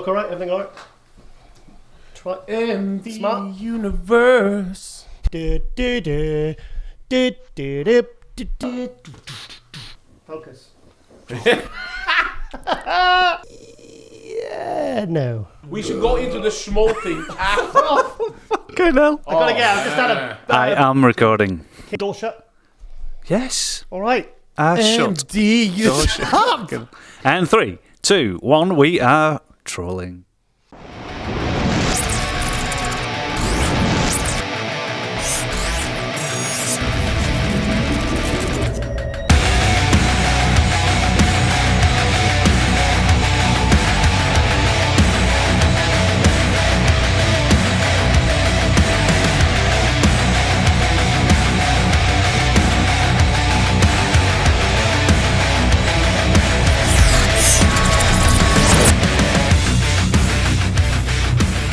All right, everything all right? Try MD Smart. Universe. Focus. Yeah, no. We should go into the schmo thing after. Good now. I gotta get. I've just had a I am recording. door shut. Yes. All right. Shut. MD Door shut. And 3, 2, 1, we are trolling.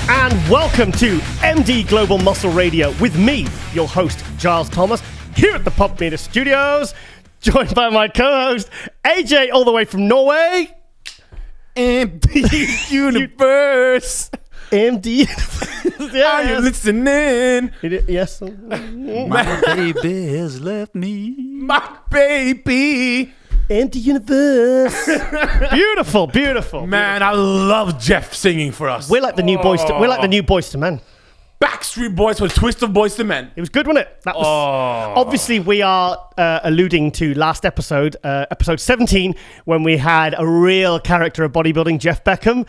And welcome to MD Global Muscle Radio with me, your host, Giles Thomas, here at the Pump Meter Studios, joined by my co-host, AJ, all the way from Norway. MD Universe. MD. Are you listening? Yes. My baby has left me. My baby. Empty universe. Beautiful, beautiful. Man, I love Jeff singing for us. We're like the new boys. We're like the new Boys to Men. Backstreet Boys with a twist of Boys to Men. It was good, wasn't it? That was. Obviously, we are alluding to last episode, episode 17, when we had a real character of bodybuilding, Jeff Beckham.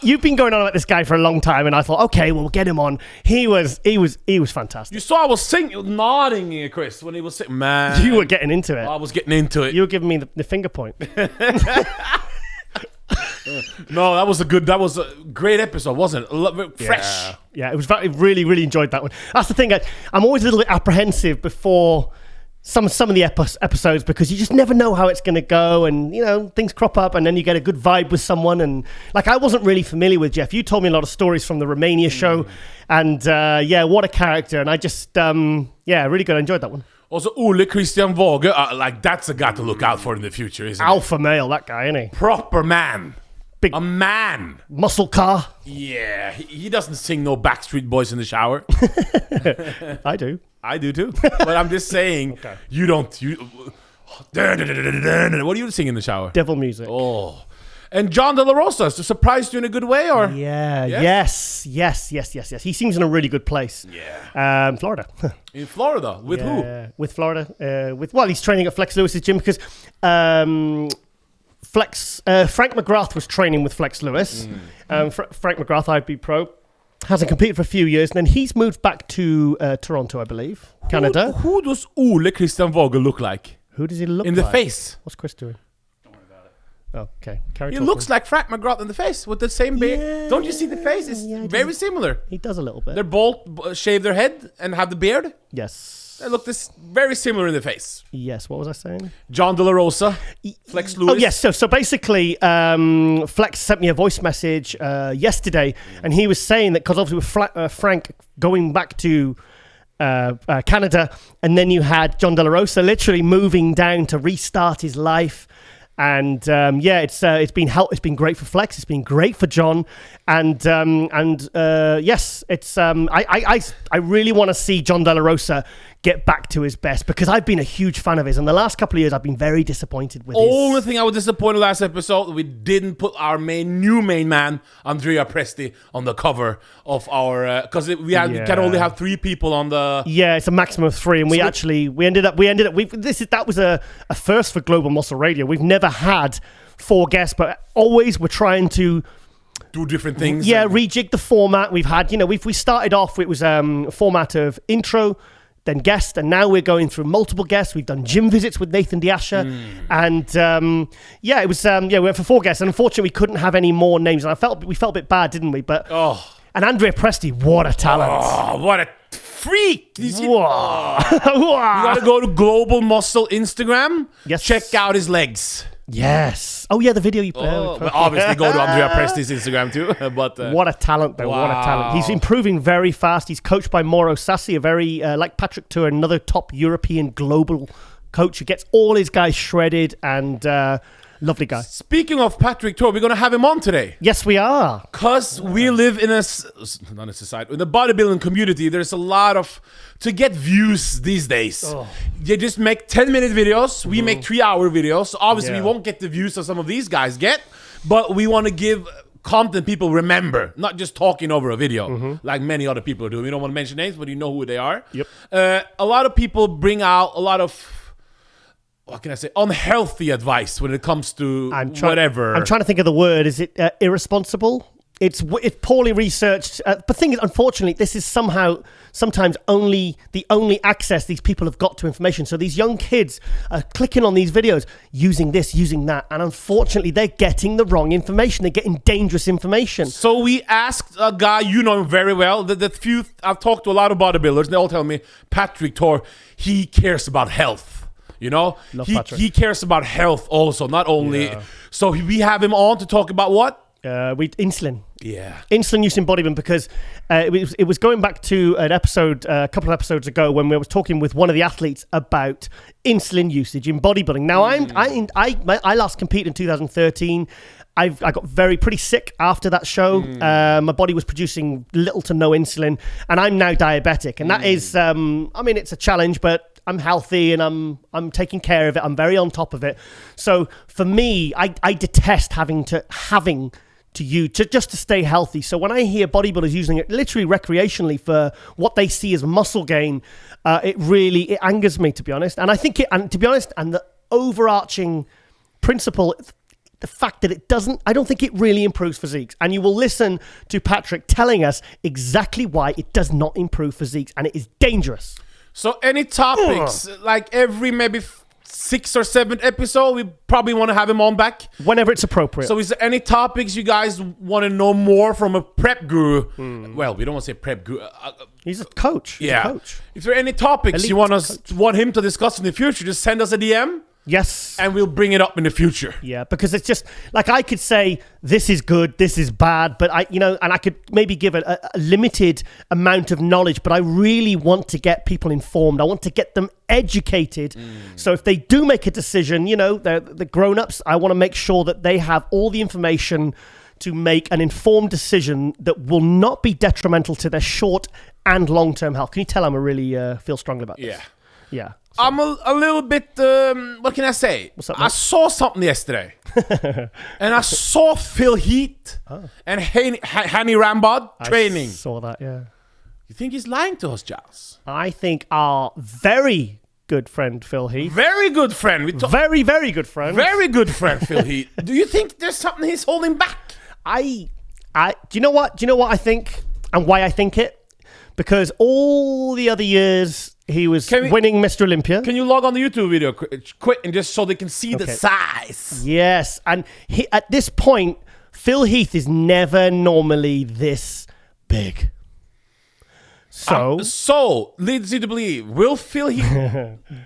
You've been going on about this guy for a long time, and I thought, okay, we'll get him on. He was fantastic. You saw I was nodding, Chris, when he was singing. Man, You were getting into it. I was getting into it. You were giving me the finger point. No, that was a great episode, wasn't it? Fresh. Yeah, it was. I really, really enjoyed that one. That's the thing. I'm always a little bit apprehensive before some of the episodes because you just never know how it's going to go, and things crop up, and then you get a good vibe with someone. And like, I wasn't really familiar with Jeff. You told me a lot of stories from the Romania show, and what a character. And I just really good. I enjoyed that one. Also, Ole Christian Våge, that's a guy to look out for in the future, isn't Alpha male, that guy, isn't he? Proper man. Big A man. muscle car. Yeah, he doesn't sing no Backstreet Boys in the shower. I do. I do too. But I'm just saying, Okay. you don't. What do you sing in the shower? Devil music. Oh. And Jon Delarosa, surprised you in a good way, or? Yeah. Yes? Yes. He seems in a really good place. Yeah. Florida. In Florida, with who? With Florida. He's training at Flex Lewis's gym because Frank McGrath was training with Flex Lewis. Frank McGrath, IB Pro, hasn't competed for a few years, and then he's moved back to Toronto, I believe, Canada. Who does Ole Christian Våge look like? Who does he look like? In the face. What's Chris doing? Don't worry about it. Oh, okay. He looks like Frank McGrath in the face with the same beard. Yeah. Don't you see the face? It's very similar. He does a little bit. They're both shave their head and have the beard. Yes. They look very similar in the face. Yes. What was I saying? Jon Delarosa, Flex Lewis. Oh, yes. So basically, Flex sent me a voice message yesterday, and he was saying that because obviously with Frank going back to Canada, and then you had Jon Delarosa literally moving down to restart his life. And it's been great for Flex. It's been great for John, and yes, it's I really want to see Jon Delarosa get back to his best because I've been a huge fan of his, and the last couple of years I've been very disappointed with Only his. thing I was disappointed last episode, we didn't put our new main man Andrea Presti on the cover of our because can only have 3 people on the. Yeah, it's a maximum of 3, and we ended up that was a first for Global Muscle Radio. We've never had 4 guests, but always we're trying to do different things. Yeah, rejig the format. We've had, we started off, it was a format of intro, then guest, and now we're going through multiple guests. We've done gym visits with Nathan Diasha, and it was we went for 4 guests, and unfortunately we couldn't have any more names, and we felt a bit bad, didn't we? But and Andrea Presti, what a talent! Oh, what a freak! You Wow. gotta go to Global Muscle Instagram. Yes. Check out his legs. Yes. Oh yeah, the video you. Well, obviously go to Andrea Presti's Instagram too. But what a talent, though! Wow. What a talent! He's improving very fast. He's coached by Mauro Sassi, a very like Patrick Tuor, another top European global coach who gets all his guys shredded and Lovely guy. Speaking of Patrick Tuor, we're going to have him on today. Yes, we are. Because we live in not a society, in the bodybuilding community, there's a lot of, to get views these days. They just make 10-minute videos. We make 3-hour videos. Obviously, we won't get the views that some of these guys get, but we want to give content people remember, not just talking over a video like many other people are doing. We don't want to mention names, but you know who they are. Yep. A lot of people bring out a lot of, what can I say, unhealthy advice when it comes to whatever. I'm trying to think of the word. Is it irresponsible? It's poorly researched. But the thing is, unfortunately, this is sometimes the only access these people have got to information. So these young kids are clicking on these videos, using this, using that, and unfortunately, they're getting the wrong information. They're getting dangerous information. So we asked a guy you know him very well. I've talked to a lot of bodybuilders. They all tell me Patrick Tuor, he cares about health. You know, he cares about health also, not only. Yeah. So we have him on to talk about what? Insulin. Yeah. Insulin use in bodybuilding, because it was going back to an episode a couple of episodes ago when we was talking with one of the athletes about insulin usage in bodybuilding. Now I last competed in 2013. I got pretty sick after that show. My body was producing little to no insulin, and I'm now diabetic. And that is, it's a challenge, but I'm healthy and I'm taking care of it. I'm very on top of it. So for me, I detest having to just to stay healthy. So when I hear bodybuilders using it literally recreationally for what they see as muscle gain, it angers me, to be honest. And I think the overarching principle, the fact that I don't think it really improves physiques. And you will listen to Patrick telling us exactly why it does not improve physiques, and it is dangerous. So any topics, like every maybe 6th or 7th episode, we probably want to have him on back. Whenever it's appropriate. So is there any topics you guys want to know more from a prep guru? Well, we don't want to say prep guru. He's a coach. He's a coach. If there are any topics you want him to discuss in the future, just send us a DM. Yes. And we'll bring it up in the future. Yeah, because it's just, like, I could say, this is good, this is bad, but and I could maybe give a limited amount of knowledge, but I really want to get people informed. I want to get them educated. So if they do make a decision, the grown-ups, I want to make sure that they have all the information to make an informed decision that will not be detrimental to their short and long-term health. Can you tell I'm really feel strongly about this? Yeah. So. I'm a little bit, what can I say? What's up, I saw something yesterday. And I saw Phil Heath and Hani Rambod training. I saw that, yeah. You think he's lying to us, Giles? I think our very good friend, Phil Heath. Very good friend. Very, very good friend. Very good friend, Phil Heath. Do you think there's something he's holding back? Do you know what? Do you know what I think and why I think it? Because all the other years he was winning Mr. Olympia. Can you log on the YouTube video quick and just so they can see the size? Yes. And at this point, Phil Heath is never normally this big. So leads you to believe, will Phil Heath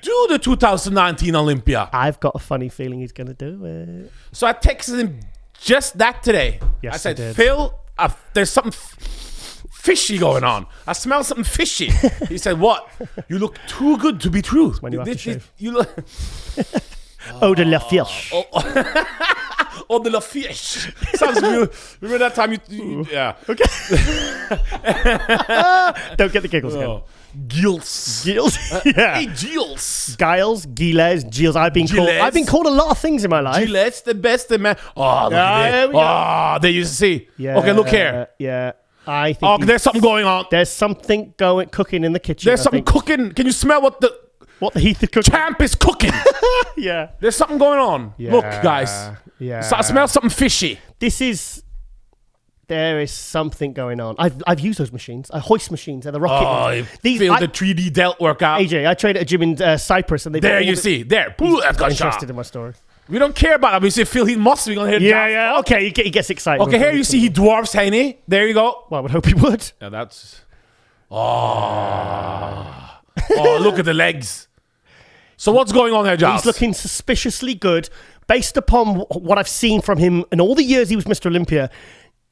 do the 2019 Olympia? I've got a funny feeling he's going to do it. So I texted him just that today. Yes, I said, Phil, there's something fishy going on. I smell something fishy. He said, what? You look too good to be true. When you have to shave. You look... de la fiche. Oh, de la fiche. Sounds good. Remember that time you yeah. Okay. Don't get the giggles again. Gills. Yeah. Hey, Gills. Giles, Gilles. I've been called a lot of things in my life. Gilles, the best man. Oh, look at it. Oh, there you see. Yeah. Okay, look here. Yeah. I think there's something going on. There's something cooking in the kitchen. There's something cooking. Can you smell what the Heath is cooking? Champ is cooking. Yeah. There's something going on. Yeah. Look, guys. Yeah. So I smell something fishy. There is something going on. I've used those machines. Hoist machines. They're the rocket ones. The 3D delt workout. AJ, I trained at a gym in Cyprus, and they There. Ooh, that's got interested in my story. We don't care about it. We say Phil Heath must be going to hear. Yeah. Okay, he gets excited. Okay, here you see he dwarfs Haney. There you go. Well, I would hope he would. Yeah, that's. Oh, look at the legs. So what's going on here, Giles? He's looking suspiciously good, based upon what I've seen from him in all the years he was Mr. Olympia.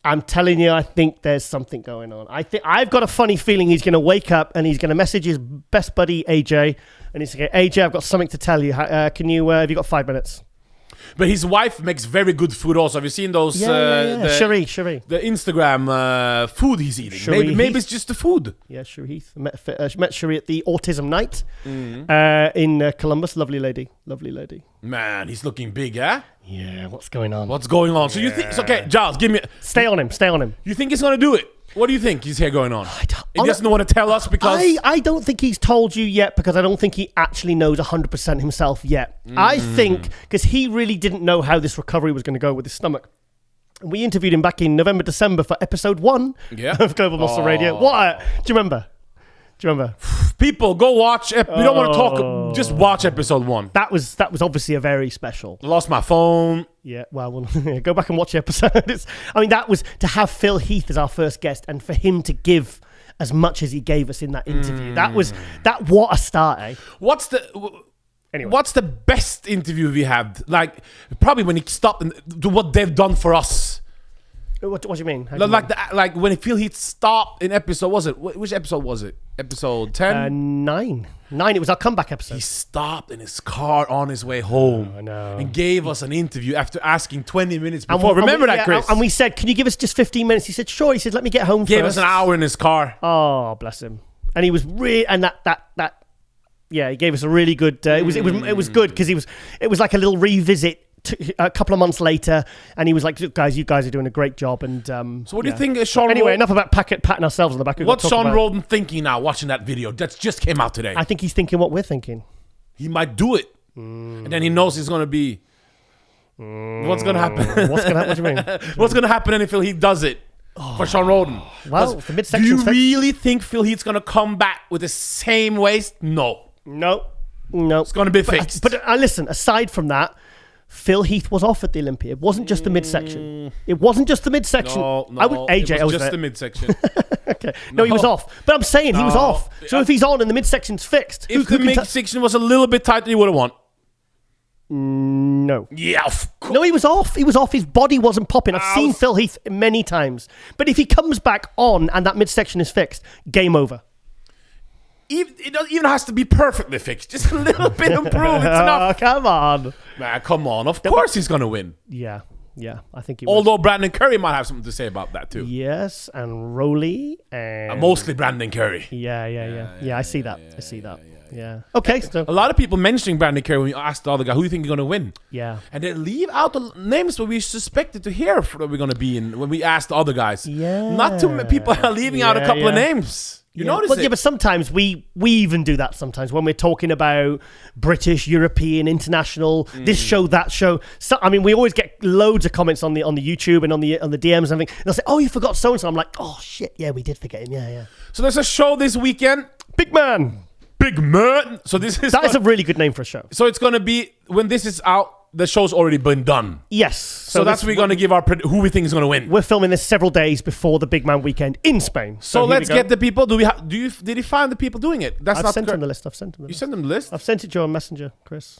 I'm telling you, I think there's something going on. I've got a funny feeling he's going to wake up and he's going to message his best buddy AJ, and he's going to say, AJ, I've got something to tell you. Have you got 5 minutes? But his wife makes very good food also. Have you seen those? Cherie. The Instagram food he's eating. Cherie Maybe Heath. it's just the food. Yeah, Cherie Heath. Met Cherie at the Autism night in Columbus. Lovely lady. Man, he's looking big, eh? Yeah, what's going on? What's going on? So you think... Okay, Giles, give me... Stay on him. You think he's going to do it? What do you think he's here going on? He doesn't want to tell us because... I don't think he's told you yet because I don't think he actually knows 100% himself yet. I think because he really didn't know how this recovery was going to go with his stomach. And we interviewed him back in November, December for episode 1 of Global Muscle Radio. What? Do you remember? People, go watch. We don't want to talk. Just watch episode 1. That was obviously a very special. Lost my phone. Yeah, well, go back and watch the episode. That was to have Phil Heath as our first guest and for him to give as much as he gave us in that interview. What a start, eh? What's the best interview we had? Like, probably when he stopped and do what they've done for us. What do you mean? Like when Phil Heath stopped in episode, which episode was it? Episode 10? 9. It was our comeback episode. He stopped in his car on his way home and gave us an interview after asking 20 minutes before. Remember that, Chris? And we said, can you give us just 15 minutes? He said, sure. He said, let me get home Gave first. us an hour in his car. Oh, bless him. And he was really, and he gave us a really good, it was good because it was like a little revisit a couple of months later, and he was like, guys, you guys are doing a great job. And so what do you think of Sean Anyway, enough about patting ourselves on the back. What's Sean Roden thinking now watching that video that just came out today? I think he's thinking what we're thinking. He might do it. And then he knows he's going to be... What's going to happen? What's going to happen? What do you mean? What's going to happen if Phil Heath does it for Sean Roden? Well, the midsection. Do you really think Phil Heath's going to come back with the same waist? No. It's going to be fixed. But listen, aside from that, Phil Heath was off at the Olympia. It wasn't just the midsection. No, it was just the midsection. Okay. No, he was off. But I'm saying he was off. So if he's on and the midsection's fixed, if the midsection was a little bit tighter, he would have won. No. Yeah, of course. No, he was off. His body wasn't popping. I've seen Phil Heath many times. But if he comes back on and that midsection is fixed, game over. It doesn't even has to be perfectly fixed. Just a little bit improved. It's enough. Come on. Man, come on. Of course he's going to win. Yeah, I think he Although Brandon Curry might have something to say about that too. Yes, and Rolly and... mostly Brandon Curry. Yeah, I see that. Yeah. Okay. So. A lot of people mentioning Brandon Curry when you ask the other guy, who do you think is going to win? Yeah. And they leave out the names that we suspected to hear that we're going to be in when we ask the other guys. Yeah. Not too many people are leaving out a couple of names. You notice it? Yeah, but sometimes we even do that sometimes when we're talking about British, European, international, this show, that show. So, I mean, we always get loads of comments on the YouTube and on the DMs and everything. And they'll say, oh, you forgot so-and-so. I'm like, oh, shit, yeah, we did forget him. Yeah. So there's a show this weekend. Big Man. So that is a really good name for a show. So it's going to be, when this is out, the show's already been done. Yes. So that's we're going to give who we think is going to win. We're filming this several days before the Big Man weekend in Spain. So let's get the people. Did he find the people doing it? I've sent him the list. You sent him the list? I've sent it to you on Messenger, Chris.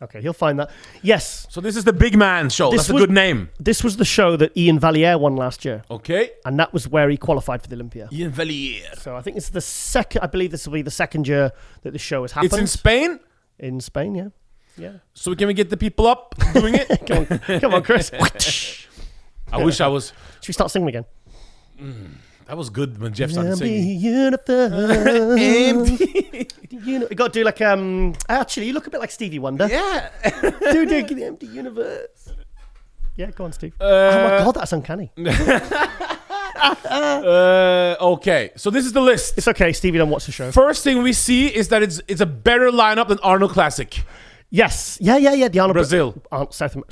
Okay, he'll find that. Yes. So this is the Big Man show. That's a good name. This was the show that Ian Valliere won last year. Okay. And that was where he qualified for the Olympia. Ian Valliere. So I think it's the second, I believe this will be the second year that the show has happened. It's in Spain? In Spain, yeah. So can we get the people up doing it? Come on, Chris. I wish I was... Should we start singing again? That was good when Jeff started singing. You got to do like actually you look a bit like Stevie Wonder. Yeah. do the empty universe. Yeah, go on, Steve. Oh my god, that's uncanny. Okay, so this is the list. It's okay, Stevie don't watch the show. First thing we see is that it's a better lineup than Arnold Classic. Yes. Yeah. The Arnold Brazil.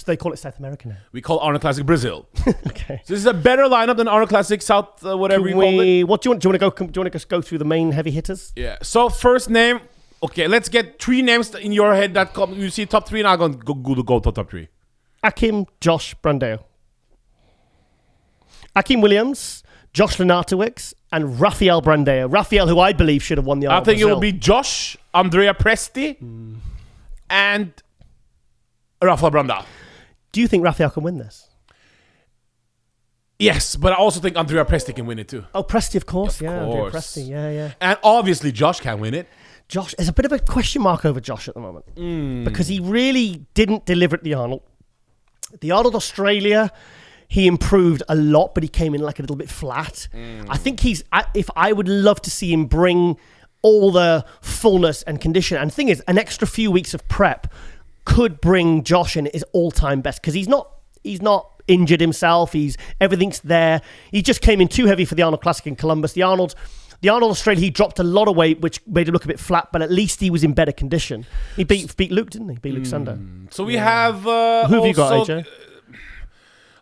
They call it South America now. We call Arnold Classic Brazil. Okay. So this is a better lineup than Arnold Classic South, whatever you call it. What do you want? Do you want to go through the main heavy hitters? Yeah. So first name. Okay, let's get 3 names in your head that come. You see top 3, and I'm going to go top 3. Akim, Josh, Brandao. Akim Williams, Josh Lenartowicz, and Rafael Brandao. Rafael, who I believe should have won the Arnold I think Brazil. it will be Josh, Andrea Presti, and Rafael Brandao. Do you think Rafael can win this? Yes, but I also think Andrea Presti can win it too. Oh, Presti, of course. Of course. Presti, yeah. And obviously Josh can win it. Josh, there's a bit of a question mark over Josh at the moment because he really didn't deliver at the Arnold. The Arnold Australia, he improved a lot, but he came in like a little bit flat. I think I would love to see him bring all the fullness and condition. And the thing is, an extra few weeks of prep could bring Josh in his all-time best because he's not injured himself. Everything's there. He just came in too heavy for the Arnold Classic in Columbus. The Arnold Australia, he dropped a lot of weight, which made him look a bit flat, but at least he was in better condition. He beat Luke, didn't he? Beat Luke Sunder. So we have... Who have you got, AJ?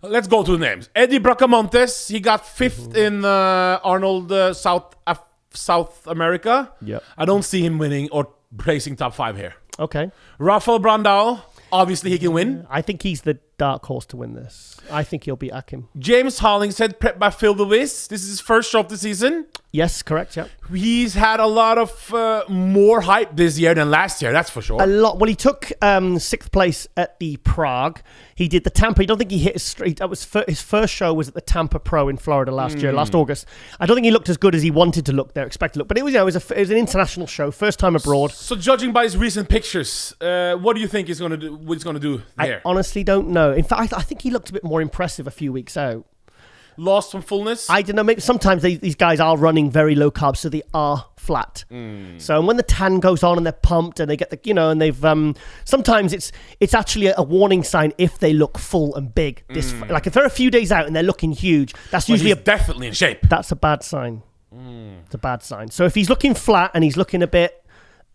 Let's go to the names. Eddie Bracamontes, he got 5th in Arnold South America. Yep. I don't see him winning or placing top 5 here. Okay. Rafael Brandao, obviously he can win. I think he's the dark horse to win this. I think he'll beat Akim. James Hollingshead, prepped by Phil Lewis. This is his first show of the season. Yes, correct, yeah. He's had a lot of more hype this year than last year, that's for sure. A lot. Well, he took 6th place at the Prague. He did the Tampa. I don't think he hit his straight. That was his first show was at the Tampa Pro in Florida last August. I don't think he looked as good as he wanted to look there, expected to look. But it was an international show, first time abroad. So judging by his recent pictures, what do you think he's going to do? What he's going to do there? I honestly don't know. In fact, I think he looked a bit more impressive a few weeks out. Lost some fullness? I don't know. Maybe sometimes these guys are running very low carb, so they are flat. So when the tan goes on and they're pumped and they get and they've sometimes it's actually a warning sign if they look full and big. Like if they're a few days out and they're looking huge, that's usually definitely in shape. That's a bad sign. It's a bad sign. So if he's looking flat and he's looking a bit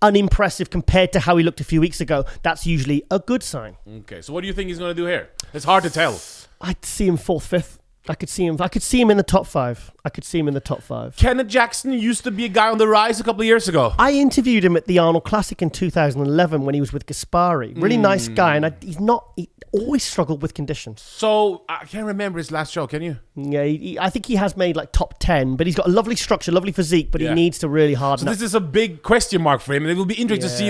unimpressive compared to how he looked a few weeks ago, that's usually a good sign. Okay, so what do you think he's going to do here? It's hard to tell. I'd see him 4th, 5th. I could see him in the top 5. Kenneth Jackson used to be a guy on the rise a couple of years ago. I interviewed him at the Arnold Classic in 2011 when he was with Gaspari. Really nice guy, and he always struggled with conditions. So I can't remember his last show, can you? Yeah, I think he has made like top 10, but he's got a lovely structure, lovely physique, but he needs to really harden up. This is a big question mark for him, and it will be interesting to see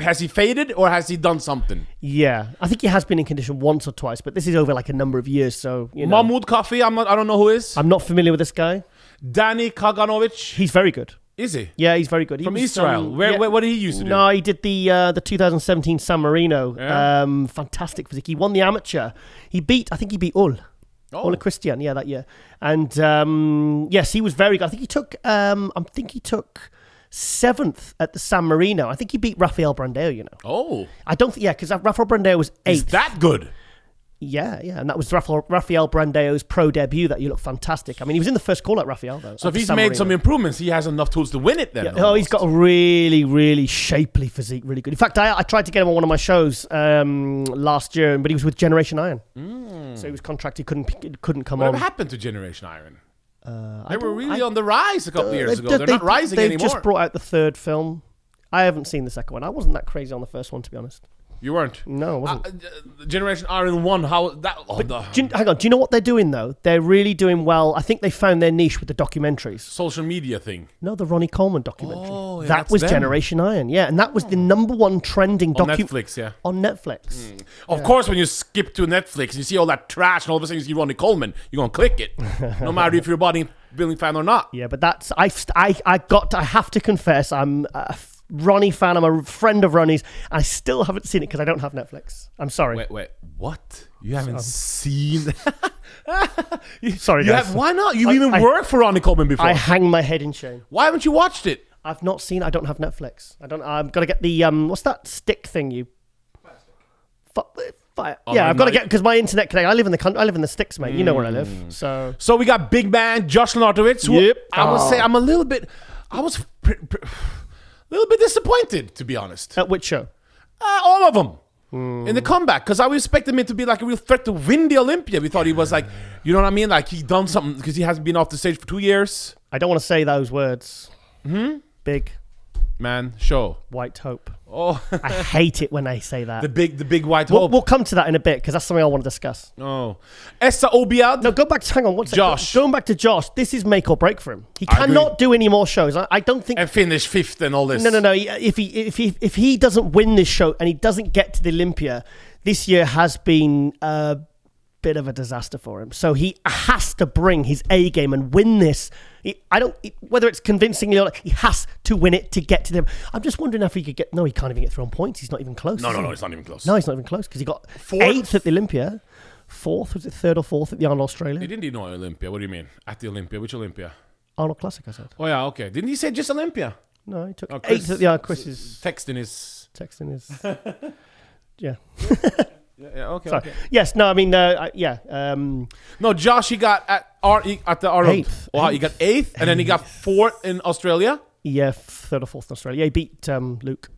has he faded or has he done something? Yeah, I think he has been in condition once or twice, but this is over like a number of years, so Mahmoud Coffee, I don't know who is. I'm not familiar with this guy. Danny Kaganovic. He's very good. Is he? Yeah, he's very good. From Israel. What did he used to do? No, he did the 2017 San Marino. Yeah. Fantastic physique. He won the amateur. I think he beat Ola Christian, that year. And yes, he was very good. I think he took 7th at the San Marino. I think he beat Rafael Brandao, Oh. I don't think, because Rafael Brandao was 8th. Is that good? Yeah, and that was Rafael Brandao's pro debut. That you look fantastic. I mean, he was in the first call at Rafael, though. So if he's made some improvements, he has enough tools to win it then. Yeah. Oh, he's got a really, really shapely physique, really good. In fact, I tried to get him on one of my shows last year, but he was with Generation Iron. So he was contracted, couldn't come on. What happened to Generation Iron? They were really on the rise a couple of years ago. They're not rising anymore. They've just brought out the 3rd film. I haven't seen the 2nd one. I wasn't that crazy on the first one, to be honest. You weren't? No, I wasn't. Generation Iron 1, how that... Hang on, do you know what they're doing, though? They're really doing well. I think they found their niche with the documentaries. Social media thing. No, the Ronnie Coleman documentary. Oh, yeah, that was them. Generation Iron, yeah. And that was the #1 trending documentary. On Netflix, yeah. On Netflix. Of course, when you skip to Netflix and you see all that trash and all of a sudden you see Ronnie Coleman, you're going to click it. No matter if you're a bodybuilding fan or not. Yeah, but that's... I have to confess, I'm... Ronnie fan. I'm a friend of Ronnie's. I still haven't seen it because I don't have Netflix. I'm sorry. Wait. What? You haven't seen? Sorry, guys. Why not? You even worked for Ronnie Coleman before. I hang my head in shame. Why haven't you watched it? I've not seen it. I don't have Netflix. I've got to get the what's that stick thing you? Fire. Yeah, I've got to get because my internet connection. I live in the sticks, mate. You know where I live. So we got big man Josh Lenartowicz. Yep. I would say I was a little bit disappointed, to be honest. At which show? All of them. In the comeback. Because I expected him to be like a real threat to win the Olympia. We thought he was like, you know what I mean? Like he done something because he hasn't been off the stage for 2 years. I don't want to say those words. Big man show. White hope. Oh, I hate it when they say that. The big white hope. We'll come to that in a bit because that's something I want to discuss. Oh, Essa Obiad. No, go back. Hang on. One second. Josh. Going back to Josh. This is make or break for him. He cannot do any more shows. I don't think. And finish 5th and all this. No. If he doesn't win this show and he doesn't get to the Olympia, this year has been a bit of a disaster for him. So he has to bring his A game and win this. Whether it's convincingly or not, he has to win it to get to them. I'm just wondering if he could get. No, he can't even get through on points. He's not even close. No, it's not even close. No, he's not even close because he got Fourth? 8th at the Olympia. 4th, was it 3rd or 4th at the Arnold Australia? He didn't even know Olympia. What do you mean? At the Olympia? Which Olympia? Arnold Classic, I said. Oh, yeah, okay. Didn't he say just Olympia? No, he took Oh, 8th at the Chris's. Texting his... Yeah. Yeah, okay, Sorry. okay. Yes, no, I mean, No, Josh, he got at the Arnold. 8th. Wow, he got 8th, and then he got 4th in Australia. yeah, 3rd or 4th in Australia. Yeah, he beat Luke.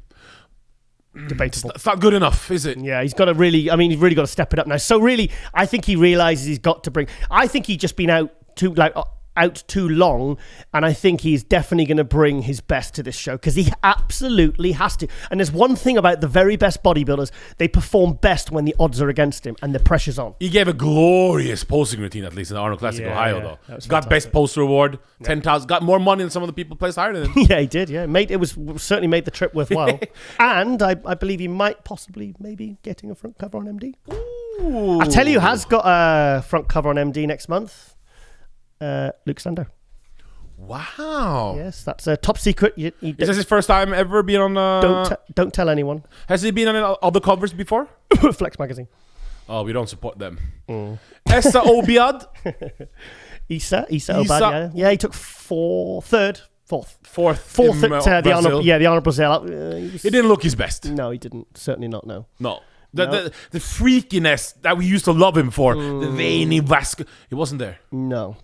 Debatable. It's not good enough, is it? Yeah, he's got to really, I mean, he's really got to step it up now. So really, I think he realizes he's got to bring, I think he's just been out too long, and I think he's definitely going to bring his best to this show because he absolutely has to. And there's one thing about the very best bodybuilders, they perform best when the odds are against him and the pressure's on. He gave a glorious posing routine, at least in the Arnold Classic, Ohio, that though. was Got best poster award, 10,000, got more money than some of the people placed higher than him. Yeah, he did. Yeah, it was certainly made the trip worthwhile. And I believe he might possibly maybe getting a front cover on MD. Ooh. I tell you, who has got a front cover on MD next month. Luke Sando. Wow. Yes, that's a top secret. Is this his first time ever being on... Don't tell anyone. Has he been on other covers before? Flex magazine. Oh, we don't support them. Essa Obiad. Isa Obad, yeah, he took fourth at in, the Arnold, the Arnold Brazil. He didn't look his best. No, he didn't. Certainly not. No. The freakiness that we used to love him for, the veiny vascular, it wasn't there. No.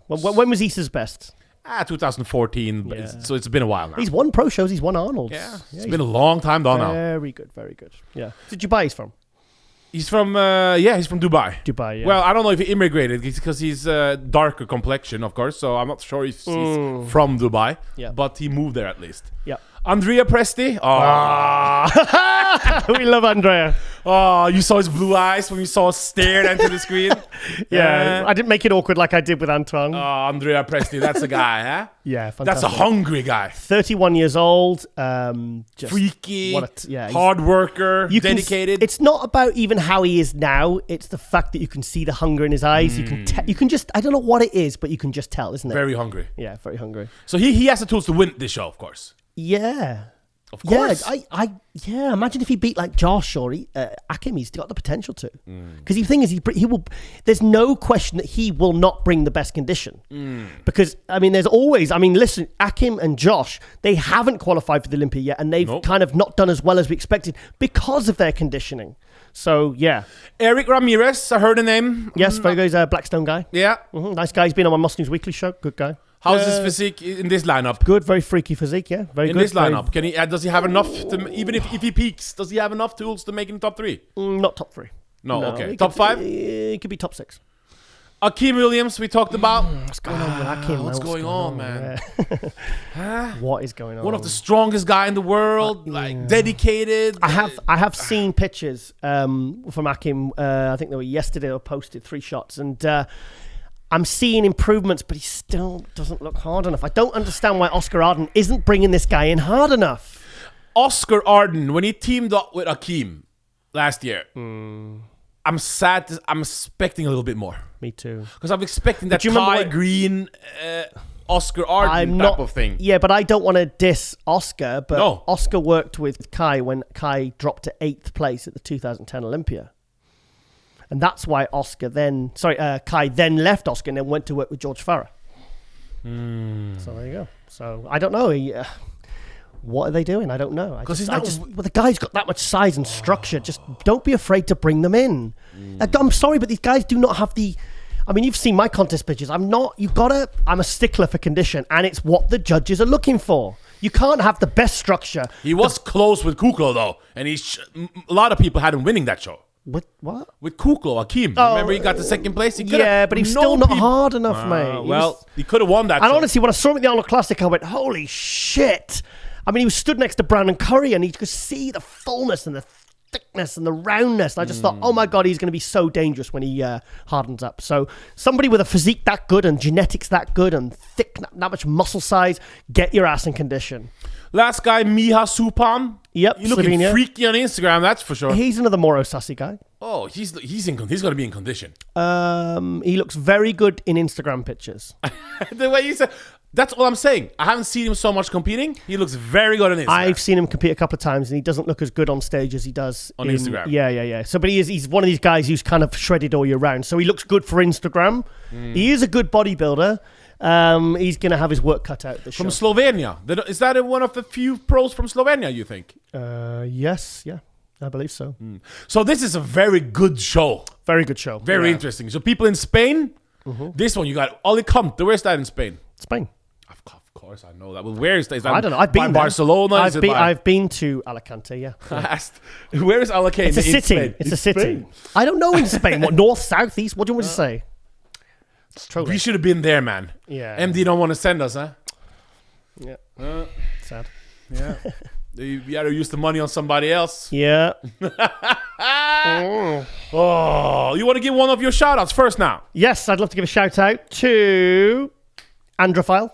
When was Isa's best? 2014. But so it's been a while now. He's won pro shows. He's won Arnold. Yeah, it's been a long time though now. Very good. Yeah. Did Dubai he's from? He's from he's from Dubai. Dubai. Yeah. Well, I don't know if he immigrated because he's darker complexion, of course. So I'm not sure if he's from Dubai. Yeah. But he moved there at least. Yeah. Andrea Presti. We love Andrea. Oh, you saw his blue eyes when you saw us stare into the screen. Yeah, I didn't make it awkward like I did with Antoine. Oh, Andrea Presti, that's a guy, huh? Yeah, fantastic. That's a hungry guy. 31 years old. Just freaky, yeah, hard worker, dedicated. It's not about even how he is now. It's the fact that you can see the hunger in his eyes. You can just, I don't know what it is, but you can just tell, isn't it? Very hungry. Yeah, very hungry. So he has the tools to win this show, of course. Yeah. Of course. Yeah, imagine if he beat like Josh or Akim, he's got the potential to. Because the thing is, he will. There's no question that he will not bring the best condition. Because, I mean, listen, Akim and Josh, they haven't qualified for the Olympia yet, and they've kind of not done as well as we expected because of their conditioning. So, yeah. Eric Ramirez, I heard the name. Yes, very good. He's a Blackstone guy. Yeah. Nice guy. He's been on my Muscle News Weekly show. Good guy. How's his physique in this lineup? Good, very freaky physique, yeah. Very good. In this lineup, can he? Does he have enough to, even if he peaks, does he have enough tools to make him top 3? Not top 3. No, okay. Top 5? He could be top 6. Akim Williams, we talked about. What's going on with Akim? What's going on, man? Yeah. What is going on? One of the strongest guy in the world, dedicated. I have seen pictures from Akim. I think they were yesterday. They posted 3 shots, and I'm seeing improvements, but he still doesn't look hard enough. I don't understand why Oscar Arden isn't bringing this guy in hard enough. Oscar Arden, when he teamed up with Akim last year, I'm sad. I'm expecting a little bit more. Me too. Because I'm expecting that Kai Green, Oscar Arden type of thing. Yeah, but I don't want to diss Oscar, but No. Oscar worked with Kai when Kai dropped to 8th place at the 2010 Olympia. And that's why Kai then left Oscar and then went to work with George Farah. So there you go. So I don't know. What are they doing? I don't know. The guy's got that much size and structure. Just don't be afraid to bring them in. I'm sorry, but these guys do not have the... I mean, you've seen my contest pictures. I'm a stickler for condition, and it's what the judges are looking for. You can't have the best structure. He was close with Kuklo, though. And a lot of people had him winning that show. With what? With Kuklo, Akim. Remember he got the second place? But he's still not hard enough, mate. He could have won that And show. honestly, when I saw him at the Arnold Classic, I went, holy shit. I mean, he was stood next to Brandon Curry, and he could see the fullness and the thickness and the roundness. And I just thought, oh my God, he's going to be so dangerous when he hardens up. So somebody with a physique that good and genetics that good and thick, that much muscle size, get your ass in condition. Last guy, Miha Supan. Yep, You're looking freaky on Instagram, that's for sure. He's another Moro sassy guy. Oh, he's going to be in condition. He looks very good in Instagram pictures. The way you said. That's all I'm saying. I haven't seen him so much competing. He looks very good on Instagram. I've seen him compete a couple of times, and he doesn't look as good on stage as he does on Instagram. Yeah. So, but he's one of these guys who's kind of shredded all year round. So he looks good for Instagram. He is a good bodybuilder. He's going to have his work cut out this From show. Slovenia. Is that one of the few pros from Slovenia, you think? Yes, yeah. I believe so. So this is a very good show. Very good show. Very interesting. So people in Spain, this one, you got Alicante. Where's that in Spain? Spain. Of course, I know that. Well, where is that? Is that I don't know. I've been by Barcelona. I've been to Alicante. Yeah. I asked, where is Alicante? It's a city. Spain? It's a city. Spain. I don't know in Spain. What, north, south, east? What do you want me to say? It's true. We should have been there, man. Yeah. MD don't want to send us, huh? Yeah. Sad. Yeah. You gotta use the money on somebody else. Yeah. Oh, you want to give one of your shout-outs first now? Yes, I'd love to give a shout out to Androphile.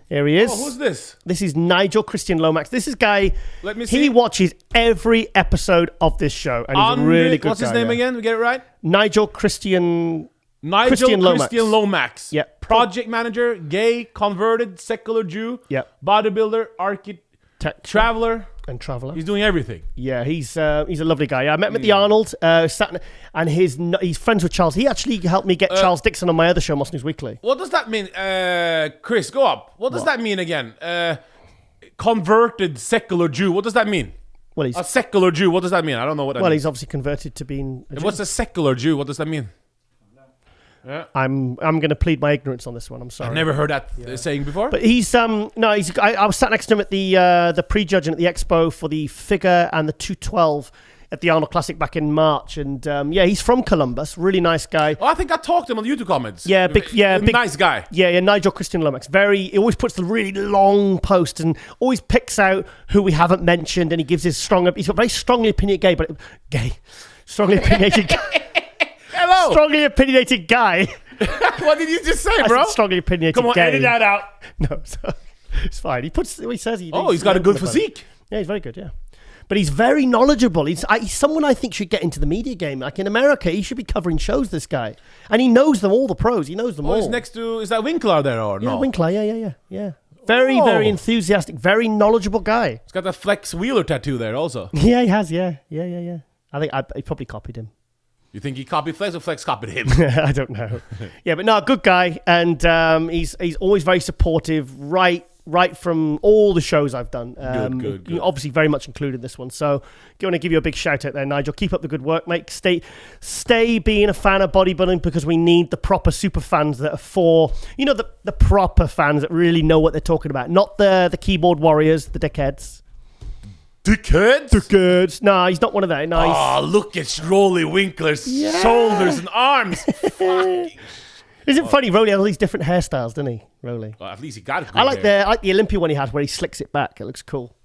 Here he is. Oh, who's this? This is Nigel Christian Lomax. This is guy. Let me see. He watches every episode of this show, and he's a really good What's guy. his name again? We get it right? Nigel Christian Christian Lomax. Lomax. Yeah. Project manager, gay, converted, secular Jew. Yeah. Bodybuilder, architect, traveler. and traveler. He's doing everything. Yeah, he's a lovely guy. I met him at the Arnold, and he's friends with Charles. He actually helped me get Charles Dixon on my other show, Most News Weekly. What does that mean? Chris, go up. What does that mean again? Converted secular Jew. What does that mean? Well, he's A secular Jew. What does that mean? I don't know what that means. he's obviously converted to being a Jew. What's a secular Jew? What does that mean? Yeah. I'm going to plead my ignorance on this one. I'm sorry. I've never heard that saying before. But he's I was sat next to him at the pre-judging at the expo for the figure and the 212 at the Arnold Classic back in March, and he's from Columbus, really nice guy. I think I talked to him on the YouTube comments. Big nice guy. Yeah, Nigel Christian Lomax. He always puts the really long post and always picks out who we haven't mentioned, and he gives his he's got very strongly opinionated strongly opinionated Hello. Strongly opinionated guy. What did you just say, bro? Strongly opinionated. Come on, gay. edit that out. No, it's fine. He says he. He's got a good physique. Yeah, he's very good. Yeah, but he's very knowledgeable. He's someone I think should get into the media game. Like in America, he should be covering shows. This guy, and he knows them all. The pros, he knows them all. He's next to. Is that Winkler there or no? Yeah, Winkler. Yeah. Very, very enthusiastic. Very knowledgeable guy. He's got that Flex Wheeler tattoo there also. Yeah, he has. Yeah. I think he probably copied him. You think he copied Flex or Flex copied him? I don't know. Yeah, but no, good guy, and he's always very supportive. Right from all the shows I've done. Good. Obviously, very much included this one. So, I want to give you a big shout out there, Nigel. Keep up the good work, mate. Stay being a fan of bodybuilding, because we need the proper super fans that are for the proper fans that really know what they're talking about, not the keyboard warriors, the dickheads. Dickheads? No, he's not one of that. No, look at Rolly Winkler's shoulders and arms. Isn't it funny? Rolly has all these different hairstyles, doesn't he? Rolly. Well, at least he got it. I like the Olympia one he had where he slicks it back. It looks cool.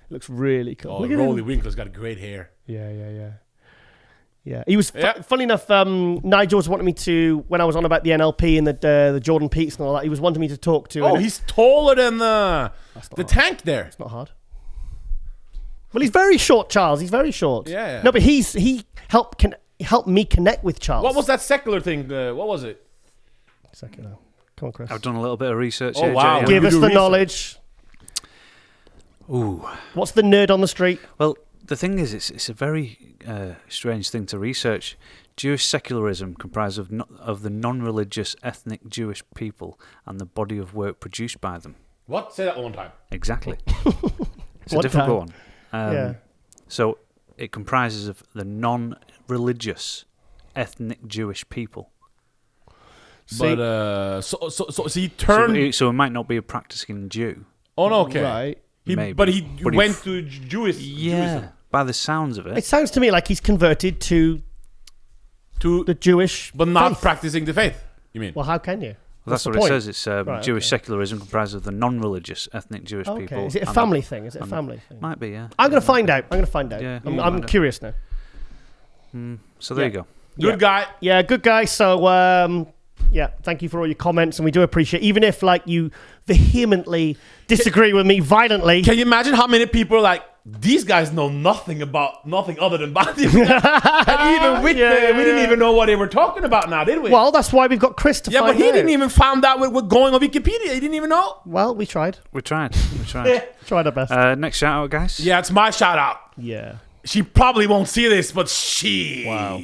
It looks really cool. Oh, Rolly Winkler's got great hair. Yeah. He was funny enough. Nigel was wanting me to, when I was on about the NLP and the Jordan Peaks and all that. He was wanting me to talk to. Oh, he's taller than the tank there. It's not hard. Well, he's very short, Charles. He's very short. Yeah. No, but he helped me connect with Charles. What was that secular thing? What was it? Secular. Come on, Chris. I've done a little bit of research. Oh, here, wow. Jay. Give us the knowledge. Ooh. What's the nerd on the street? Well, the thing is, it's a very strange thing to research. Jewish secularism comprises of the non-religious ethnic Jewish people and the body of work produced by them. What? Say that one time. Exactly. It's a One difficult time. one. So it comprises of the non-religious ethnic Jewish people. But so he turned. So it might not be a practicing Jew. Oh no, okay. Right. But he went to Jewish. Yeah. Jewism. By the sounds of It it. sounds to me like he's converted to the Jewish but not faith. practicing the faith. You mean? Well, how can you? That's what the it point? says. It's Right, Jewish okay. secularism comprises of the non-religious ethnic Jewish people. Is it a and family thing? Is it a family thing? Might be, yeah. I'm going to find out. Yeah, I'm curious now. So there you go. Good guy. Yeah, good guy. So, thank you for all your comments, and we do appreciate, even if you vehemently disagree with me violently. Can you imagine how many people are like, these guys know nothing other than bodybuilding. And even with we didn't even know what they were talking about now, did we? Well, that's why we've got Chris to find out. Yeah, but he didn't even find out what going on Wikipedia. He didn't even know. Well, we tried. We tried. Tried our best. Next shout out, guys. Yeah, it's my shout out. Yeah. She probably won't see this, but shit. Wow.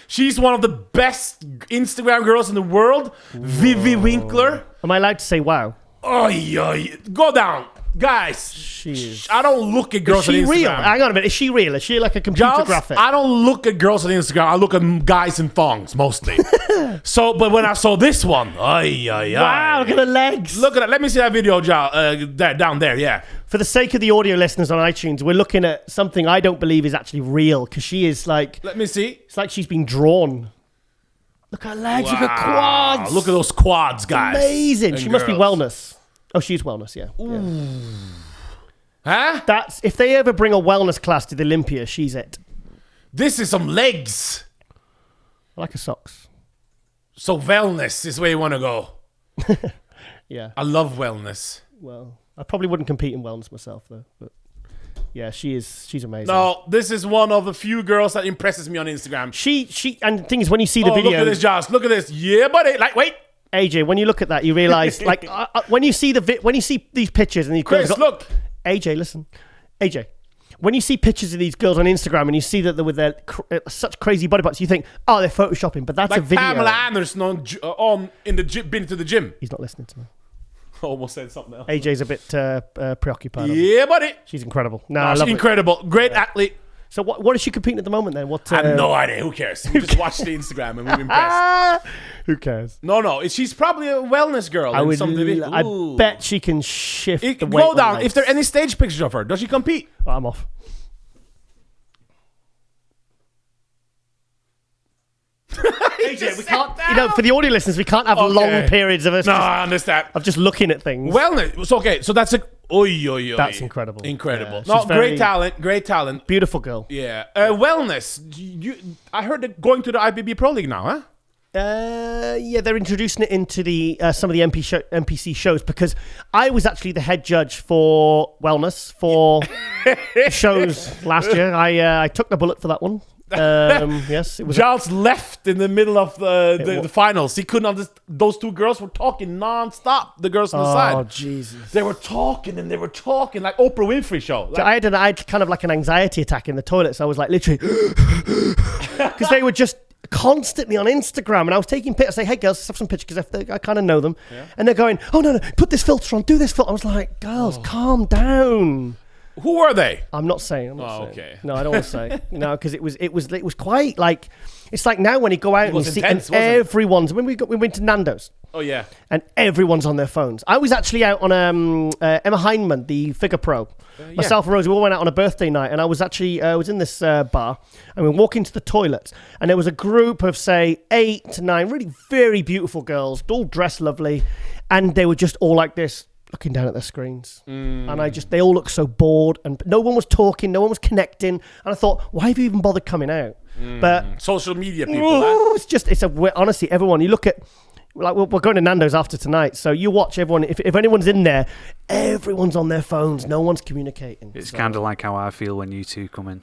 She's one of the best Instagram girls in the world. Vivi Winkler. Am I allowed to say wow? Oh, yeah. Go down. Guys, She is. I don't look at girls Is she on Instagram. real? Hang on a minute. Is she real? Is she like a computer Girls, graphic? I don't look at girls on Instagram. I look at guys in thongs mostly. But when I saw this one, Wow, look at the legs. Look at that. Let me see that video, down there. Yeah. For the sake of the audio listeners on iTunes, we're looking at something I don't believe is actually real because she is like. Let me see. It's like she's been drawn. Look at her legs. Look at quads. Look at those quads, guys. Amazing. And She must be girls. wellness. Oh, she's wellness. Yeah. Huh? That's if they ever bring a wellness class to the Olympia, she's it. This is some legs. I like her socks. So wellness is where you want to go. Yeah. I love wellness. Well, I probably wouldn't compete in wellness myself though. But yeah, she's amazing. No, this is one of the few girls that impresses me on Instagram. She and the thing is when you see the Oh, video, look at this, Josh. Look at this. Yeah, buddy. Like, wait. AJ, when you look at that, you realize like when you see when you see these pictures and these girls Chris, look. AJ, listen. AJ, when you see pictures of these girls on Instagram and you see that they're with their such crazy body parts, you think, oh, they're photoshopping. But that's Like a video. Pamela Anderson on in the gym, been to the gym. He's not listening to me. Almost said something else. AJ's a bit preoccupied. Yeah, buddy. She's incredible. No, Oh, I she's love it. incredible. Great athlete. So what is she competing at the moment then? What? I have no idea. Who cares? We just watched the Instagram and we were impressed. Who cares? No. She's probably a wellness girl. I bet she can shift the weight. Go on down. legs. If there are any stage pictures of her, does she compete? Oh, I'm off. AJ, we can't. For the audio listeners, we can't have long periods of us. No, I understand. Of just looking at things. Wellness. So, okay, so that's a. That's incredible. Incredible. Yeah, No, she's very- great talent. Beautiful girl. Yeah. Wellness. I heard that going to the IBB Pro League now, huh? Yeah, they're introducing it into the some of the NPC shows because I was actually the head judge for wellness for shows last year. I took the bullet for that one. Yes, it was. Giles left in the middle of the finals. He couldn't understand. Those two girls were talking non-stop. The girls on the side. Oh, Jesus. They were talking and they were talking like Oprah Winfrey show. Like, So I had kind of like an anxiety attack in the toilet. So I was like literally because they were just constantly on Instagram and I was taking pictures. I say, hey girls, let's have some pictures because I kind of know them. Yeah. And they're going, oh no, put this filter on, do this filter. I was like, girls, calm down. who were they? I'm not saying. Okay. No, I don't want to say. Because it was quite like it's like now when you go out and you see intense, and wasn't it? everyone's when we went to Nando's. Oh yeah. And everyone's on their phones. I was actually out on Emma Heineman, the figure pro. Myself and Rosie, we all went out on a birthday night, and I was actually was in this bar, and we were walking to the toilets, and there was a group of say 8 to 9 really very beautiful girls, all dressed lovely, and they were just all like this, looking down at their screens, and they all looked so bored, and no one was talking, no one was connecting, and I thought, why have you even bothered coming out? But social media people. honestly, everyone you look at. Like we're going to Nando's after tonight, so you watch everyone. If anyone's in there, everyone's on their phones. No one's communicating. It's kind of like how I feel when you two come in.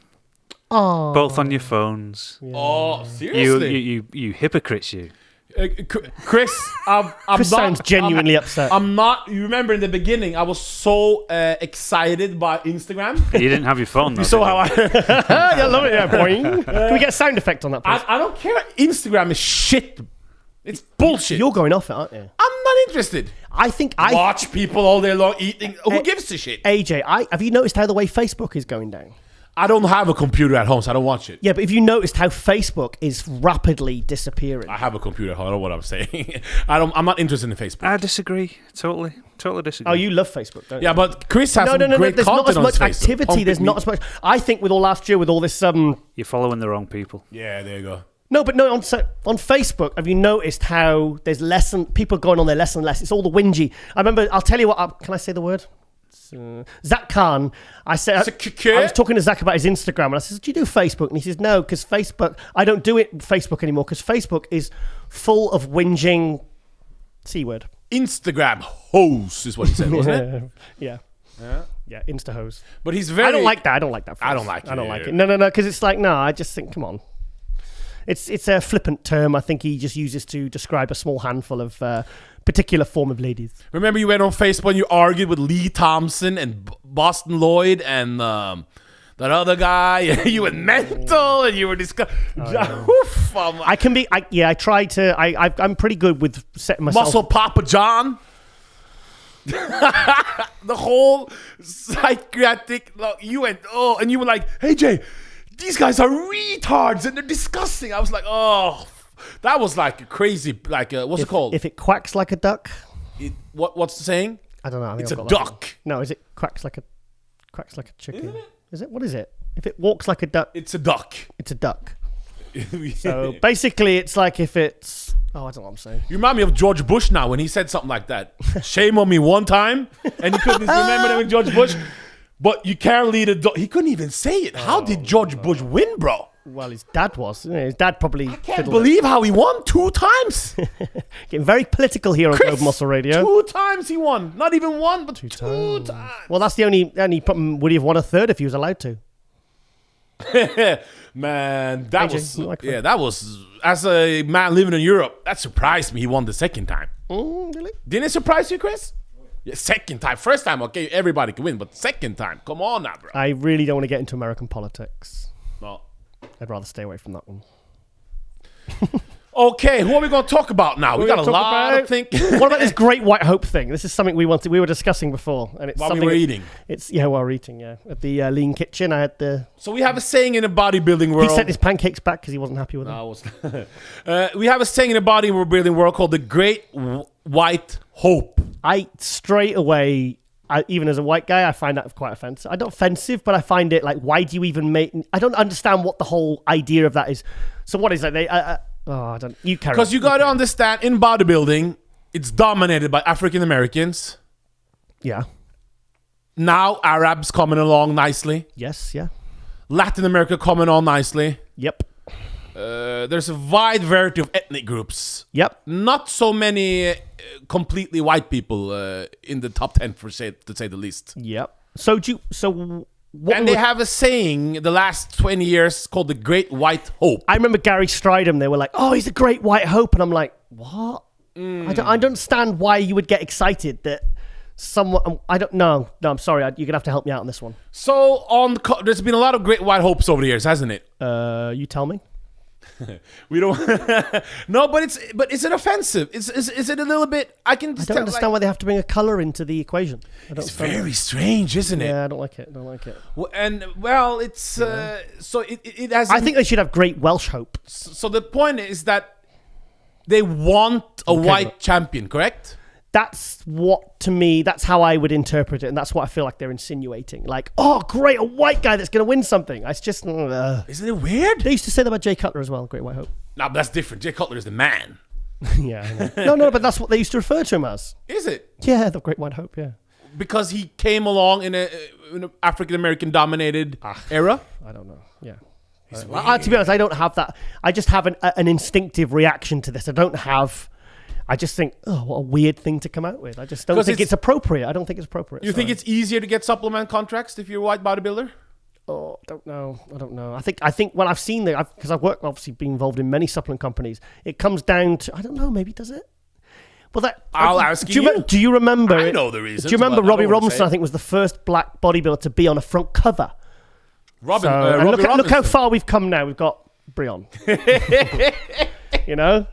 Oh, Both on your phones. yeah. Oh, seriously? You hypocrites, you. Chris, I'm Chris not, sounds genuinely upset. I'm not. You remember in the beginning, I was so excited by Instagram. You didn't have your phone, though. You saw did how I. I love it. Yeah, boing. Can we get a sound effect on that, please? I don't care. Instagram is shit. It's bullshit. You're going off it, aren't you? I'm not interested. I think Watch people all day long eating. Who gives a shit? AJ, have you noticed how the way Facebook is going down? I don't have a computer at home, so I don't watch it. Yeah, but have you noticed how Facebook is rapidly disappearing? I have a computer at home. I don't know what I'm saying. I'm not interested in Facebook. I disagree. Totally disagree. Oh, you love Facebook, don't you? Yeah, but Chris has some No. great There's not content as on much his Facebook. activity. There's not as much. I think with all last year, with all this You're following the wrong people. Yeah, there you go. No, but no, on Facebook, have you noticed how there's people going on there less and less? It's all the whingy. I remember, I'll tell you what, can I say the word? Zach Khan, I was talking to Zach about his Instagram, and I said, do you do Facebook? And he says, no, because I don't do it Facebook anymore, because Facebook is full of whinging, C word. Instagram host is what he said, wasn't it? Yeah. Yeah, insta hose. But he's very. I don't like that. I don't like that. I don't like it. I don't like it. No, because it's like no. I just think, come on. It's a flippant term. I think he just uses to describe a small handful of particular form of ladies. Remember, you went on Facebook and you argued with Lee Thompson and Boston Lloyd and that other guy. You were mental and you were discussing. I can be. I try to. I'm pretty good with setting myself. Muscle Papa John. The whole psychiatric. You went and you were like, "Hey Jay, these guys are retards and they're disgusting." I was like, "Oh, that was like a crazy. Like what's it called? If it quacks like a duck." What's the saying? I don't know. I think it's a duck. No, is it quacks like a chicken? Isn't it? Is it? What is it? If it walks like a duck, it's a duck. It's a duck. So basically, it's like if it's. Oh, I don't know what I'm saying. You remind me of George Bush now when he said something like that. Shame on me one time, and you couldn't remember that with George Bush. But you can't lead a dog. He couldn't even say it. How did George Bush win, bro? Well, his dad was. His dad probably. I can't believe how he won 2 times. Getting very political here on Globe Muscle Radio. 2 times he won. Not even 1, but 2 times. Well, that's the only problem. Would he have won a third if he was allowed to? Man, that was as a man living in Europe. That surprised me. He won the second time. Really? Didn't it surprise you, Chris? Yeah, second time. First time, okay, everybody can win, but second time, come on now, bro. I really don't want to get into American politics. No, I'd rather stay away from that one. Okay, who are we going to talk about now? We got a lot of things. What about this Great White Hope thing? This is something we were discussing before, and it's while something we were eating. While we're eating, yeah, at the Lean Kitchen. I had the. So we have a saying in the bodybuilding world. He sent his pancakes back because he wasn't happy with them. We have a saying in the bodybuilding world called the Great White Hope. I straight away. Even as a white guy, I find that quite offensive. I don't offensive, but I find it like, why do you even make? I don't understand what the whole idea of that is. So what is that? I don't. You carry. Because you got to understand, in bodybuilding, it's dominated by African Americans. Yeah. Now Arabs coming along nicely. Yes. Yeah. Latin America coming on nicely. Yep. There's a wide variety of ethnic groups. Yep. Not so many completely white people in the top 10, to say the least. Yep. And they have a saying the last 20 years called the Great White Hope. I remember Gary Stridham. They were like, "Oh, he's the Great White Hope," and I'm like, "What?" I don't understand why you would get excited that someone. I don't know. No, I'm sorry. You're gonna have to help me out on this one. So there's been a lot of Great White Hopes over the years, hasn't it? You tell me. We don't. No, but is it offensive? Is it a little bit? I don't understand why they have to bring a color into the equation. It's very strange, isn't it? Yeah, I don't like it. Well, it's so it has. I think they should have Great Welsh Hope. So the point is that they want a white champion, correct? That's that's how I would interpret it, and that's what I feel like they're insinuating. Like, oh, great, a white guy that's going to win something. It's just... Isn't it weird? They used to say that about Jay Cutler as well, Great White Hope. No, but that's different. Jay Cutler is the man. Yeah. No, but that's what they used to refer to him as. Is it? Yeah, the Great White Hope, yeah. Because he came along in an African-American dominated era? I don't know, yeah. To be honest, I don't have that. I just have an instinctive reaction to this. I just think, oh, what a weird thing to come out with. I just don't think it's appropriate. I don't think it's appropriate. You think it's easier to get supplement contracts if you're a white bodybuilder? Oh, I don't know. I think when I've seen because I've worked, obviously, been involved in many supplement companies, it comes down to, I don't know, maybe does it? Well, I'll ask you. Do you remember? I know the reason. Do you remember Robbie Robinson? I think was the first black bodybuilder to be on a front cover. Look how far we've come now. We've got Brion. You know?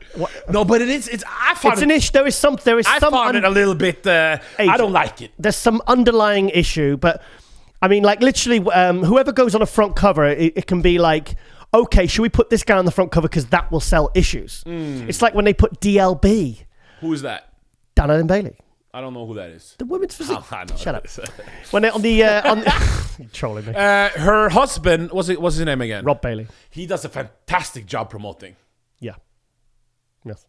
No, but it's an issue. There is some. I found it a little bit. I don't like it. There's some underlying issue, but I mean, like literally, whoever goes on a front cover, it can be like, okay, should we put this guy on the front cover because that will sell issues? It's like when they put DLB. Who is that? Dana and Bailey. I don't know who that is. The women's physique. Shut up. Is. When they're on the trolling me. Her husband, what's his name again? Rob Bailey. He does a fantastic job promoting. Yeah. Yes.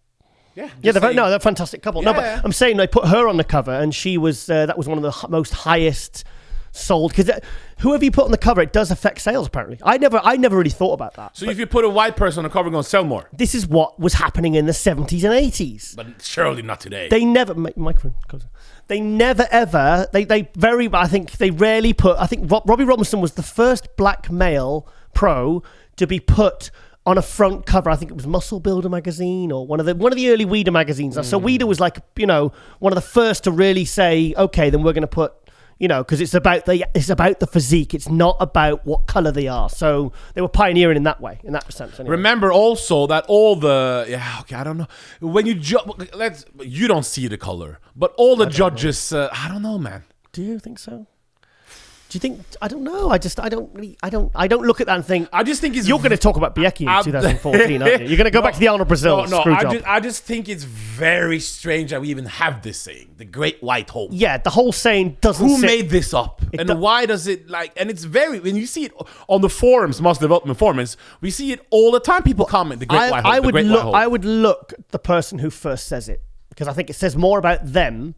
Yeah. They're a fantastic couple. Yeah. No, but I'm saying they put her on the cover, and she was that was one of the most highest sold because whoever you put on the cover, it does affect sales. Apparently, I never really thought about that. So if you put a white person on the cover, you're going to sell more. This is what was happening in the 70s and 80s. But surely not today. They never microphone. They never ever. I think they rarely put. I think Robbie Robinson was the first black male pro to be put on a front cover. I think it was Muscle Builder magazine or one of the early Weider magazines. So Weider was like, one of the first to really say, okay, then we're going to put, because it's about the physique. It's not about what color they are. So they were pioneering in that way, in that sense. Anyway. Remember also that all the I don't know when you you don't see the color, but all the judges, I don't know, man. Do you think so? Do you think? I don't know. I don't look at that and think. I just think you're going to talk about Biecki in 2014, aren't you? You're going to go back to the Arnold Brazil. No. I just think it's very strange that we even have this saying, the Great White Hope. Yeah, the whole saying doesn't. Who made this up, and why does it And it's when you see it on the forums, muscle development forums, we see it all the time. People comment the Great White Hope. I would look at the person who first says it because I think it says more about them.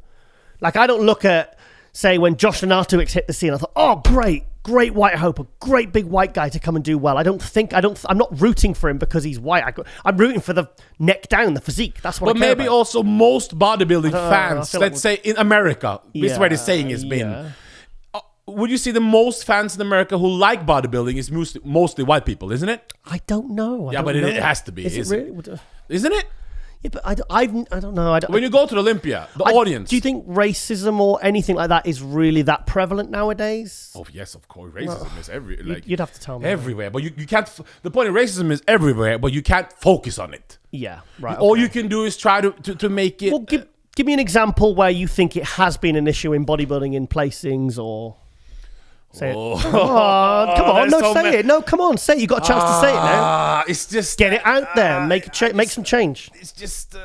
Like I don't look at. Say when Josh Lenartowicz hit the scene, I thought, oh, great white hope, a great big white guy to come and do well. I'm not rooting for him because he's white. I'm rooting for the neck down, the physique. That's what I care maybe about. Also most bodybuilding fans, let's say in America, this is where the saying has been. Would you say the most fans in America who like bodybuilding is mostly white people, isn't it? I don't know. It has to be. Is it really? Isn't it? Yeah, but I don't know. When you go to the Olympia, the audience. Do you think racism or anything like that is really that prevalent nowadays? Oh yes, of course. Racism is you'd have to tell me everywhere, but you can't. The point of racism is everywhere, but you can't focus on it. Yeah, right. All you can do is try to make it. Well, give me an example where you think it has been an issue in bodybuilding in placings or. Say it. Oh, come on! No, say it. No, come on, say it. You got a chance to say it now. It's just get it out there. Make some change. It's just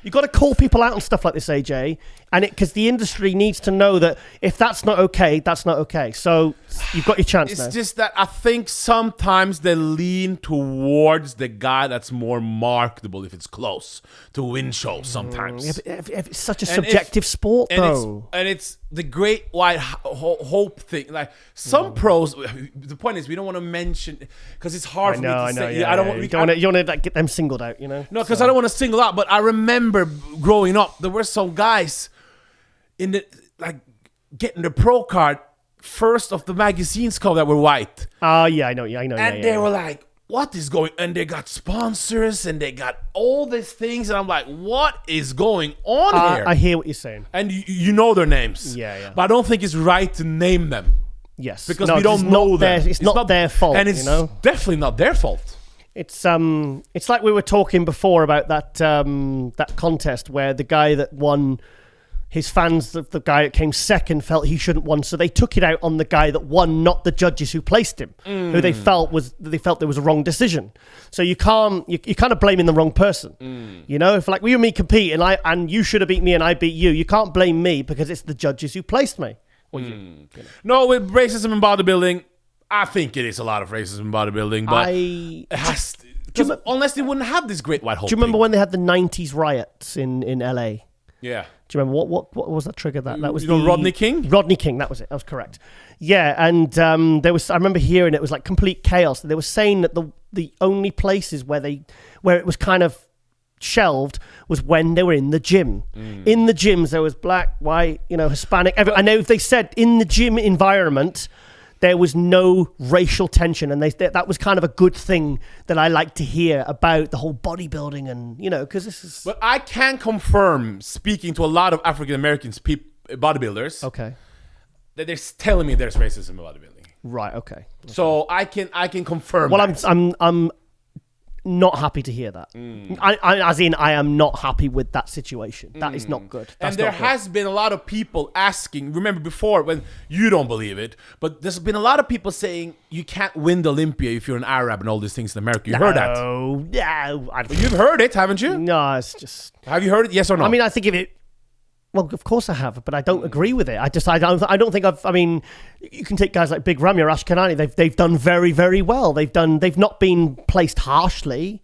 you got to call people out on stuff like this, AJ, and because the industry needs to know that if that's not okay, that's not okay. So you've got your chance now. It's just that I think sometimes they lean towards the guy that's more marketable if it's close to win shows. Sometimes, if it's such a subjective sport, though, and it's the Great White Hope thing. Like some pros, the point is we don't want to mention because it's hard for me to say. Yeah, you don't want to get them singled out, No, because I don't want to single out. But I remember growing up, there were some guys in the getting the pro card first of the magazines cover that were white. Oh yeah, I know. And they were like, what is going? And they got sponsors and they got all these things, and I'm like, what is going on here? I hear what you're saying, and you know their names. Yeah. But I don't think it's right to name them. Yes, because we don't know them. It's not their fault, and it's definitely not their fault. It's like we were talking before about that contest where the guy that won. His fans, the guy that came second, felt he shouldn't won, so they took it out on the guy that won, not the judges who placed him, who they felt there was a wrong decision. So you can't, you're kind of blaming the wrong person. If like we and me compete and you should have beat me and I beat you, you can't blame me because it's the judges who placed me. Or No, with racism in bodybuilding, I think it is a lot of racism in bodybuilding, but it has to, unless they wouldn't have this Great White Hope. Do you remember when they had the 90s riots in LA? Yeah. Do you remember what was that trigger? That was Rodney King. Rodney King, that was it. That was correct. Yeah, and there was. I remember hearing it was like complete chaos. They were saying that the only places where it was kind of shelved was when they were in the gym. In the gyms, there was black, white, Hispanic. I know if they said in the gym environment. There was no racial tension, and that was kind of a good thing that I like to hear about the whole bodybuilding, and because this is. But I can confirm, speaking to a lot of African Americans, bodybuilders, okay, that they're telling me there's racism in bodybuilding. Right. Okay. So I can confirm. Well, that. I'm not happy to hear that. I am not happy with that situation. That is not good. And there has been a lot of people asking, remember before when you don't believe it, but there's been a lot of people saying you can't win the Olympia if you're an Arab and all these things in America. You heard that? No. You've heard it, haven't you? No, it's just... Have you heard it? Yes or no? I mean, I think if it... Well, of course I have, but I don't agree with it. I don't think I've... I mean, you can take guys like Big Ramy or Ashkenani. They've done very, very well. They've not been placed harshly.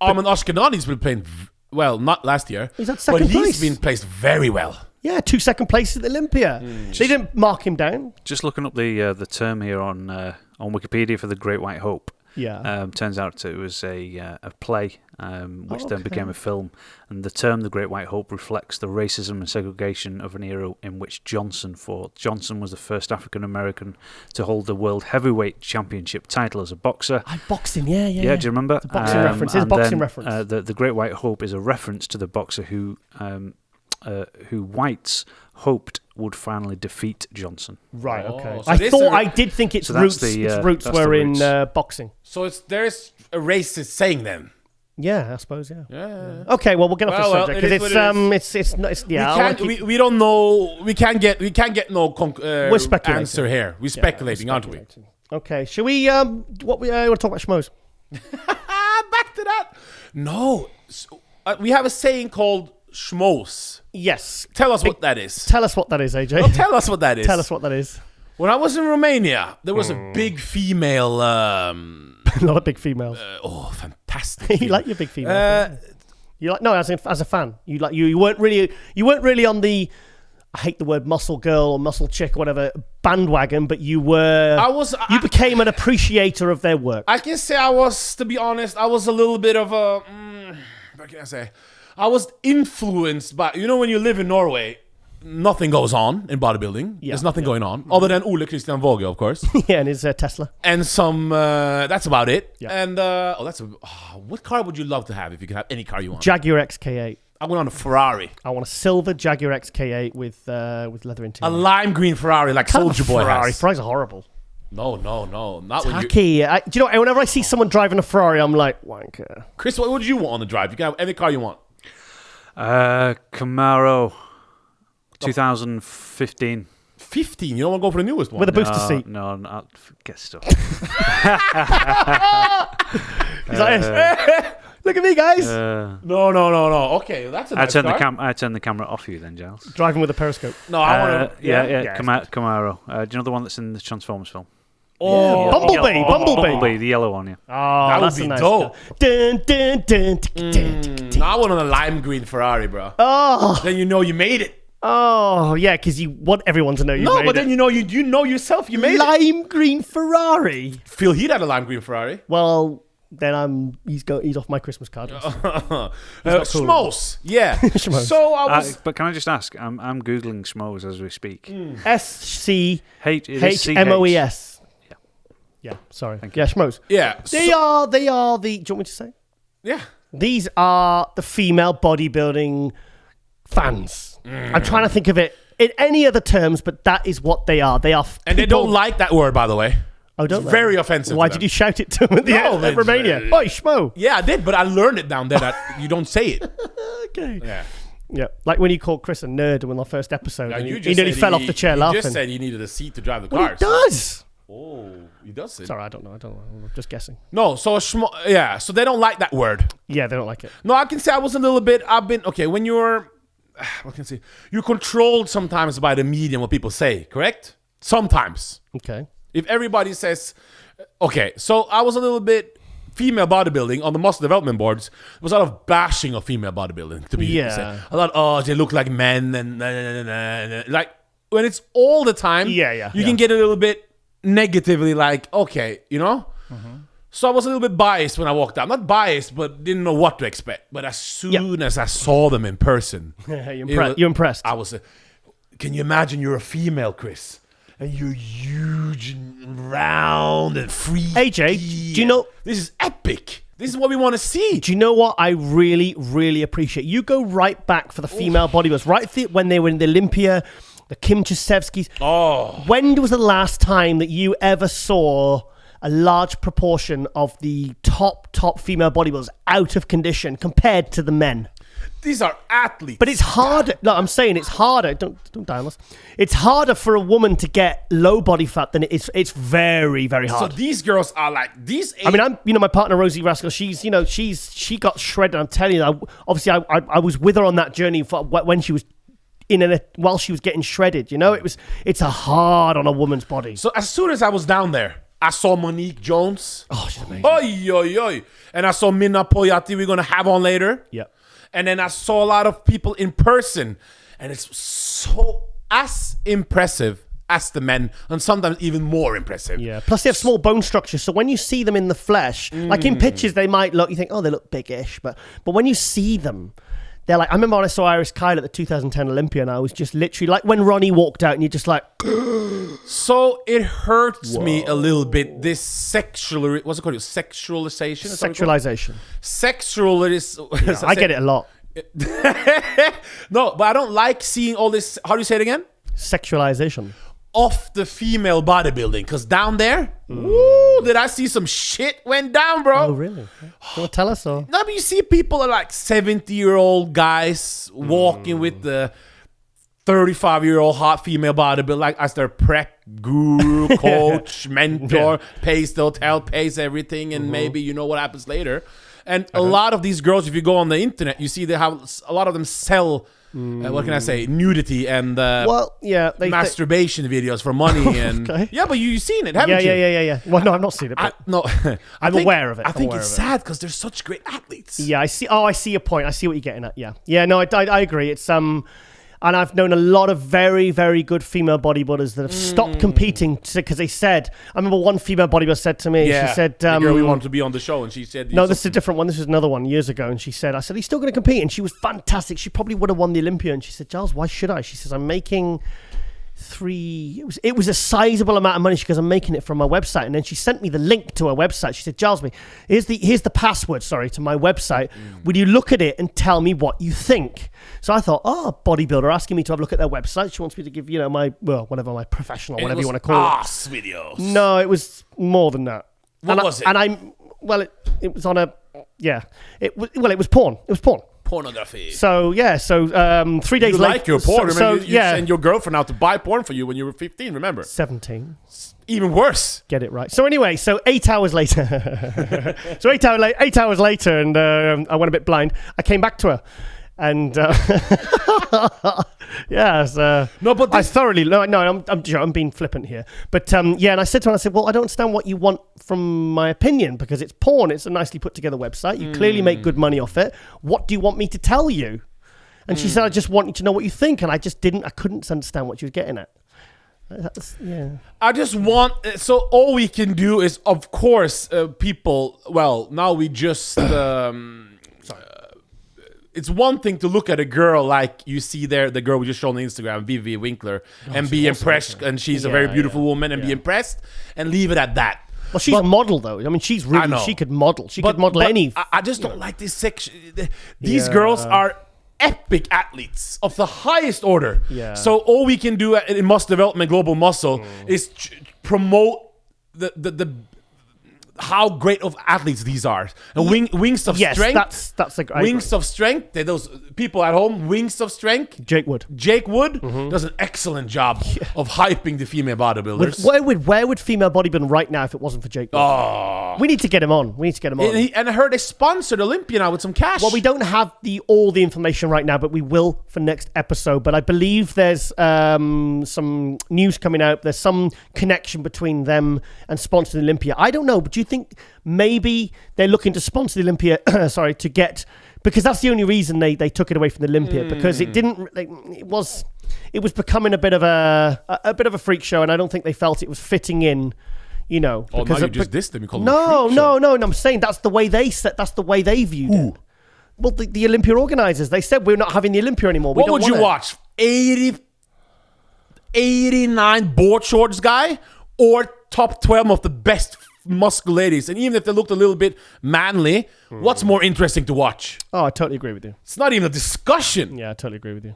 Ashkenani's been playing well, not last year. He's at second place. But he's been placed very well. Yeah, 2 second places at Olympia. They didn't mark him down. Just looking up the term here on Wikipedia for the Great White Hope. Yeah. Turns out it was a play, which then became a film. And the term "the Great White Hope" reflects the racism and segregation of an era in which Johnson fought. Johnson was the first African American to hold the World Heavyweight Championship title as a boxer. Boxing, yeah. Do you remember? The boxing reference. It's a boxing reference. The Great White Hope is a reference to the boxer who whites hoped would finally defeat Johnson. Right. Okay. So I did think its roots were in boxing. So there's a racist saying then. Yeah, I suppose. Yeah. Yeah. Okay. Well, we'll get off the subject because We don't know. We can't get no we're speculating. answer here. We're speculating, aren't we? Okay. Shall we? What we want to talk about schmoes? Back to that. No, we have a saying called schmoes. Yes. Tell us what that is. Tell us what that is, AJ. No, tell us what that is. Tell us what that is. When I was in Romania, there was a big female. Not a big female. Fantastic! You like your big female. You like as a fan. You weren't really on the. I hate the word muscle girl or muscle chick or whatever bandwagon, but you were. You became an appreciator of their work. I can say I was, to be honest, I was a little bit of a. What can I say? I was influenced by, when you live in Norway, nothing goes on in bodybuilding. Yeah, There's nothing going on, other than Ole Christian Våge, of course. Yeah, and his Tesla. And some, that's about it. Yeah. And, what car would you love to have if you could have any car you want? Jaguar XK8. I went on a Ferrari. I want a silver Jaguar XK8 with leather interior. A lime green Ferrari like Soulja Boy has. Ferraris are horrible. No, not when you... Tacky. Do you know, whenever I see someone driving a Ferrari, I'm like, wanker. Chris, what would you want on the drive? You can have any car you want. Camaro 2015. 15? You don't want to go for the newest one? With a booster seat? No, I'll get stuff. Look at me, guys. No. Okay, that's a nice car. I turn the camera off you then, Giles. Driving with a periscope. No, I want to... Yeah, Camaro. Do you know the one that's in the Transformers film? Oh, yeah. Bumblebee, the yellow one, yeah. Oh, that that's would be nice dope. No, I want on a lime green Ferrari, bro. Oh, Then you know you made it. Oh, yeah, because you want everyone to know you made it. No, but then you know yourself you made it. Lime green Ferrari. Phil Heath had a lime green Ferrari. Well, then he's off my Christmas card. Schmoes. Yeah. Schmoes. So I was... but can I just ask? I'm Googling schmoes as we speak. SCHMOES. Yeah, sorry. Yeah, schmoes. Yeah. They are the... Do you want me to say? Yeah. These are the female bodybuilding fans. I'm trying to think of it in any other terms, but that is what they are. They are and they don't like that word, by the way. Oh, don't it's very offensive. Why did you shout it to them at the end of Romania? Oi, schmo. Yeah, I did, but I learned it down there that you don't say it. Okay. Yeah. Yeah, like when you called Chris a nerd in the first episode. Yeah, and he nearly fell off the chair laughing. You just said he needed a seat to drive the car. He does. Oh, he does it. Sorry, I don't know. I'm just guessing. No, so so they don't like that word. Yeah, they don't like it. No, I can say I was a little bit. When you're, what can I say? You're controlled sometimes by the media and what people say. Correct? Sometimes. Okay. If everybody says, okay, so I was a little bit female bodybuilding on the muscle development boards. There was a lot of bashing of female bodybuilding. To be a lot. They look like men and like when it's all the time. You can get a little bit negatively like, okay, So I was a little bit biased when I walked out. Not biased, but didn't know what to expect. But as soon as I saw them in person, you're impressed. I was. Can you imagine you're a female, Chris, and you're huge and round and free? AJ, do you know this is epic? This is what we want to see. Do you know what I really, really appreciate? You go right back for the female bodybuilders, right when they were in the Olympia. The Kim Chasevskis. Oh. When was the last time that you ever saw a large proportion of the top female bodybuilders out of condition compared to the men? These are athletes. But it's harder. No, I'm saying it's harder. Don't die on us. It's harder for a woman to get low body fat than it is. It's very, very hard. So these girls are like these. I mean, my partner Rosie Rascal. She got shredded. I'm telling you. I was with her on that journey when she was while she was getting shredded, it's a hard on a woman's body. So as soon as I was down there, I saw Monique Jones. Oh, she's amazing. Oi. And I saw Minna Poyati we're going to have on later. Yeah. And then I saw a lot of people in person, and it's so as impressive as the men, and sometimes even more impressive. Yeah. Plus, they have small bone structure, so when you see them in the flesh, like in pictures, they might look. You think, oh, they look big-ish, but when you see them, they're like. I remember when I saw Iris Kyle at the 2010 Olympia, and I was just literally like when Ronnie walked out, and you're just like. So it hurts me a little bit. This sexual, what's it called? Sexualization. Sexualization. I get it a lot. No, but I don't like seeing all this. How do you say it again? Sexualization. Of the female bodybuilding, because down there, woo, did I see some shit went down, bro? Oh, really? Do you want to tell us? Or? No, but you see people are like 70-year-old guys walking with the 35-year-old hot female bodybuilder, like as their prep guru, coach, mentor, pays the hotel, pays everything, and maybe you know what happens later. And a lot of these girls, if you go on the internet, you see they have a lot of them sell. What can I say? Nudity and masturbation videos for money and yeah, but you've seen it, haven't you? Yeah. Well, no, I've not seen it. I'm aware of it. I think it's sad because they're such great athletes. Yeah, I see. Oh, I see your point. I see what you're getting at. Yeah. No, I agree. It's and I've known a lot of very, very good female bodybuilders that have stopped competing because they said. I remember one female bodybuilder said to me, she said, the girl we wanted to be on the show, and she said, no, this is a different one. This was another one years ago, and she said, I said, he's still going to compete, and she was fantastic. She probably would have won the Olympia, and she said, Giles, why should I? She says, I'm making it was a sizable amount of money. She goes, I'm making it from my website. And then she sent me the link to her website. She said, Giles, here's the password, to my website. Would you look at it and tell me what you think? So I thought, bodybuilder asking me to have a look at their website. She wants me to give, my professional, whatever you want to call it. Videos. No, it was more than that. What was it? And it was on a, it was porn. It was porn. Pornography. So 3 days later. You like your porn. So you send your girlfriend out to buy porn for you when you were 15, remember? 17. Even worse. Get it right. So anyway, 8 hours later. 8 hours later, and I went a bit blind. I came back to her. And no, but I thoroughly I'm being flippant here, but and I said to her, well, I don't understand what you want from my opinion because it's porn. It's a nicely put together website. You clearly make good money off it. What do you want me to tell you? And she said, I just want you to know what you think. And I couldn't understand what she was getting at. I just want. So all we can do is, of course, people. Well, now we just. It's one thing to look at a girl like you see there, the girl we just showed on Instagram, Vivi Winkler, and be impressed, and she's a very beautiful woman, and be impressed, and leave it at that. Well, she's a model, though. I mean, she could model. She could model any. I just don't like this section. These girls are epic athletes of the highest order. Yeah. So all we can do in Muscle Development Global Muscle is promote the how great of athletes these are. And wings of strength. That's a great wings of strength. Those people at home, wings of strength. Jake Wood does an excellent job of hyping the female bodybuilders. Where would female bodybuilding right now if it wasn't for Jake Wood? Oh. We need to get him on. And I heard they sponsored Olympia now with some cash. Well, we don't have all the information right now, but we will for next episode. But I believe there's some news coming out. There's some connection between them and sponsoring Olympia. I don't know, but do you think maybe they're looking to sponsor the Olympia? To get, because that's the only reason they took it away from the Olympia, because it didn't. It was becoming a bit of a freak show, and I don't think they felt it was fitting in. Now you just dissed them. You call them no. I'm saying that's the way they viewed it. Well, the Olympia organizers, they said we're not having the Olympia anymore. What would you watch? 89 board shorts guy or top 12 of the best muscle ladies? And even if they looked a little bit manly, what's more interesting to watch? Oh, I totally agree with you. It's not even a discussion. Yeah, I totally agree with you.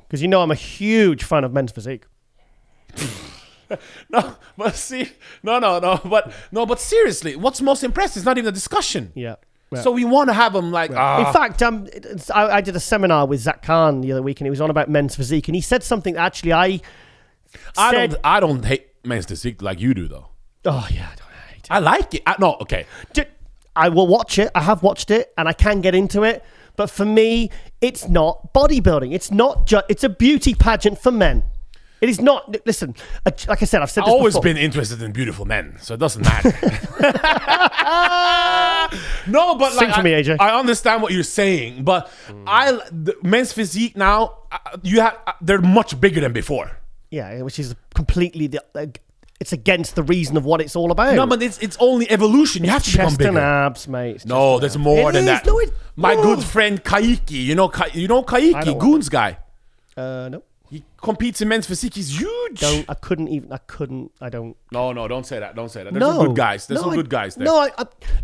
Because I'm a huge fan of men's physique. But seriously, what's most impressive is not even a discussion. Yeah. So we want to have them like. In fact, I did a seminar with Zach Khan the other week, and he was on about men's physique, and he said something that actually I don't hate men's physique like you do, though. Oh yeah, I don't hate it. I like it. Okay. I will watch it. I have watched it, and I can get into it. But for me, it's not bodybuilding. It's not it's a beauty pageant for men. It is not. Listen, like I said, I've said this I've always before. been interested in beautiful men, so it doesn't matter. No, but Sing like, for me, AJ. I understand what you're saying, but the men's physique now, they're much bigger than before. Yeah, which is completely it's against the reason of what it's all about. No, but it's only evolution. You have to become Chest bigger. and abs, mate. It's No, there's more than that. No, My good friend Kaiki, you know Kaiki, Goons guy. No. He competes in men's physique. He's huge. I don't. No, don't say that. Don't say that. There's No. some good guys. There's some good guys there. No,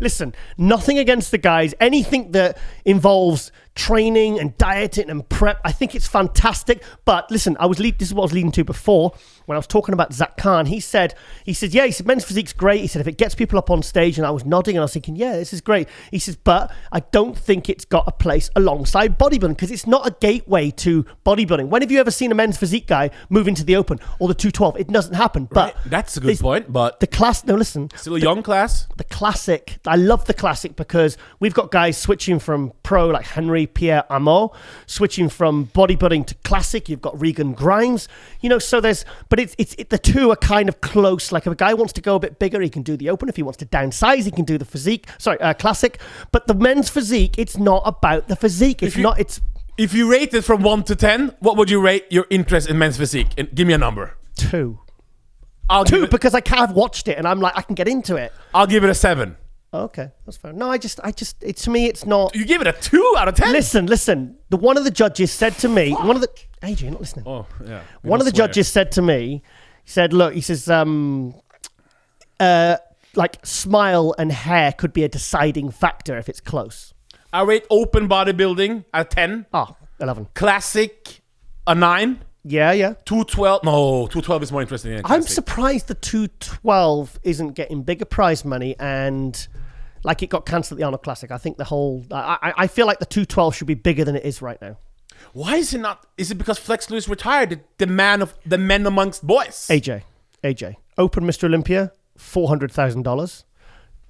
listen, nothing against the guys. Anything that involves training and dieting and prep, I think it's fantastic. But listen, this is what I was leading to before when I was talking about Zach Khan. He said, men's physique's great. He said, if it gets people up on stage, and I was nodding and I was thinking, yeah, this is great. He says, but I don't think it's got a place alongside bodybuilding because it's not a gateway to bodybuilding. When have you ever seen a men's physique guy move into the open or the 212? It doesn't happen. But Right. That's a good point, but the class, no, listen. still a young class. The classic, I love the classic because we've got guys switching from pro like Henry Pierre Amo, switching from bodybuilding to classic. You've got Regan Grimes, so but the two are kind of close. Like if a guy wants to go a bit bigger, he can do the open. If he wants to downsize, he can do the physique. Classic. But the men's physique, it's not about the physique. If you rate it from 1 to 10, what would you rate your interest in men's physique? And give me a number. 2. I'll give it, Because I've watched it and I'm like, I can get into it. I'll give it a 7. Okay, that's fair. No, to me, it's not. You give it a 2 out of 10? Listen. One of the judges said to me, AJ, you're not listening. Oh, yeah. One of the judges said to me, he said, look, he says, like smile and hair could be a deciding factor if it's close. I rate open bodybuilding a 10. 11. Classic, a 9. Yeah. 212. No, 212 is more interesting than I'm classic. surprised the 212 isn't getting bigger prize money and like it got cancelled at the Arnold Classic. I think I feel like the 212 should be bigger than it is right now. Why is it not? Is it because Flex Lewis retired? The men amongst boys. AJ, Open Mr. Olympia, $400,000.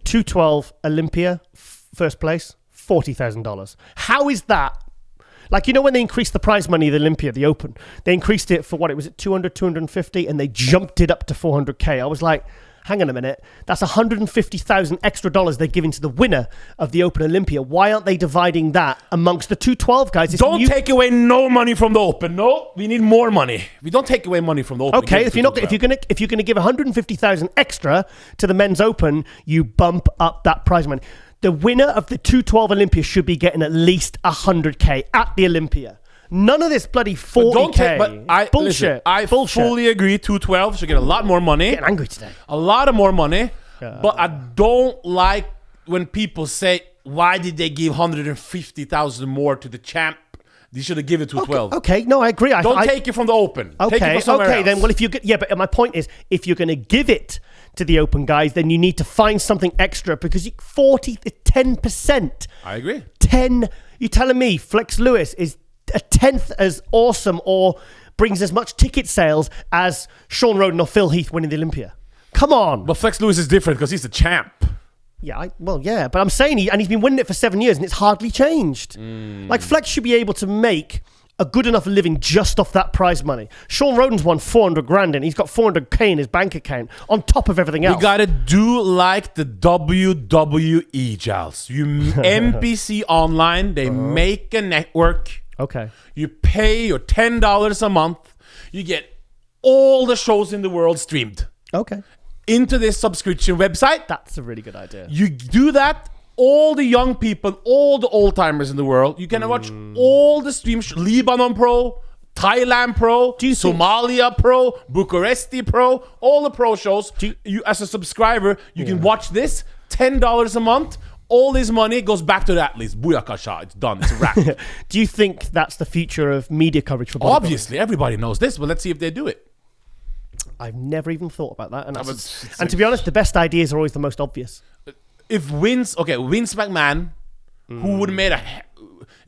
212 Olympia, first place, $40,000. How is that? Like, when they increased the prize money of the Olympia, the Open, they increased it for what? It was at 200, 250, and they jumped it up to 400K. I was like, hang on a minute. That's 150,000 extra dollars they're giving to the winner of the Open Olympia. Why aren't they dividing that amongst the 212 guys? Don't take away no money from the Open. No, we need more money. We don't take away money from the Open. Okay, if you're gonna give 150,000 extra to the men's Open, you bump up that prize money. The winner of the 212 Olympia should be getting at least 100K at the Olympia. None of this bloody 40K. Bullshit. I fully agree. 212 should get a lot more money. Getting angry today. A lot of more money. But I don't like when people say, why did they give 150,000 more to the champ? They should have given it to 12. Okay, no, I agree. Don't take it from the Open. Take it from somewhere else. Then. Well, but my point is, if you're going to give it to the Open guys, then you need to find something extra because 10%. I agree. 10. You're telling me Flex Lewis is a tenth as awesome or brings as much ticket sales as Sean Roden or Phil Heath winning the Olympia? Come on. But Flex Lewis is different because he's the champ. Yeah, but I'm saying he's been winning it for 7 years and it's hardly changed. Like Flex should be able to make a good enough living just off that prize money. Sean Roden's won 400 grand and he's got 400K in his bank account on top of everything else. You gotta do like the WWE, Giles. You NPC online, they make a network. Okay. You pay your $10 a month. You get all the shows in the world streamed. Okay. Into this subscription website. That's a really good idea. You do that. All the young people, all the old timers in the world, you can watch all the streams. Lebanon Pro, Thailand Pro, Somalia Pro, Bucharesti Pro, all the pro shows. You as a subscriber, you can watch this. $10 a month. All this money goes back to the athletes. Booyakasha. It's done. It's a wrap. Do you think that's the future of media coverage for bodybuilding? Obviously, everybody knows this, but let's see if they do it. I've never even thought about that. And to be honest, the best ideas are always the most obvious. If Vince McMahon, who would have made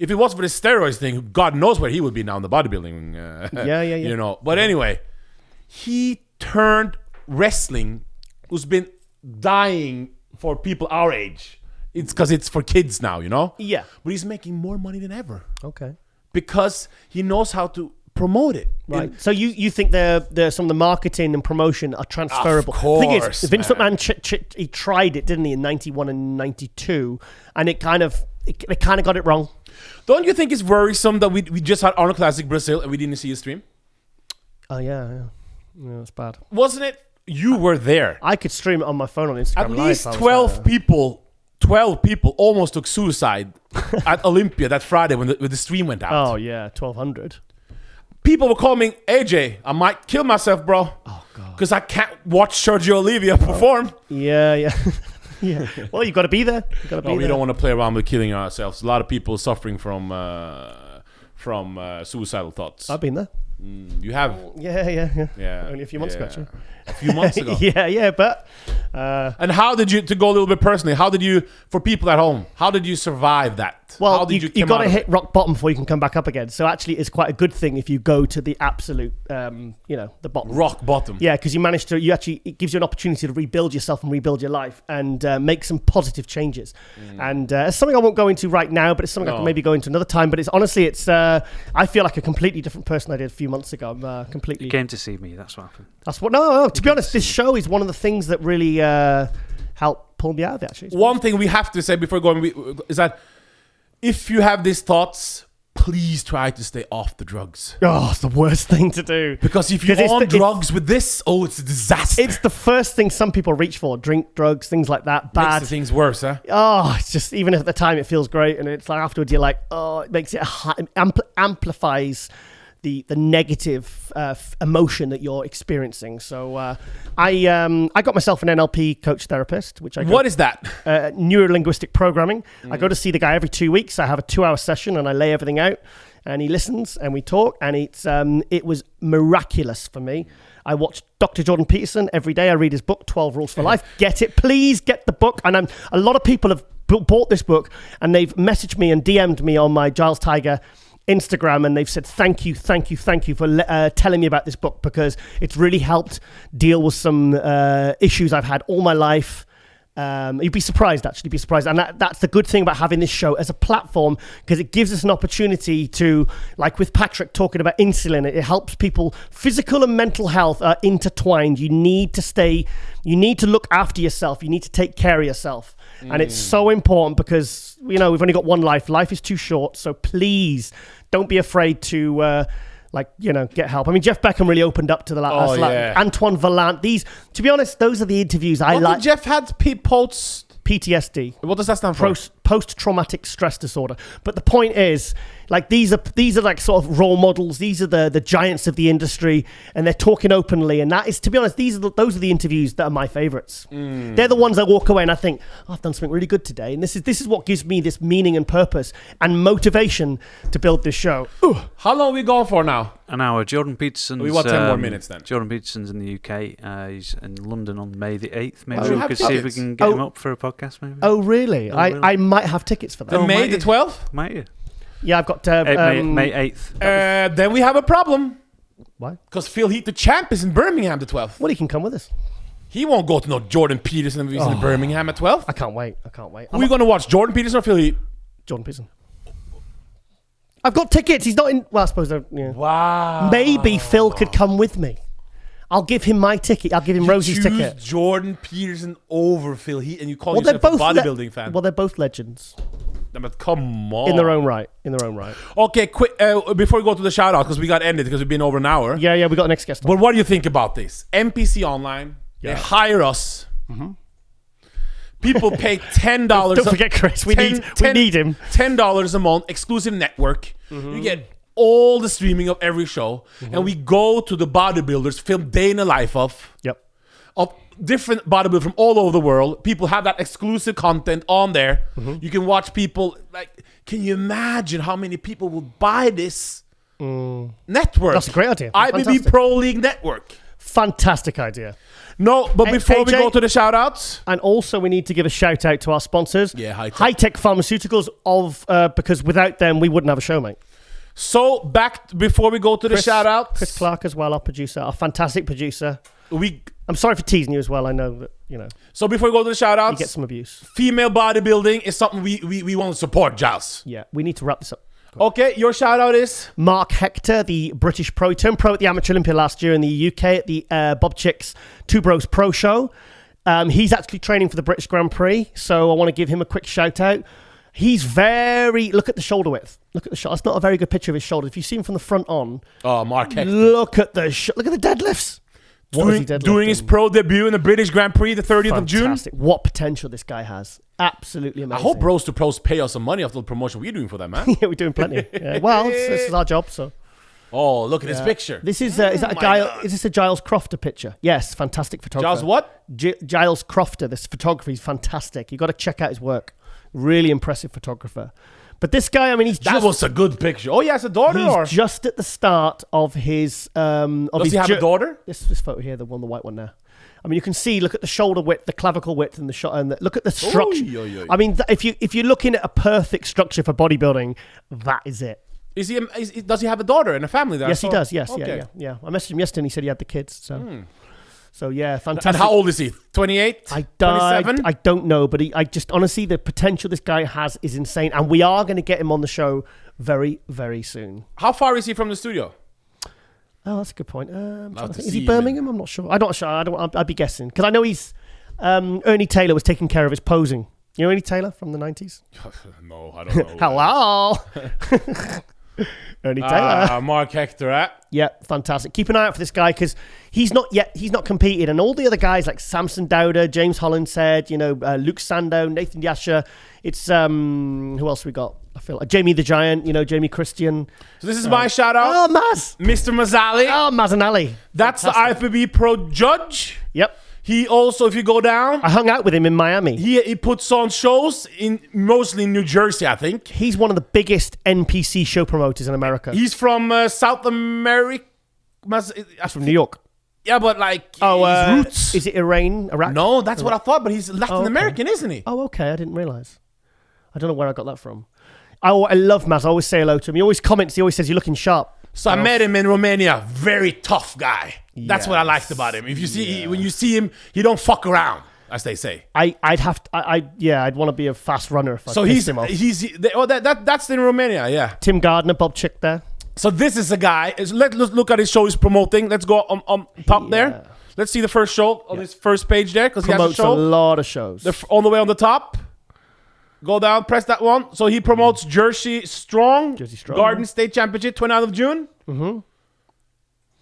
if it wasn't for the steroids thing, God knows where he would be now in the bodybuilding. Yeah. But anyway, he turned wrestling, who's been dying for people our age. It's because it's for kids now, Yeah. But he's making more money than ever. Okay. Because he knows how to promote it. Right. So you think some of the marketing and promotion are transferable? Of course, the thing is, Vince man. McMahon he tried it, didn't he, in 91 and 92, and it kind of got it wrong. Don't you think it's worrisome that we just had Arnold Classic Brazil and we didn't see a stream? Oh yeah, that's bad. Wasn't it? You were there. I could stream it on my phone on Instagram. At least Live, 12 people almost took suicide at Olympia that Friday when the stream went out. Oh yeah, 1,200. People were calling AJ, I might kill myself, bro. Oh god. Because I can't watch Sergio Oliva perform. Yeah. Yeah. Well, you've got to be there. We don't want to play around with killing ourselves. A lot of people suffering from suicidal thoughts. I've been there. You have? Yeah. Only a few months ago, actually. A few months ago. but... and how did you, to go a little bit personally, how did you, for people at home, how did you survive that? Well, how did you got to hit rock bottom before you can come back up again. So actually, it's quite a good thing if you go to the absolute, the bottom. Rock bottom. Yeah, because it gives you an opportunity to rebuild yourself and rebuild your life and make some positive changes. And it's something I won't go into right now, but it's something I can maybe go into another time. But it's honestly, I feel like a completely different person I did a few months ago. I'm completely... You came to see me, that's what happened. No, to be honest, this show is one of the things that really helped pull me out of it, actually. One thing we have to say before going is that if you have these thoughts, please try to stay off the drugs. Oh, it's the worst thing to do. Because if you're on drugs with this, it's a disaster. It's the first thing some people reach for. Drink, drugs, things like that. Bad. Makes the things worse, huh? Oh, it's just, even if at the time it feels great, and it's like afterwards you're like, oh, it makes it, amplifies the negative emotion that you're experiencing. So I got myself an NLP coach therapist, which What is that? Neuro-linguistic programming. I go to see the guy every 2 weeks. I have a 2-hour session and I lay everything out and he listens and we talk, and it was miraculous for me. I watch Dr. Jordan Peterson every day. I read his book, 12 Rules for Life. Get it. Please get the book. And a lot of people have bought this book and they've messaged me and DM'd me on my Giles Tiger Instagram, and they've said thank you for telling me about this book, because it's really helped deal with some issues I've had all my life. You'd be surprised, and that's the good thing about having this show as a platform, because it gives us an opportunity to, like with Patrick talking about insulin, it helps people. Physical and mental health are intertwined. You need to look after yourself, you need to take care of yourself, and it's so important, because we've only got one life is too short. So please don't be afraid to get help. I mean, Jeff Beckham really opened up to the Antoine Vallant. To be honest, those are the interviews I like. Did Jeff had PTSD. What does that stand for? Post-traumatic stress disorder. But the point is, like, these are like sort of role models. These are the giants of the industry, and they're talking openly. And that is, to be honest, those are the interviews that are my favorites. They're the ones I walk away and I think, oh, I've done something really good today. And this is what gives me this meaning and purpose and motivation to build this show. Ooh. How long are we going for now? An hour. Jordan Peterson's... We want 10 more minutes then. Jordan Peterson's in the UK. He's in London on May the 8th. Maybe we we have could see if we tickets? can get him up for a podcast, maybe. Oh, really? I might have tickets for that. May might the you? 12th? Might you? Yeah, I've got... May 8th. Then we have a problem. Why? Because Phil Heath, the champ, is in Birmingham the 12th. Well, he can come with us. He won't go to no Jordan Peterson if he's in Birmingham at 12th. I can't wait. Who are you going to watch, Jordan Peterson or Phil Heath? Jordan Peterson. I've got tickets. He's not in... Well, I suppose... Wow. Maybe Phil could come with me. I'll give him my ticket. I'll give him Rosie's ticket. Jordan Peterson over Phil Heath, and you call yourself a bodybuilding fan. Well, they're both legends. But come on. In their own right. Okay, quick. Before we go to the shout out, because we got ended because we've been over an hour. Yeah, we got the next guest. But what do you think about this? NPC Online, they hire us. People pay $10. Don't forget Chris. We need him. $10 a month, exclusive network. You get all the streaming of every show, and we go to the bodybuilders, film day in the life of different bodybuilders from all over the world. People have that exclusive content on there. You can watch people, like, can you imagine how many people will buy this network? That's a great idea. IBB Fantastic. Pro League Network. Fantastic idea. No, but before we go to the shout outs. And also we need to give a shout out to our sponsors. Yeah, High-Tech Pharmaceuticals, because without them we wouldn't have a show, mate. So back before we go to the shout outs. Chris Clark as well, our producer, our fantastic producer. I'm sorry for teasing you as well. I know that, So before we go to the shout outs, you get some abuse. Female bodybuilding is something we want to support, Giles. Yeah, we need to wrap this up. Okay, your shout out is? Mark Hector, the British pro. He turned pro at the Amateur Olympia last year in the UK at the Bob Chicks Two Bros Pro Show. He's actually training for the British Grand Prix, so I want to give him a quick shout out. He's look at the shoulder width. Look at the shoulder. That's not a very good picture of his shoulders. If you see him from the front on. Oh, Mark Hector. Look at the deadlifts. Doing his pro debut in the British Grand Prix the 30th of June. What potential this guy has. Absolutely amazing. I hope Bros to Pros pay us some money after the promotion we're doing for them, man. Yeah, we're doing plenty. Yeah. Well, this is our job, so. Oh, look at this picture. This is that a guy? God. Is this a Giles Crofter picture? Yes, fantastic photographer. Giles what? Giles Crofter. This photography is fantastic. You got to check out his work. Really impressive photographer. But this guy, I mean, that was a good picture. Oh, he has a daughter, he's just at the start of his. Does he have a daughter? This photo here, the white one there. I mean, you can see. Look at the shoulder width, the clavicle width, and the shot. And look at the structure. I mean, if you're looking at a perfect structure for bodybuilding, that is it. Does he have a daughter and a family there? Yes, he does. Yes, okay. Yeah. I messaged him yesterday and he said he had the kids. So yeah, fantastic. And how old is he? 28? 27? I don't know, but I just honestly, the potential this guy has is insane, and we are going to get him on the show very, very soon. How far is he from the studio? Oh, that's a good point. Is he Birmingham? I'm not sure. I'm not sure. I'd be guessing because I know he's. Ernie Taylor was taking care of his posing. You know Ernie Taylor from the 90s? No, I don't know. Hello. Ernie Taylor. Mark Hector. Yeah, fantastic. Keep an eye out for this guy because he's not competed, and all the other guys like Samson Dowder, James Holland said, Luke Sandow, Nathan Yasha. It's who else we got? I feel like Jamie the Giant, Jamie Christian. So this is my shout out. Oh, Maz. Mr. Mazzali. Oh, Mazzanelli. That's fantastic. The IFBB Pro Judge. Yep. He also, if you go down... I hung out with him in Miami. He puts on shows mostly in New Jersey, I think. He's one of the biggest NPC show promoters in America. He's from South America. He's from New York. Yeah, but his roots. Is it Iraq? No, that's what I thought, but he's Latin American, isn't he? Oh, okay. I didn't realize. I don't know where I got that from. I love Maz. I always say hello to him. He always comments. He always says, "You're looking sharp." So I met him in Romania. Very tough guy. That's what I liked about him. If you see, when you see him, he don't fuck around, as they say. I'd want to be a fast runner if I pissed him off. That's in Romania, yeah. Tim Gardner, Bob Chick there. So this is a guy. Let's look at his show he's promoting. Let's go on top there. Let's see the first show on his first page there because he has a show. Promotes a lot of shows. On the way on the top. Go down, press that one. So he promotes Jersey Strong Garden State Championship, 29th of June. Mm-hmm.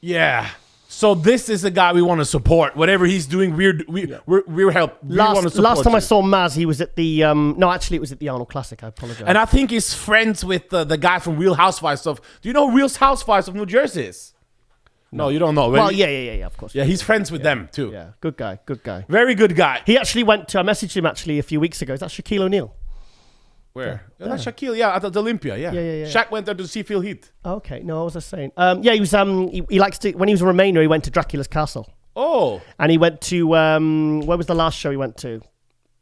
Yeah. So this is a guy we want to support. Whatever he's doing, we're help. Last time I saw Maz, he was at the no, actually it was at the Arnold Classic. I apologize. And I think he's friends with the guy from Real Housewives of. Do you know Real Housewives of New Jersey is? No, you don't know. Well, yeah, of course. Yeah, he's friends with them too. Yeah, good guy. Very good guy. He actually went to. I messaged him actually a few weeks ago. Is that Shaquille O'Neal? Where? That's Shaquille, at the Olympia, yeah. Shaq went there to see Phil Heath. Okay, no, what was I saying? He was he likes to, when he was in Romania, he went to Dracula's Castle. Oh. And he went to, where was the last show he went to?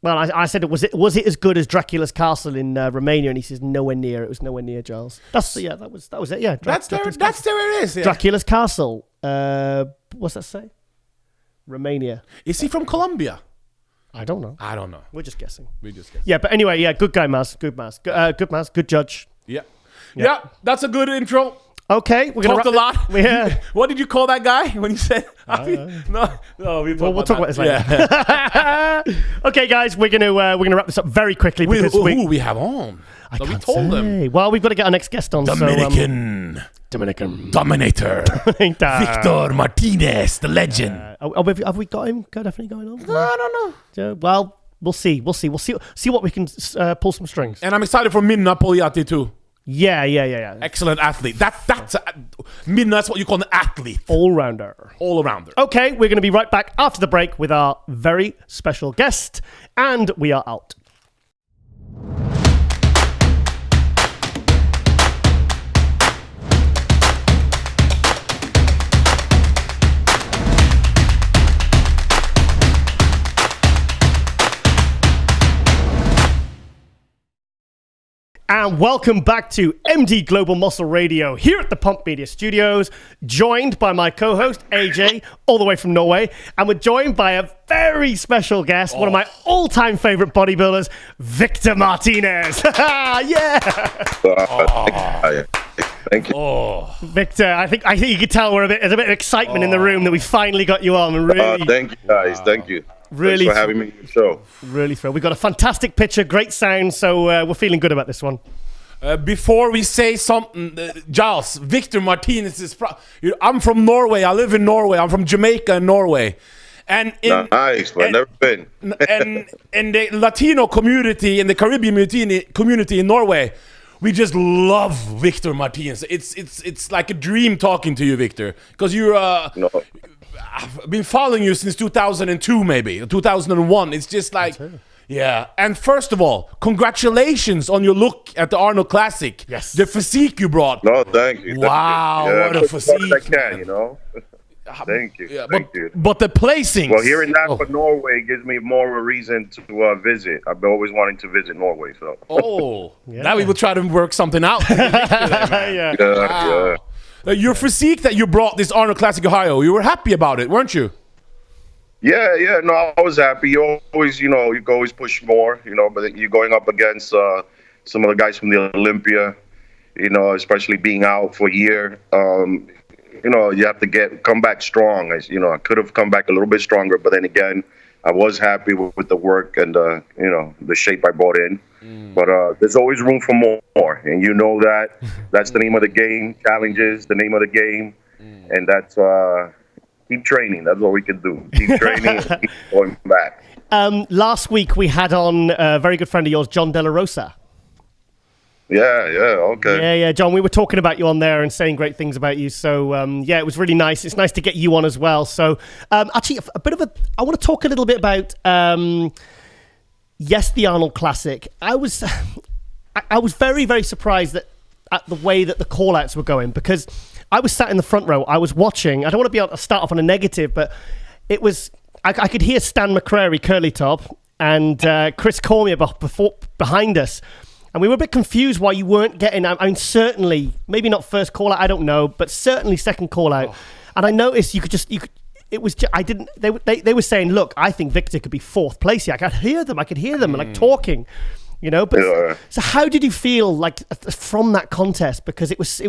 Well, I said, was it as good as Dracula's Castle in Romania? And he says, nowhere near. It was nowhere near, Giles. That was it, yeah. That's where it is, yeah. Dracula's Castle. What's that say? Romania. Is he from Colombia? I don't know. We're just guessing. Yeah, but anyway, yeah, good guy, Maz. Good Maz. Good judge. Yeah, that's a good intro. Okay, we're talked a lot. Yeah. What did you call that guy when you said? No, we'll talk about this later. Yeah. Okay, guys, we're gonna wrap this up very quickly because we have on. We told them. Well, we've got to get our next guest on. Dominican Dominator. Victor Martinez, the legend. Have we got him definitely going on? No, I don't know. Well, we'll see. We'll see what we can pull some strings. And I'm excited for Minna Poliati too. Yeah. Excellent athlete. That's Minna. That's what you call an athlete. All rounder. Okay, we're going to be right back after the break with our very special guest, and we are out. And welcome back to MD Global Muscle Radio here at the Pump Media Studios, joined by my co-host AJ, all the way from Norway, and we're joined by a very special guest, one of my all-time favorite bodybuilders, Victor Martinez. Yeah! Thank you. Victor, I think you can tell there's a bit of excitement in the room that we finally got you on. Really, thank you, guys. Thank you. Really, thanks for having me on the show. Really thrilled. We've got a fantastic picture, great sound, so we're feeling good about this one. Before we say something, Giles, Victor Martinez is I'm from Norway. I live in Norway. I'm from Jamaica and Norway. And nice, but I've never been. and in the Latino community, in the Caribbean community in Norway, we just love Victor Martinez. It's like a dream talking to you, Victor, because you're No. I've been following you since 2002, maybe 2001. It's just like, yeah. And first of all, congratulations on your look at the Arnold Classic. Yes, the physique you brought. No, thank you. Wow, thank you. what a physique! I can, you know. Thank you. Yeah, thank you. But the placings. Well, hearing that for Norway gives me more of a reason to visit. I've been always wanting to visit Norway, so. Now we will try to work something out. Yeah. Wow. Your physique that you brought this Arnold Classic Ohio, you were happy about it, weren't you? Yeah. No, I was happy. You always, you can always push more, but you're going up against some of the guys from the Olympia, especially being out for a year. You have to come back strong. I could have come back a little bit stronger, but then again, I was happy with the work and the shape I brought in. But there's always room for more, and that's the name of the game. Challenges, the name of the game, and that's keep training. That's all we can do. Keep training, and keep going back. Last week we had on a very good friend of yours, Jon Delarosa. Yeah, okay. Yeah, John, we were talking about you on there and saying great things about you. So, it was really nice. It's nice to get you on as well. So, actually, I want to talk a little bit about, the Arnold Classic. I was very, very surprised at the way that the call-outs were going, because I was sat in the front row. I was watching. I don't want to be able to start off on a negative, but it was, I could hear Stan McCrary, Curly Top, and Chris Cormier behind us. And we were a bit confused why you weren't getting, certainly, maybe not first call out, I don't know, but certainly second call out. And I noticed they were saying, look, I think Victor could be fourth place here. I could hear them like talking, but so how did you feel like from that contest? Because it was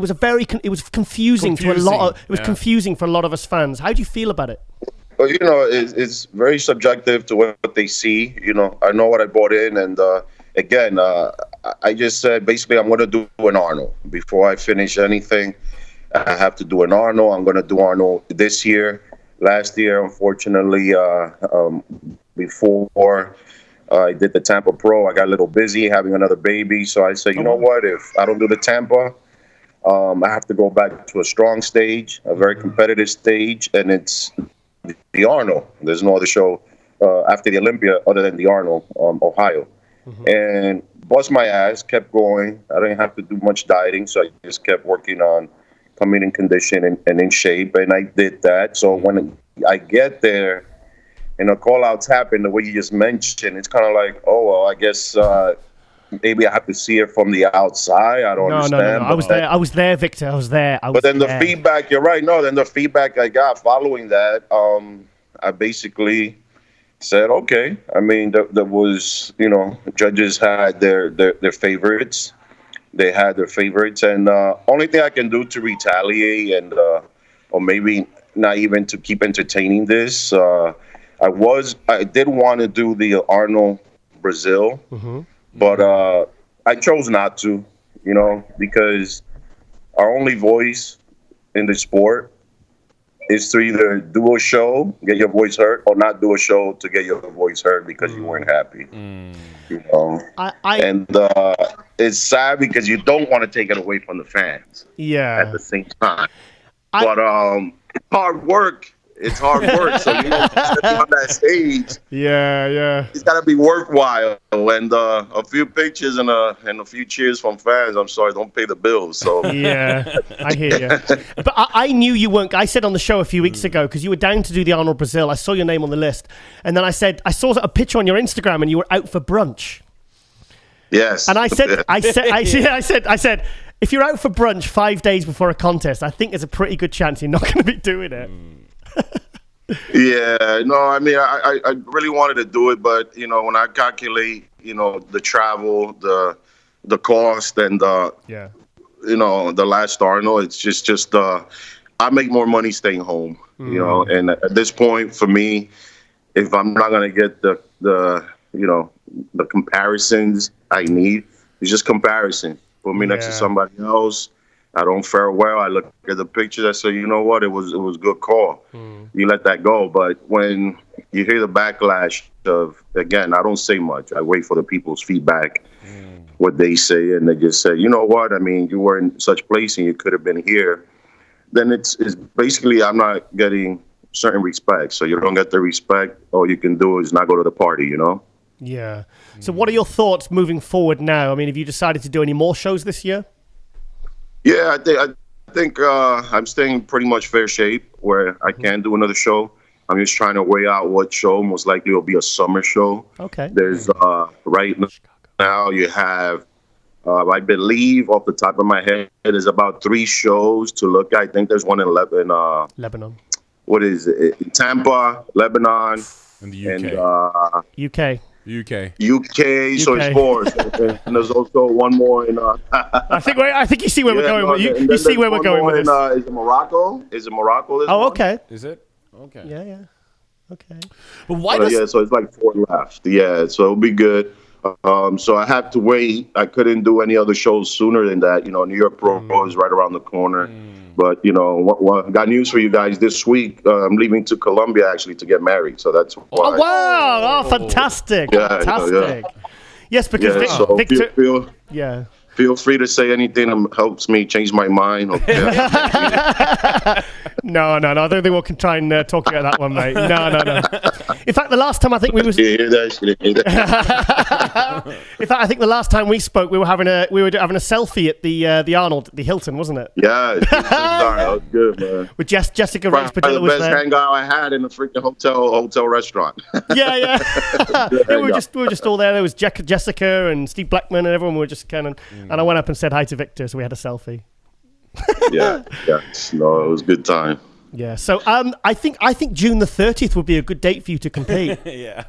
confusing to a lot of, confusing for a lot of us fans. How do you feel about it? Well, it's very subjective to what they see. I know what I brought in, and again, I just said, basically, I'm going to do an Arnold. Before I finish anything, I have to do an Arnold. I'm going to do Arnold this year. Last year, unfortunately, before I did the Tampa Pro, I got a little busy having another baby. So I said, you know what? If I don't do the Tampa, I have to go back to a strong stage, a very competitive stage, and it's the Arnold. There's no other show after the Olympia other than the Arnold, Ohio. And bust my ass, kept going. I didn't have to do much dieting, so I just kept working on coming in condition and in shape, and I did that. So when I get there and the call-outs happen, the way you just mentioned, it's kind of like, oh, well, I guess maybe I have to see it from the outside. I don't understand. No. I was there, Victor. I was there. But then the feedback, you're right. No, then the feedback I got following that, I basically said, okay. I mean, there was, judges had their favorites. They had their favorites. And only thing I can do to retaliate and, or maybe not even to keep entertaining this, I did want to do the Arnold Brazil, but I chose not to, because our only voice in the sport is to either do a show, get your voice heard, or not do a show to get your voice heard because you weren't happy. And it's sad because you don't want to take it away from the fans. Yeah. At the same time, but it's hard work. It's hard work. So stepping on that stage. Yeah. It's got to be worthwhile. And a few pictures and a few cheers from fans. I'm sorry, don't pay the bills. So yeah, I hear you. But I knew you weren't. I said on the show a few weeks ago, because you were down to do the Arnold Brazil. I saw your name on the list, and then I said I saw a picture on your Instagram, and you were out for brunch. Yes. And I said, if you're out for brunch 5 days before a contest, I think there's a pretty good chance you're not going to be doing it. Yeah, no, I mean, I really wanted to do it, but when I calculate, the travel, the cost, and the last Arnold, it's just I make more money staying home, and at this point for me, if I'm not gonna get the comparisons I need, it's just comparison. Put me next to somebody else. I don't fare well. I look at the pictures. I say, you know what? It was a good call. You let that go. But when you hear the backlash of, again, I don't say much. I wait for the people's feedback, what they say, and they just say, you know what? I mean, you were in such place and you could have been here. Then it's basically I'm not getting certain respect. So you don't get the respect. All you can do is not go to the party, Yeah. So what are your thoughts moving forward now? I mean, have you decided to do any more shows this year? Yeah, I think I'm staying in pretty much fair shape where I can do another show. I'm just trying to weigh out what show most likely will be a summer show. Okay. There's right now you have, I believe off the top of my head, there's about 3 shows to look at. I think there's one in Lebanon. What is it? Tampa, Lebanon, and the UK. UK. UK. So it's 4. And there's also one more in. I think you see where we're going. You see where we're going with this. Is it Morocco? Oh, okay. Is it? Okay. Yeah. Okay. But why does? So it's like 4 left. Yeah, so it'll be good. So I have to wait. I couldn't do any other shows sooner than that. New York Pro is right around the corner. But I got news for you guys this week. I'm leaving to Colombia actually to get married. So that's why. Oh wow! Oh, fantastic! Yeah, fantastic. Yes, because Victor. Feel free to say anything that helps me change my mind. Okay. No. I don't think we can try and talk you out of that one, mate. No. In fact, the last time I think we was. In fact, I think the last time we spoke, we were having a selfie at the Arnold, the Hilton, wasn't it? Yeah, that was good, man. With Jessica Rose Padilla was there. The best hangout I had in a freaking hotel restaurant. Yeah. We were just all there. There was Jessica and Steve Blackman and everyone. We were just kind of. And I went up and said hi to Victor, so we had a selfie. Yeah. No, it was a good time. Yeah. So I think June the 30th would be a good date for you to compete. Yeah.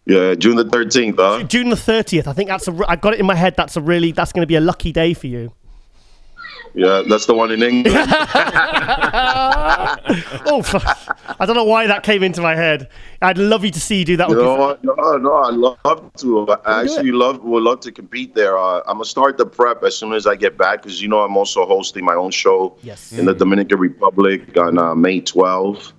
Yeah, June the 13th, huh? June the 30th. I think I got it in my head. That's going to be a lucky day for you. Yeah, that's the one in England. Oh, I don't know why that came into my head. I'd love you to see you do that. No, I'd love to. I actually would love to compete there. I'm going to start the prep as soon as I get back because, I'm also hosting my own show in the Dominican Republic on May 12th.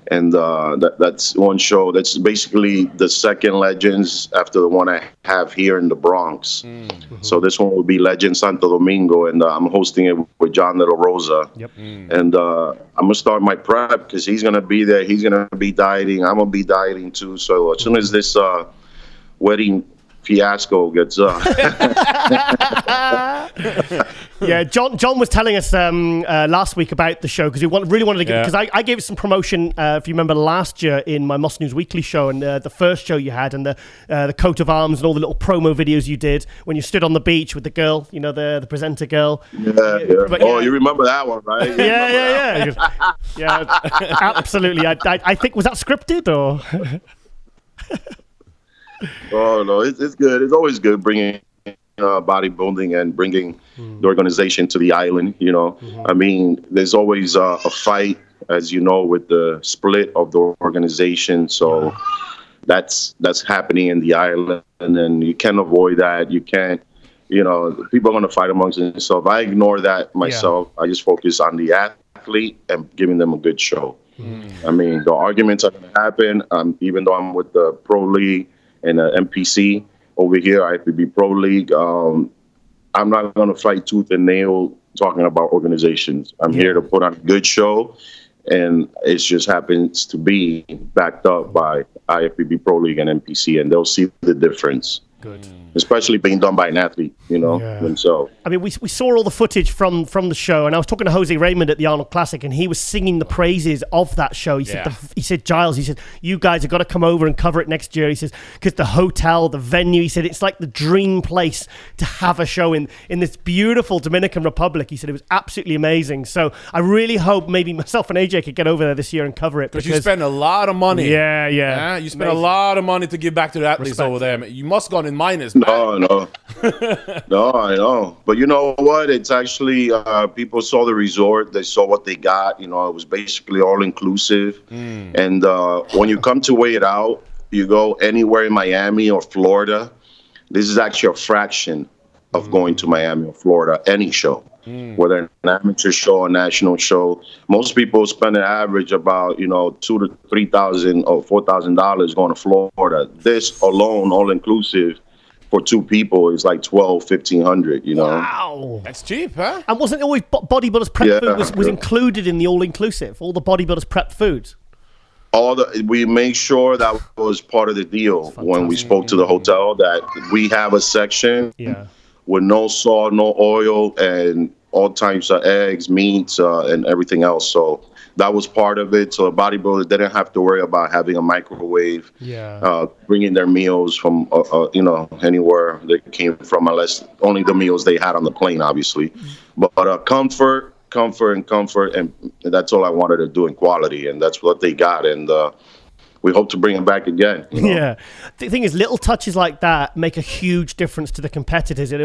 And that's one show. That's basically the second Legends after the one I have here in the Bronx. So this one will be Legend Santo Domingo, and I'm hosting it with Jon Delarosa. Yep. And I'm going to start my prep because he's going to be there. He's going to be dieting. I'm going to be dieting too. So as soon as this wedding fiasco gets Yeah, John was telling us last week about the show because we really wanted to get, because I gave it some promotion if you remember last year in my Must News Weekly show, and the first show you had, and the coat of arms and all the little promo videos you did when you stood on the beach with the girl, the presenter girl. Oh, you remember that one, right? Yeah, absolutely. I think, was that scripted or? Oh no, it's good. It's always good bringing bodybuilding and bringing the organization to the island. I mean, there's always a fight, as you know, with the split of the organization. So that's happening in the island, and then you can't avoid that. You can't. People are going to fight amongst themselves. I ignore that myself. I just focus on the athlete and giving them a good show. I mean, the arguments are going to happen. Even though I'm with the Pro League and MPC over here, IFBB Pro League, I'm not going to fight tooth and nail talking about organizations. I'm here to put on a good show, and it just happens to be backed up by IFBB Pro League and MPC, and they'll see the difference. Good. Especially being done by an athlete, themselves. I mean, we saw all the footage from the show, and I was talking to Jose Raymond at the Arnold Classic, and he was singing the praises of that show. He said, Giles, you guys have got to come over and cover it next year. He says, because the hotel, the venue, he said, it's like the dream place to have a show in this beautiful Dominican Republic. He said it was absolutely amazing. So I really hope maybe myself and AJ could get over there this year and cover it. Because you spend a lot of money. Yeah. You spend a lot of money to give back to the athletes over there. You must have gone in minus. No, I know. But you know what? It's actually, people saw the resort. They saw what they got. It was basically all inclusive. And when you come to weigh it out, you go anywhere in Miami or Florida. This is actually a fraction of going to Miami or Florida, any show. Whether an amateur show or national show, most people spend an average about $2,000 to $3,000 or $4,000 going to Florida. This alone, all inclusive, for two people is like $1,200-1,500. Wow, that's cheap, huh? And wasn't always bodybuilders prep food was included in the all inclusive? All the bodybuilders prep foods. We make sure that was part of the deal when we spoke to the hotel, that we have a section with no salt, no oil, and all types of eggs, meats, and everything else. So that was part of it. So the bodybuilders didn't have to worry about having a microwave, bringing their meals from, anywhere they came from, unless only the meals they had on the plane, obviously. But comfort, and that's all I wanted to do in quality, and that's what they got. And we hope to bring them back again. Yeah. The thing is, little touches like that make a huge difference to the competitors, and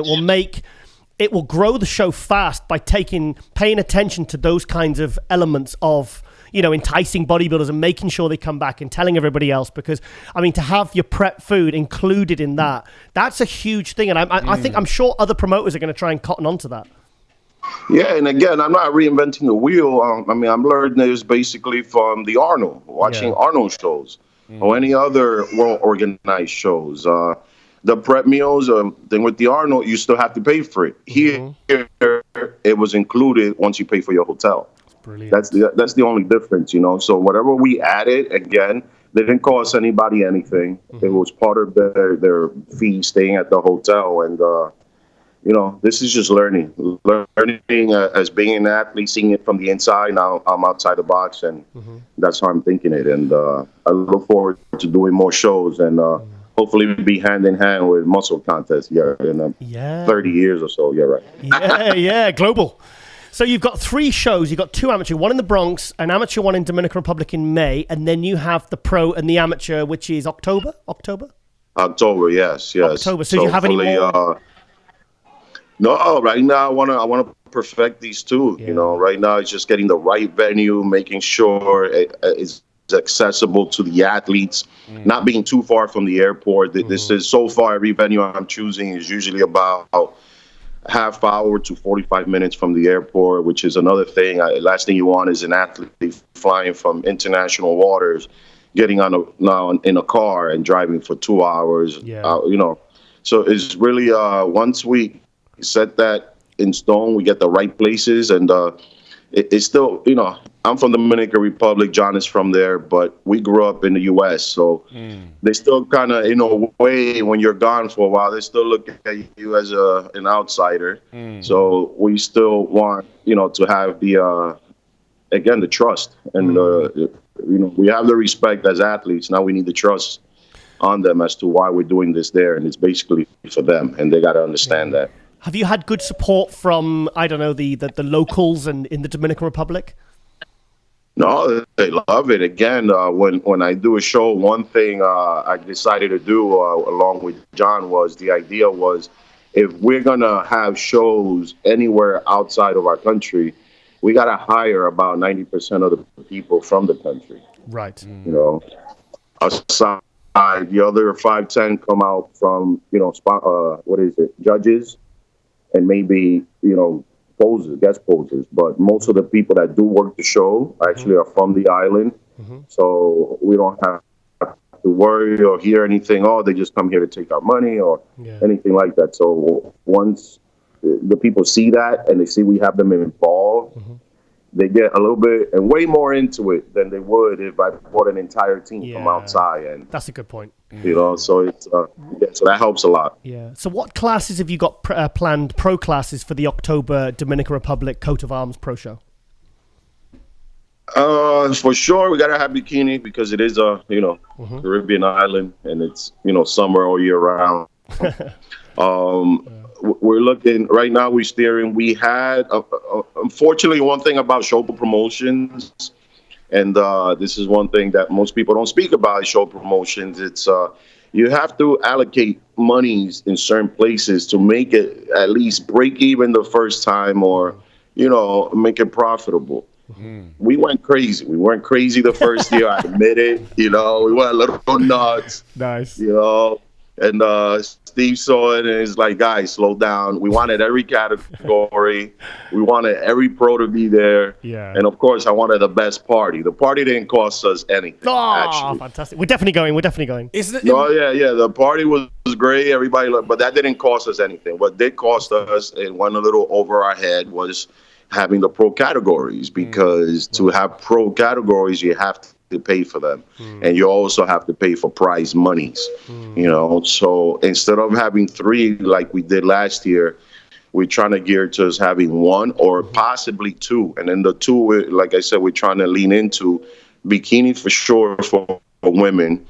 it will grow the show fast by paying attention to those kinds of elements of, enticing bodybuilders and making sure they come back and telling everybody else. Because, to have your prep food included in that's a huge thing. And I'm sure other promoters are going to try and cotton onto that. Yeah, and again, I'm not reinventing the wheel. I'm learning this basically from the Arnold, watching Arnold shows or any other well-organized shows. The prep meals, thing with the Arnold, you still have to pay for it. Here, it was included once you pay for your hotel. Brilliant. That's the only difference, So whatever we added, again, they didn't cost anybody anything. It was part of their fee staying at the hotel, and this is just learning as being an athlete, seeing it from the inside. Now I'm outside the box, and that's how I'm thinking it. And I look forward to doing more shows and hopefully be hand in hand with muscle contests in 30 years or so. Yeah, right. Global. So you've got 3 shows. You've got 2 amateur, one in the Bronx, an amateur one in Dominican Republic in May, and then you have the pro and the amateur, which is October, yes. October. So you have any more? No, right now I want to perfect these two. Right now it's just getting the right venue, making sure it's accessible to the athletes, not being too far from the airport. This is so far every venue I'm choosing is usually about half hour to 45 minutes from the airport, which is another thing. Last thing you want is an athlete flying from international waters, getting in a car and driving for 2 hours. So it's really once we set that in stone, we get the right places, and it's still, I'm from the Dominican Republic, Jon is from there, but we grew up in the U.S., so they still kind of, in a way, when you're gone for a while, they still look at you as an outsider. So we still want, to have the trust, and we have the respect as athletes. Now we need the trust on them as to why we're doing this there, and it's basically for them, and they got to understand that. Have you had good support from, the locals and in the Dominican Republic? No, they love it. Again, when I do a show, one thing I decided to do along with Jon was, the idea was, if we're going to have shows anywhere outside of our country, we got to hire about 90% of the people from the country. Right. Aside, the other 5-10 come out from, judges, and maybe, guest posers. But most of the people that do work the show actually are from the island. So we don't have to worry or hear anything, they just come here to take our money or anything like that. So once the people see that and they see we have them involved, they get a little bit and way more into it than they would if I brought an entire team from outside. And that's a good point. You know, so it's so that helps a lot. Yeah. So what classes have you got planned, pro classes, for the October Dominican Republic Coat of Arms Pro Show? For sure, we gotta have bikini because it is a Caribbean island, and it's summer all year round. We're looking right now. We're steering. We had unfortunately one thing about show promotions, and this is one thing that most people don't speak about. Show promotions. It's you have to allocate monies in certain places to make it at least break even the first time, or make it profitable. We went crazy. We weren't crazy the first year. I admit it. We went a little nuts. Nice. And Steve saw it and is like, guys, slow down. We wanted every category. We wanted every pro to be there. Yeah. And of course, I wanted the best party. The party didn't cost us anything. Oh, actually. Fantastic. We're definitely going. Isn't it? No, yeah. The party was great. Everybody loved, but that didn't cost us anything. What did cost us, and went a little over our head, was having the pro categories, because to have pro categories, you have to pay for them, and you also have to pay for prize monies. So instead of having 3 like we did last year, we're trying to gear to us having 1 or possibly 2, and then the 2, like I said, we're trying to lean into bikini for sure for women.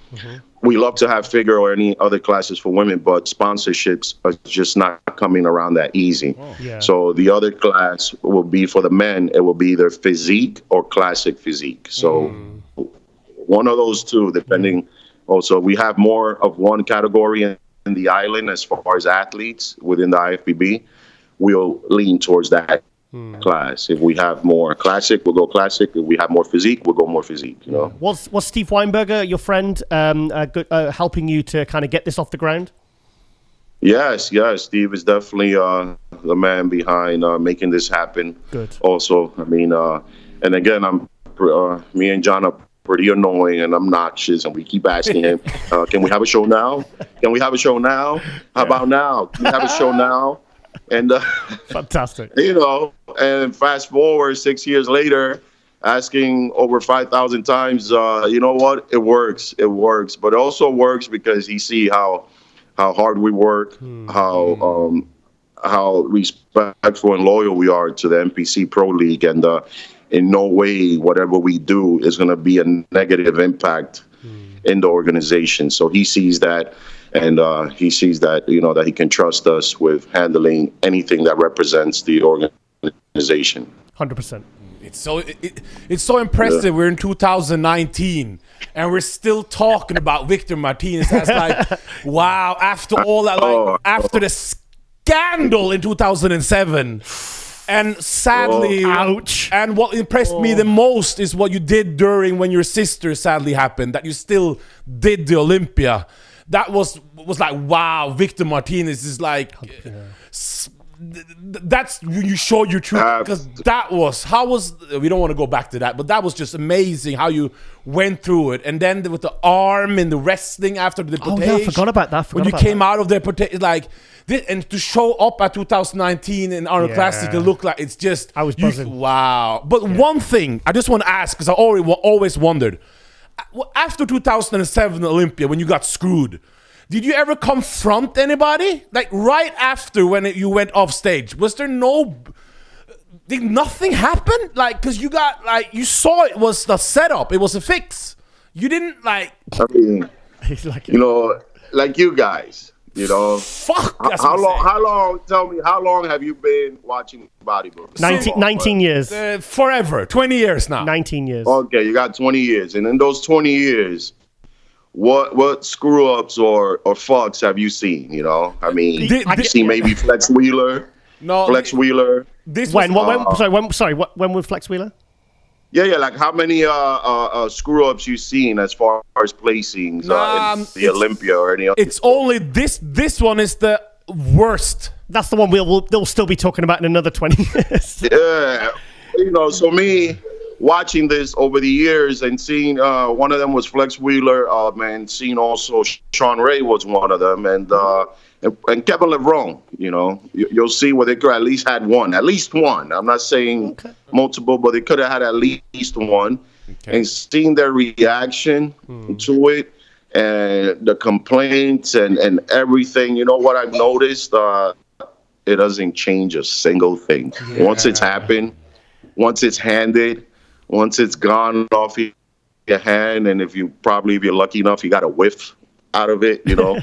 We love to have figure or any other classes for women, but sponsorships are just not coming around that easy. So the other class will be for the men. It will be either physique or classic physique. So one of those 2, depending. Also, we have more of one category in the island as far as athletes within the IFBB. We'll lean towards that class. If we have more classic, we'll go classic. If we have more physique, we'll go more physique. Was Steve Weinberger, your friend, helping you to kind of get this off the ground? Yes. Steve is definitely the man behind making this happen. Good. Also, I mean, and again, me and John are pretty annoying and obnoxious, and we keep asking him, "Can we have a show now? Can we have a show now? How about now? Can we have a show now?" And fantastic. And fast forward 6 years later, asking over 5,000 times, you know what? It works. But it also works because he see how hard we work, how respectful and loyal we are to the NPC Pro League, and in no way whatever we do is going to be a negative impact in the organization. So he sees that. And he sees that, that he can trust us with handling anything that represents the organization. 100%. It's so impressive. Yeah. We're in 2019, and we're still talking about Victor Martinez as like, wow, after all that, after the scandal in 2007. And sadly, ouch. And what impressed me the most is what you did when your sister sadly happened, that you still did the Olympia. That was like, wow, Victor Martinez is like, that's when you showed your truth, because we don't want to go back to that, but that was just amazing how you went through it. And then with the arm and the wrestling after the deportation. Oh yeah, I forgot about that. When you came out of the deportation, like, and to show up at 2019 in Arnold Classic, it looked like it's just, I was buzzing. Wow. But one thing I just want to ask, because I always wondered, after 2007 Olympia, when you got screwed, did you ever confront anybody? Like right after when you went off stage, was there did nothing happen? Like, because you saw it was the setup, it was a fix. You didn't like. I mean, like you guys. Fuck. How long? Tell me, how long have you been watching bodybuilding? 19 years. Forever. 20 years now. 19 years. Okay, you got 20 years, and in those 20 years, what screw ups or fucks have you seen? I mean, have you seen maybe Flex Wheeler? No, Flex Wheeler. When was Flex Wheeler? Yeah. Like how many screw ups you seen as far as placings in the Olympia or any other? It's only this one is the worst. That's the one they'll still be talking about in another 20 years. Yeah, so me watching this over the years and seeing one of them was Flex Wheeler, seeing also Sean Ray was one of them, and Kevin Levrone. You'll see where they could at least one. I'm not saying multiple, but they could have had at least one. Okay. And seeing their reaction to it, and the complaints and everything. You know what I've noticed? It doesn't change a single thing. Yeah. Once it's happened, once it's handed, once it's gone off your hand, and if you're lucky enough, you got a whiff out of it, you know.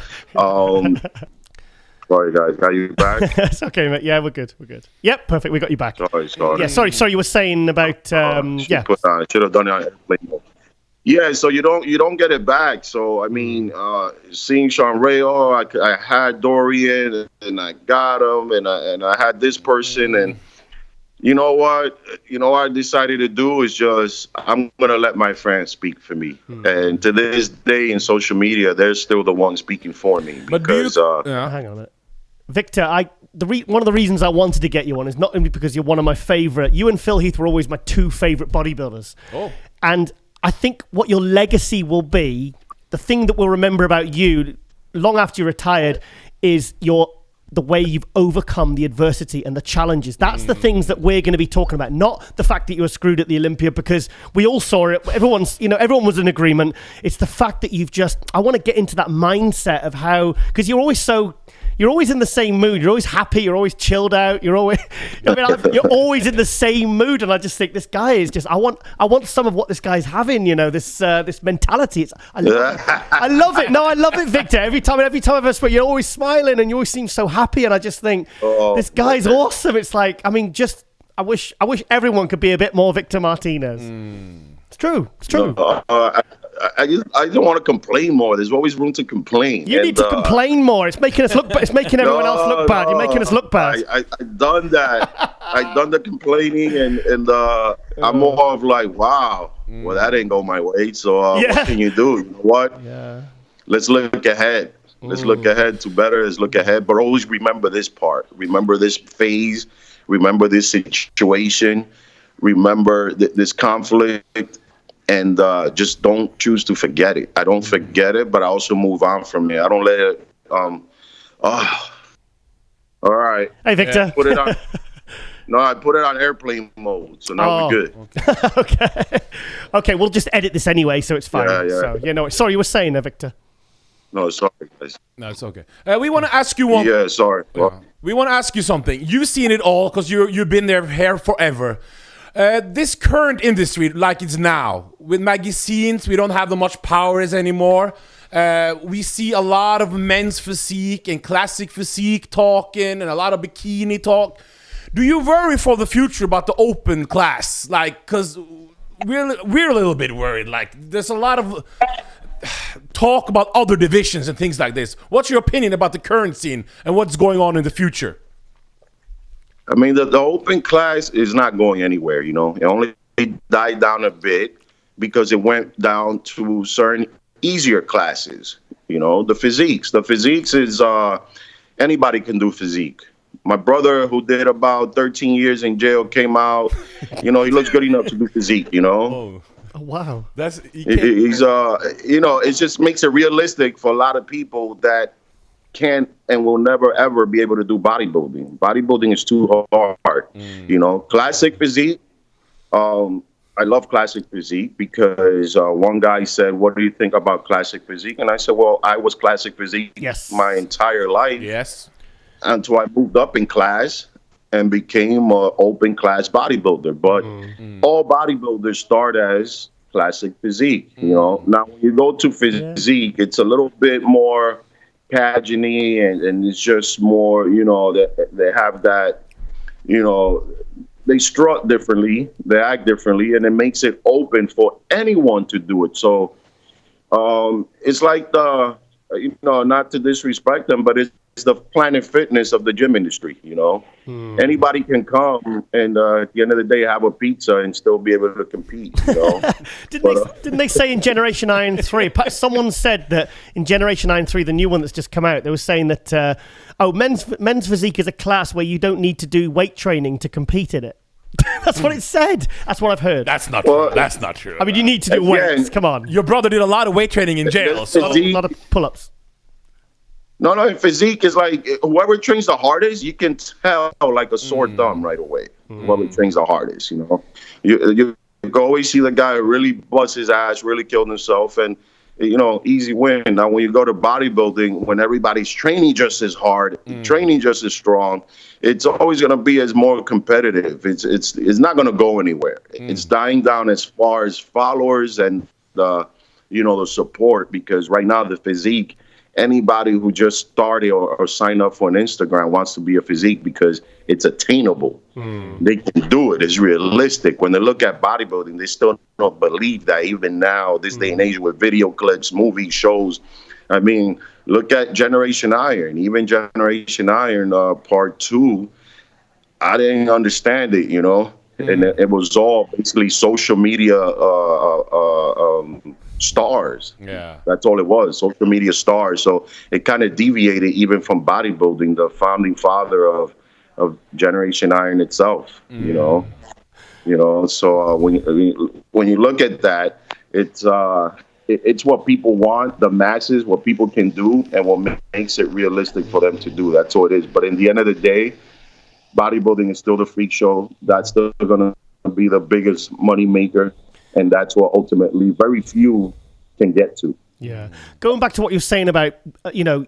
Sorry, guys. Got you back? It's okay, mate. Yeah, we're good. Yep, perfect. We got you back. Sorry. Yeah, sorry. You were saying about yeah. Should have done it on airplane mode. Yeah, so you don't get it back. So I mean, seeing Sean Rayo, I had Dorian, and I got him, and I had this person, and you know what I decided to do is just I'm gonna let my fans speak for me. And to this day in social media, they're still the ones speaking for me because hang on a minute. Victor, one of the reasons I wanted to get you on is not only because you're one of my favorite. You and Phil Heath were always my two favorite bodybuilders. Oh. And I think what your legacy will be, the thing that we'll remember about you long after you're retired, is the way you've overcome the adversity and the challenges. That's the things that we're going to be talking about, not the fact that you were screwed at the Olympia, because we all saw it. Everyone was in agreement. It's the fact that I want to get into that mindset of how, because you're always in the same mood. You're always happy. You're always chilled out. You're always in the same mood. And I just think this guy is just. I want some of what this guy's having. You know, this mentality. I love it. No, I love it, Victor. Every time I've ever spoken, you're always smiling and you always seem so happy. And I just think this guy's awesome. It's like, I mean, I wish everyone could be a bit more Victor Martinez. It's true. I don't want to complain more. There's always room to complain. You need to complain more. It's making us look bad. It's making everyone else look bad. You're making us look bad. I've done that. I've done the complaining, and I'm more of like, wow, well, that didn't go my way. So what can you do? You know what? Yeah. Let's look ahead. Let's look ahead to better. Let's look ahead. But always remember this part. Remember this phase. Remember this situation. Remember this conflict. And just don't choose to forget it. I don't forget it, but I also move on from it. I don't let it. All right. Hey, Victor. Put it on. No, I put it on airplane mode, so now we're good. Okay. We'll just edit this anyway, so it's fine. So, sorry, you were saying there, Victor. No, sorry, guys. No, it's okay. We want to ask you one. Yeah, sorry. We want to ask you something. You've seen it all because you've been there forever. This current industry, like it's now, with magazines, we don't have that much powers anymore. We see a lot of men's physique and classic physique talking and a lot of bikini talk. Do you worry for the future about the open class? Like, because we're a little bit worried. Like, there's a lot of talk about other divisions and things like this. What's your opinion about the current scene and what's going on in the future? I mean, the open class is not going anywhere, you know. It only died down a bit because it went down to certain easier classes, you know. The physiques is anybody can do physique. My brother, who did about 13 years in jail, came out, you know, he looks good enough to do physique, you know. Oh, wow. He's you know, it just makes it realistic for a lot of people that can't and will never ever be able to do bodybuilding. Bodybuilding is too hard. You know, classic physique. I love classic physique because one guy said, "What do you think about classic physique?" And I said, "Well, I was classic physique my entire life. Yes, until I moved up in class and became an open class bodybuilder. But all bodybuilders start as classic physique. You know, now when you go to physique, it's a little bit more pageant-y, and it's just more, you know, they have that, you know, they strut differently, they act differently, and it makes it open for anyone to do it. So it's like you know, not to disrespect them, but it's the Planet Fitness of the gym industry, you know. Anybody can come and at the end of the day have a pizza and still be able to compete, you know. Didn't they say in Generation Iron 3, someone said that in Generation Iron 3, the new one that's just come out, they were saying that, men's physique is a class where you don't need to do weight training to compete in it. That's what it said. That's what I've heard. That's not true. That's not true. I mean, you need to do weights. Come on. Your brother did a lot of weight training in jail. So a lot of pull-ups. No, physique is like whoever trains the hardest, you can tell like a sore thumb right away. Whoever trains the hardest, you know. You can always see the guy who really busts his ass, really killed himself, and easy win. Now, when you go to bodybuilding, when everybody's training just as hard, training just as strong, it's always going to be as more competitive. It's not going to go anywhere. It's dying down as far as followers and the support, because right now the physique, anybody who just started or signed up for an Instagram wants to be a physique because it's attainable. They can do it. It's realistic. When they look at bodybuilding, they still don't believe that even now, this day and age, with video clips, movie shows. I mean, look at Generation Iron. Even Generation Iron Part 2, I didn't understand it, and it was all basically social media stars. Yeah, that's all it was, social media stars. So it kind of deviated even from bodybuilding, the founding father of Generation Iron itself. So when you look at that, it's what people want, the masses, what people can do, and what makes it realistic for them to do. That's all it is. But in the end of the day, bodybuilding is still the freak show. That's still going to be the biggest money maker. And that's what ultimately very few can get to. Yeah. Going back to what you're saying about, you not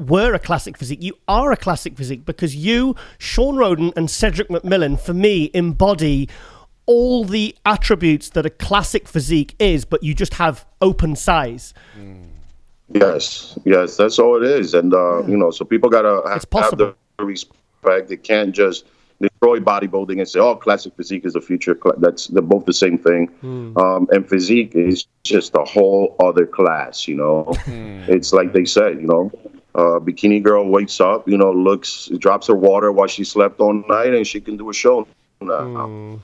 were a classic physique. You are a classic physique because you, Sean Roden and Cedric McMillan, for me, embody all the attributes that a classic physique is, but you just have open size. Yes, that's all it is. And, so people got to have the respect. They can't just destroy bodybuilding and say, "Oh, classic physique is the future." They're both the same thing. And physique is just a whole other class. It's like they said. Bikini girl wakes up, drops her water while she slept all night, and she can do a show now.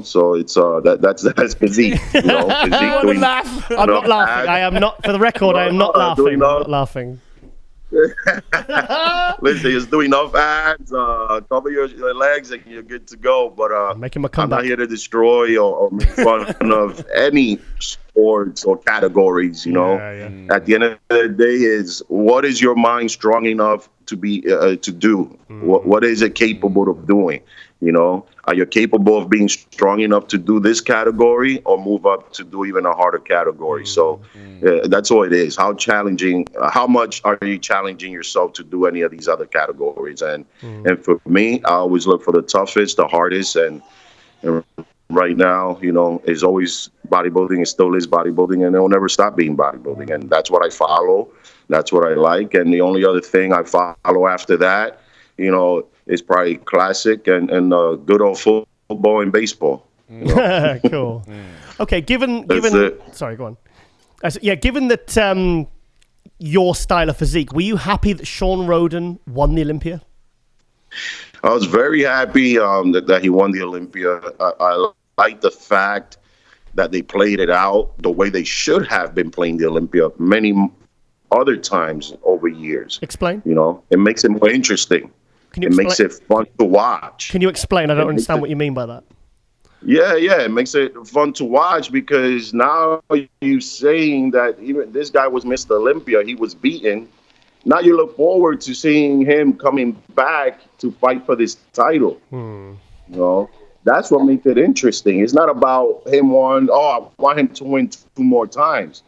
So it's that's physique. Physique doing, laugh. I'm not laughing. I am not. For the record, I am not laughing. I'm not laughing. Listen, just do enough ads, cover your legs, and you're good to go. But make him a I'm not here to destroy or make fun of any sports or categories. At the end of the day, is what is your mind strong enough to be to do? What is it capable of doing? Are you capable of being strong enough to do this category or move up to do even a harder category? So that's all it is. How much are you challenging yourself to do any of these other categories? And for me, I always look for the toughest, the hardest. And right now, is always bodybuilding. It still is bodybuilding, and it will never stop being bodybuilding. And that's what I follow. That's what I like. And the only other thing I follow after that, is probably classic and good old football and baseball. Cool. Okay, given sorry, go on. Given that your style of physique, were you happy that Sean Roden won the Olympia? I was very happy that he won the Olympia. I like the fact that they played it out the way they should have been playing the Olympia many other times over years. Explain. It makes it more interesting. It makes it fun to watch. Can you explain? I don't understand what you mean by that. Yeah, it makes it fun to watch because now you're saying that even this guy was Mr. Olympia, he was beaten. Now you look forward to seeing him coming back to fight for this title. That's what makes it interesting. It's not about him I want him to win 2 more times.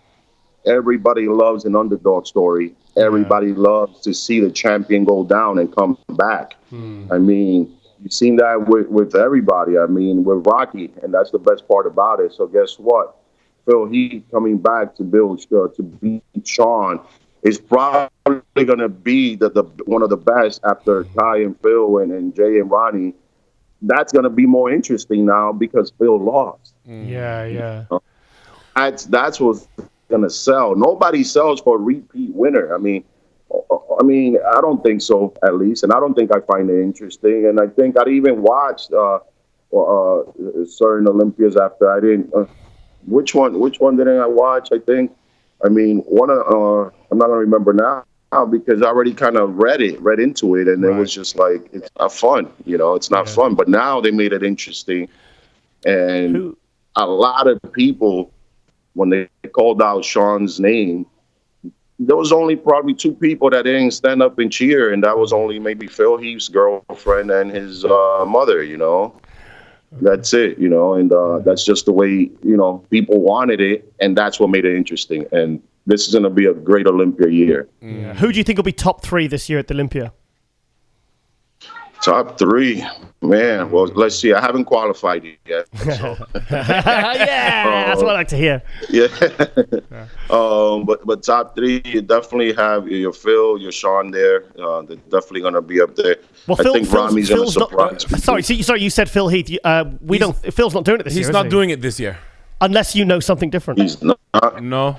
Everybody loves an underdog story. Everybody loves to see the champion go down and come back. I mean, you've seen that with everybody. I mean, with Rocky, and that's the best part about it. So guess what? Phil Heath coming back to beat Sean is probably going to be the one of the best after Ty and Phil and Jay and Ronnie. That's going to be more interesting now because Phil lost. Yeah. That's what's going to sell. Nobody sells for a repeat winner. I mean, I don't think so, at least, and I don't think I find it interesting. And I think I'd even watched certain Olympias after I didn't. Which one didn't I watch? I mean, one of I'm not gonna remember now because I already kind of read into it, and it was just like it's not fun. It's not fun. But now they made it interesting, and a lot of people, when they called out Sean's name, there was only probably 2 people that didn't stand up and cheer, and that was only maybe Phil Heath's girlfriend and his mother. That's it, and that's just the way, people wanted it, and that's what made it interesting. And this is going to be a great Olympia year. Yeah. Who do you think will be top 3 this year at the Olympia? Top 3, man. Well, let's see. I haven't qualified yet. So. Yeah, that's what I like to hear. Yeah. But top 3, you definitely have your Phil, your Sean there. They're definitely going to be up there. Well, I think Rami's going to surprise. Sorry, you said Phil Heath. Phil's not doing it this year. He's not doing it this year. Unless you know something different. He's not. No.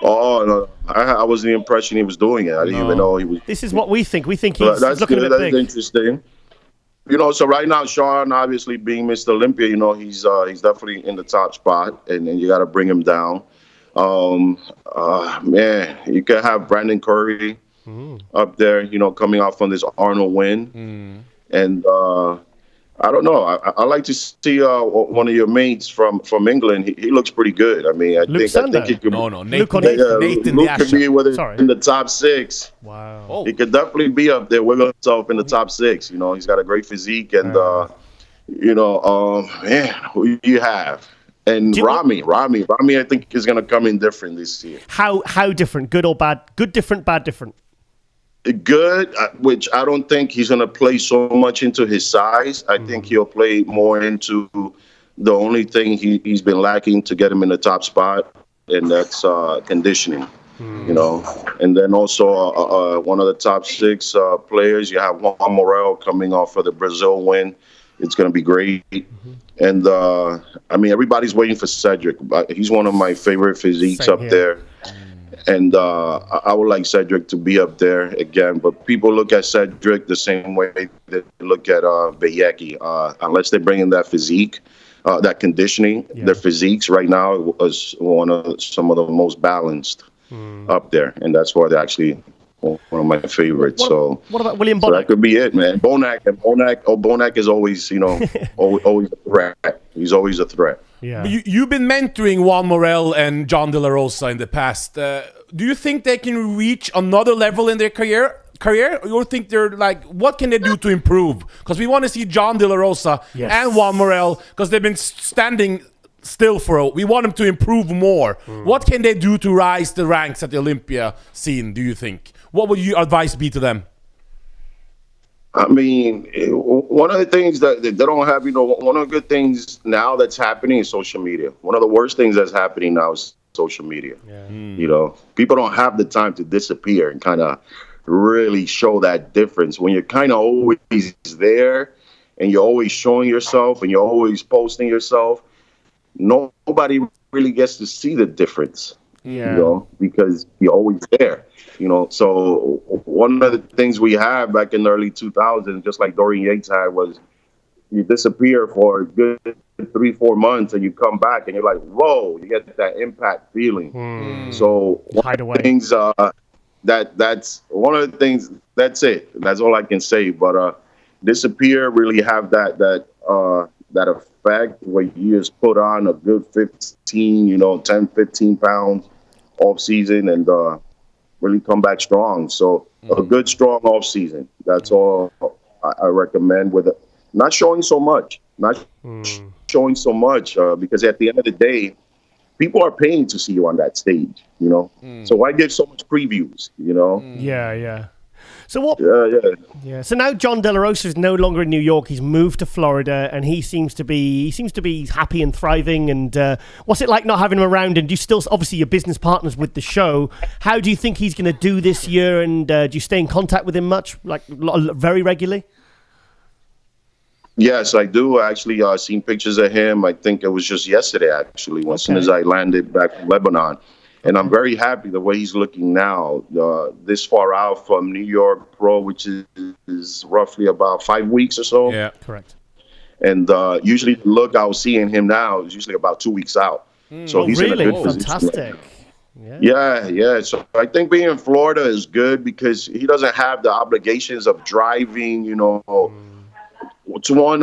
Oh, no. I was the impression he was doing it. I didn't even know he was. This is what we think. We think he's looking a bit big. That's interesting. So right now, Sean, obviously being Mr. Olympia, he's definitely in the top spot, and you got to bring him down. Man, you could have Brandon Curry up there, coming off on this Arnold win. And I don't know. I like to see one of your mates from England. He looks pretty good. I mean, I think he could. No, Nathan Luke could be in the top 6. Wow. Oh. He could definitely be up there with himself in the top 6. He's got a great physique, and man, who do you have? And Rami, I think is going to come in different this year. How different? Good or bad? Good, different, bad, different. Good, which I don't think he's going to play so much into his size. I think he'll play more into the only thing he's been lacking to get him in the top spot, and that's conditioning. And then also one of the top 6 players, you have Juan Morel coming off of the Brazil win. It's going to be great. And I mean, everybody's waiting for Cedric. He's one of my favorite physiques up there. And I would like Cedric to be up there again. But people look at Cedric the same way they look at Bayeki. Unless they bring in that physique, that conditioning, their physiques right now is some of the most balanced up there. And that's why they're actually one of my favorites. What about William Bonac? So that could be it, man. Bonac is always, always a threat. He's always a threat. Yeah. You've been mentoring Juan Morel and Jon Delarosa in the past. Do you think they can reach another level in their career? Or think they're like, what can they do to improve? Because we want to see Jon Delarosa and Juan Morel, because they've been standing still we want them to improve more. What can they do to rise the ranks at the Olympia scene, do you think? What would your advice be to them? I mean, one of the things that they don't have, one of the good things now that's happening is social media. One of the worst things that's happening now is social media. People don't have the time to disappear and kind of really show that difference. When you're kind of always there and you're always showing yourself and you're always posting yourself, nobody really gets to see the difference. Because you're always there. So one of the things we had back in the early 2000s, just like Dorian Yates had, was you disappear for a good 3-4 months and you come back and you're like, whoa, you get that impact feeling. So one of the things that's one of the things. That's it. That's all I can say. But disappear really have that effect where you just put on a good 10, 15 pounds off season and really come back strong. So a good, strong off season. That's all I recommend, with it. Not showing so much, because at the end of the day, people are paying to see you on that stage, So why give so much previews, Yeah. So what? Yeah. So now Jon Delarosa is no longer in New York. He's moved to Florida, and he seems to be happy and thriving. And what's it like not having him around? And do you still, obviously, your business partners with the show? How do you think he's going to do this year? And do you stay in contact with him much, like very regularly? Yes, I do. Actually, seen pictures of him. I think it was just yesterday, actually, as soon as I landed back in Lebanon. And I'm very happy the way he's looking now, this far out from New York Pro, which is roughly about 5 weeks or so. Yeah, correct. And usually the look I was seeing him now is usually about 2 weeks out. So he's in a good position. Fantastic. Yeah. So I think being in Florida is good because he doesn't have the obligations of driving, 1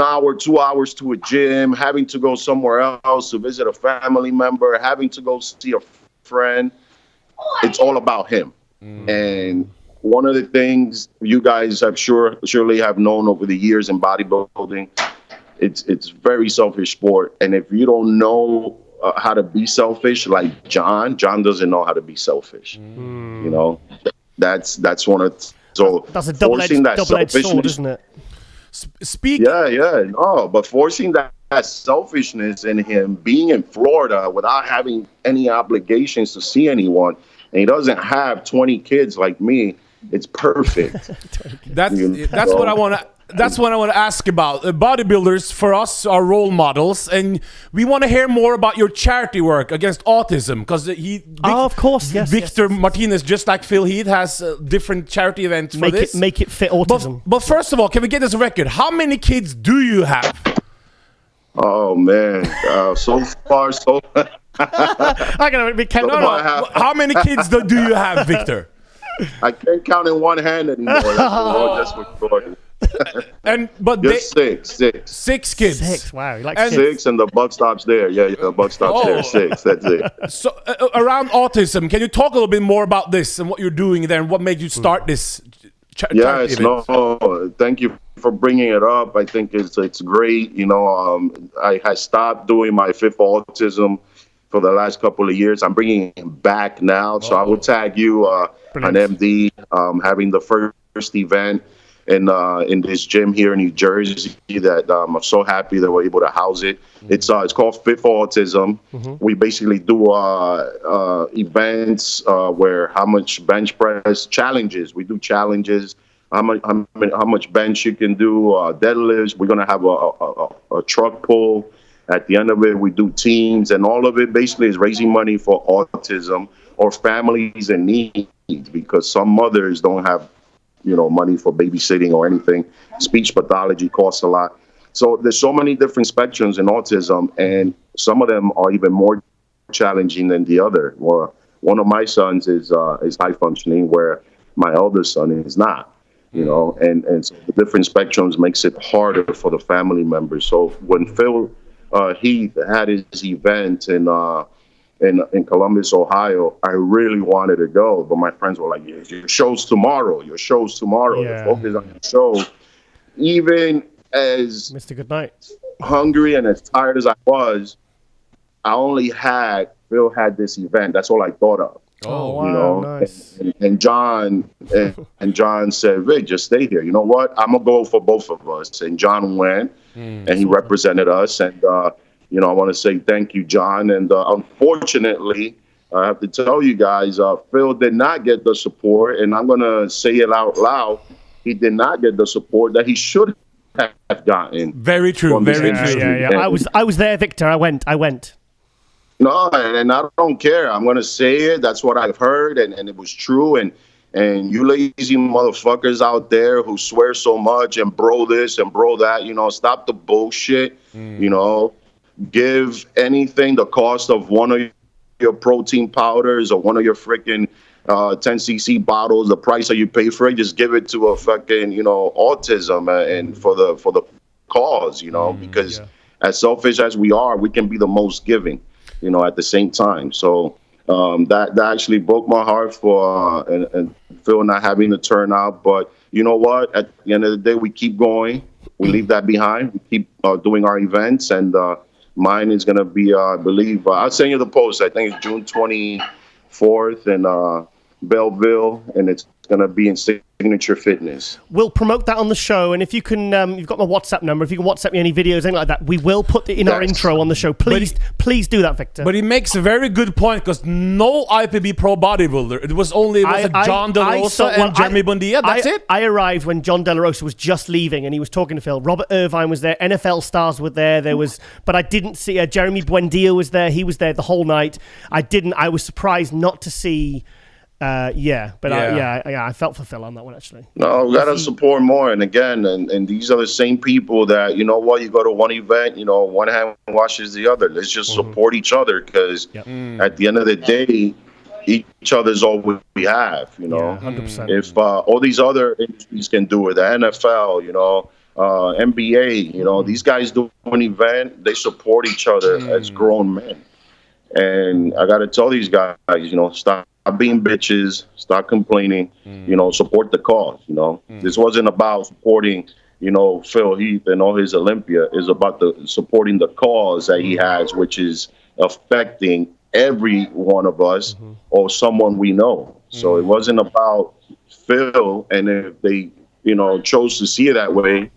hour, 2 hours to a gym, having to go somewhere else to visit a family member, having to go see a friend. It's all about him. And one of the things you guys have surely have known over the years in bodybuilding, it's very selfish sport. And if you don't know how to be selfish, like John doesn't know how to be selfish. You know, that's one of so that's a forcing that double-edged sword, selfishness, isn't it? Speak. Yeah, no, but forcing that selfishness in him, being in Florida without having any obligations to see anyone, and he doesn't have 20 kids like me. It's perfect. That's what I want to. That's what I want to ask about. Bodybuilders, for us, are role models, and we want to hear more about your charity work against autism, because of course, yes. Victor Martinez, just like Phil Heath, has different charity events for this. Make it fit autism. But first of all, can we get this record? How many kids do you have? Oh man, so far so. I gotta be careful. How many kids do you have, Victor? I can't count in one hand anymore. That's recording. But six kids. Six. Wow, you like six, and the buck stops there. Yeah, the buck stops there. Six. That's it. So around autism, can you talk a little bit more about this and what you're doing there, and what made you start this? Yes. No. Thank you for bringing it up. I think it's great. You know, I had stopped doing my Fit for Autism for the last couple of years. I'm bringing it back now. So I will tag you, an MD, having the first event in this gym here in New Jersey that I'm so happy that we're able to house it. It's called Fit for Autism. We basically do events where how much bench press challenges. We do challenges. How much bench you can do, deadlifts. We're gonna have a truck pull. At the end of it, we do teams, and all of it basically is raising money for autism or families in need, because some mothers don't have, money for babysitting or anything. Speech pathology costs a lot. So there's so many different spectrums in autism, and some of them are even more challenging than the other. Well, one of my sons is high functioning, where my eldest son is not. And so the different spectrums makes it harder for the family members. So when Phil Heath had his event in Columbus, Ohio, I really wanted to go, but my friends were like, your show's tomorrow. Yeah. Focus on your show. Even as Mr. Goodnight, hungry and as tired as I was, I only had Phil had this event. That's all I thought of. Oh, wow, nice. And John said, Vic, just stay here. You know what? I'm gonna go for both of us. And John went, and he represented us. And I want to say thank you, John. And unfortunately, I have to tell you guys, Phil did not get the support, and I'm gonna say it out loud. He did not get the support that he should have gotten. Very true. Very true. Yeah. I was there, Victor. I went. No, and I don't care. I'm going to say it. That's what I've heard, and it was true. And you lazy motherfuckers out there who swear so much and bro this and bro that, stop the bullshit. Give anything the cost of one of your protein powders or one of your freaking 10cc bottles, the price that you pay for it, just give it to a fucking, autism and for the cause, because as selfish as we are, we can be the most giving. At the same time. So that actually broke my heart for and Phil not having to turn out. But you know what? At the end of the day, we keep going. We leave that behind. We keep doing our events. And mine is going to be, I believe, I'll send you the post. I think it's June 24th in Belleville. And it's going to be in Signature Fitness. We'll promote that on the show, and if you can, you've got my WhatsApp number. If you can WhatsApp me any videos, anything like that, we will put it in our intro on the show. Please do that, Victor. But he makes a very good point, because no IPB pro bodybuilder. It was Jon Delarosa and Jeremy Bondia. That's it. I arrived when Jon Delarosa was just leaving, and he was talking to Phil. Robert Irvine was there. NFL stars were there. But I didn't see Jeremy Buendia was there. He was there the whole night. I was surprised not to see. I felt for Phil on that one, actually. No, we gotta support more. And again, and these are the same people that, you go to one event, one hand washes the other. Let's just support each other, because at the end of the day, each other's all we have. 100%. If all these other industries can do it, the NFL, NBA, these guys do an event, they support each other as grown men. And I gotta tell these guys, stop being bitches, stop complaining, support the cause. This wasn't about supporting Phil Heath and all his Olympia is about supporting the cause that he has, which is affecting every one of us or someone we know. So it wasn't about Phil, and if they, chose to see it that way,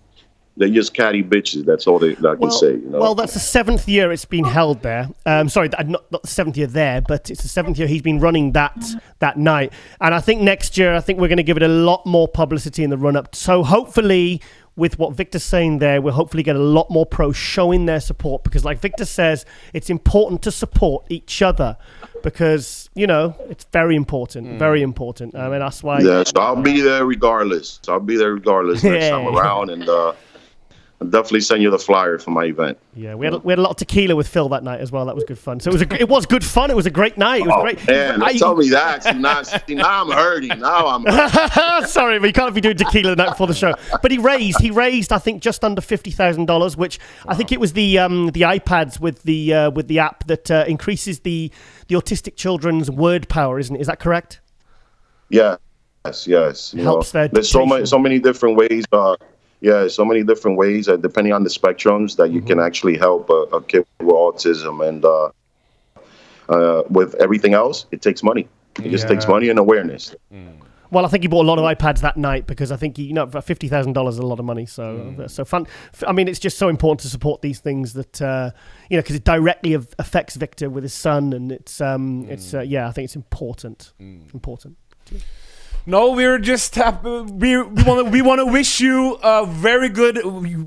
they're just catty bitches. That's all I can say. Well, that's the 7th year it's been held there. Sorry, not the 7th year there, but it's the 7th year he's been running that night. And I think next year, we're going to give it a lot more publicity in the run-up. So hopefully, with what Victor's saying there, we'll hopefully get a lot more pros showing their support, because like Victor says, it's important to support each other, because, it's very important, very important. I mean, that's why... Yeah, so I'll be there regardless. Next time around, and... I'll definitely send you the flyer for my event. Yeah, we had a lot of tequila with Phil that night as well. That was good fun. So it was good fun. It was a great night. It was great. Man, tell me that. See, now I'm hurting. Sorry, but you can't be doing tequila the night before the show. But he raised, I think, just under $50,000, which I think it was the iPads with the app that increases the autistic children's word power, isn't it? Is that correct? Yes. Helps their there's so many different ways. So many different ways, depending on the spectrums, that you can actually help a kid with autism. And with everything else, it takes money. It just takes money and awareness. Well, I think he bought a lot of iPads that night, because I think $50,000 is a lot of money. So fun. I mean, it's just so important to support these things that because it directly affects Victor with his son, and it's I think it's important. Important. No, we're just we want to wish you a very good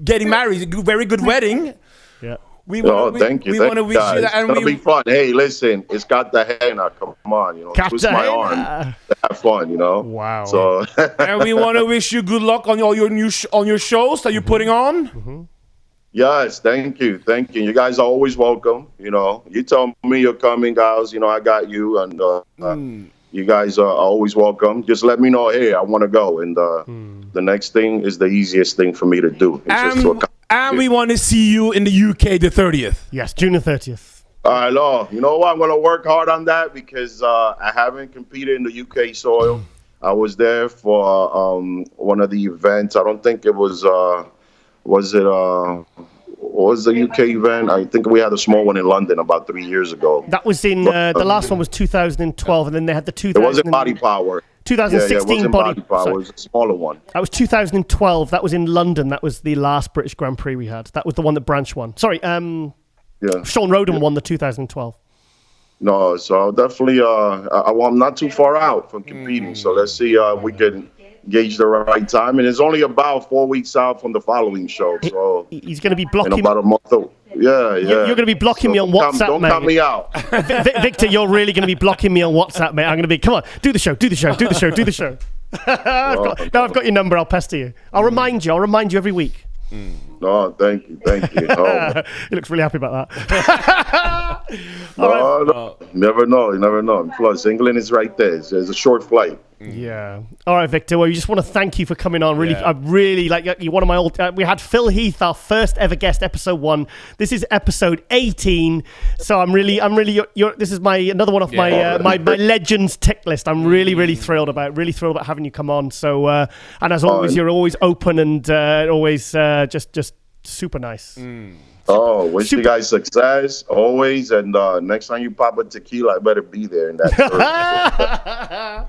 getting married, very good wedding. Yeah. Thank you. We want to wish you that, and it'll be fun. Hey, listen, it's got the henna. Come on, twist my arm. Have fun, Wow. So and we want to wish you good luck on all your on your shows that you're putting on. Yes, thank you. You guys are always welcome. You tell me you're coming, guys. I got you, and. You guys are always welcome. Just let me know, hey, I want to go. And the next thing is the easiest thing for me to do. And we want to see you in the UK the 30th. Yes, June the 30th. I know. You know what? I'm going to work hard on that, because I haven't competed in the UK soil. I was there for one of the events. I don't think it was, what was the UK event? I think we had a small one in London about 3 years ago. That was in the last one was 2012, and then they had the 2000. It wasn't Body Power. 2016 Body Power. It was a smaller one. That was 2012. That was in London. That was the last British Grand Prix we had. That was the one that Branch won. Sorry, Sean Roden won the 2012. No, so definitely, I'm not too far out from competing. So let's see we can gauge the right time, and it's only about 4 weeks out from the following show. So he's going to be blocking in about a month. Yeah. You're going to be blocking me on WhatsApp, don't mate. Don't cut me out. Victor, you're really going to be blocking me on WhatsApp, mate. I'm going to be, come on, do the show. I've got your number. I'll pester you. I'll remind you every week. No, thank you. Oh. He looks really happy about that. No, never know. Plus, England is right there. It's a short flight. Yeah. All right, Victor. Well, we just want to thank you for coming on. Really, I really like you. One of my old. We had Phil Heath, our first ever guest, episode 1. This is episode 18. So I'm really. This is another one off my legends tick list. I'm really thrilled about having you come on. So and as always, you're always open and always just super nice. Wish you guys success always, and next time you pop a tequila, I better be there in that.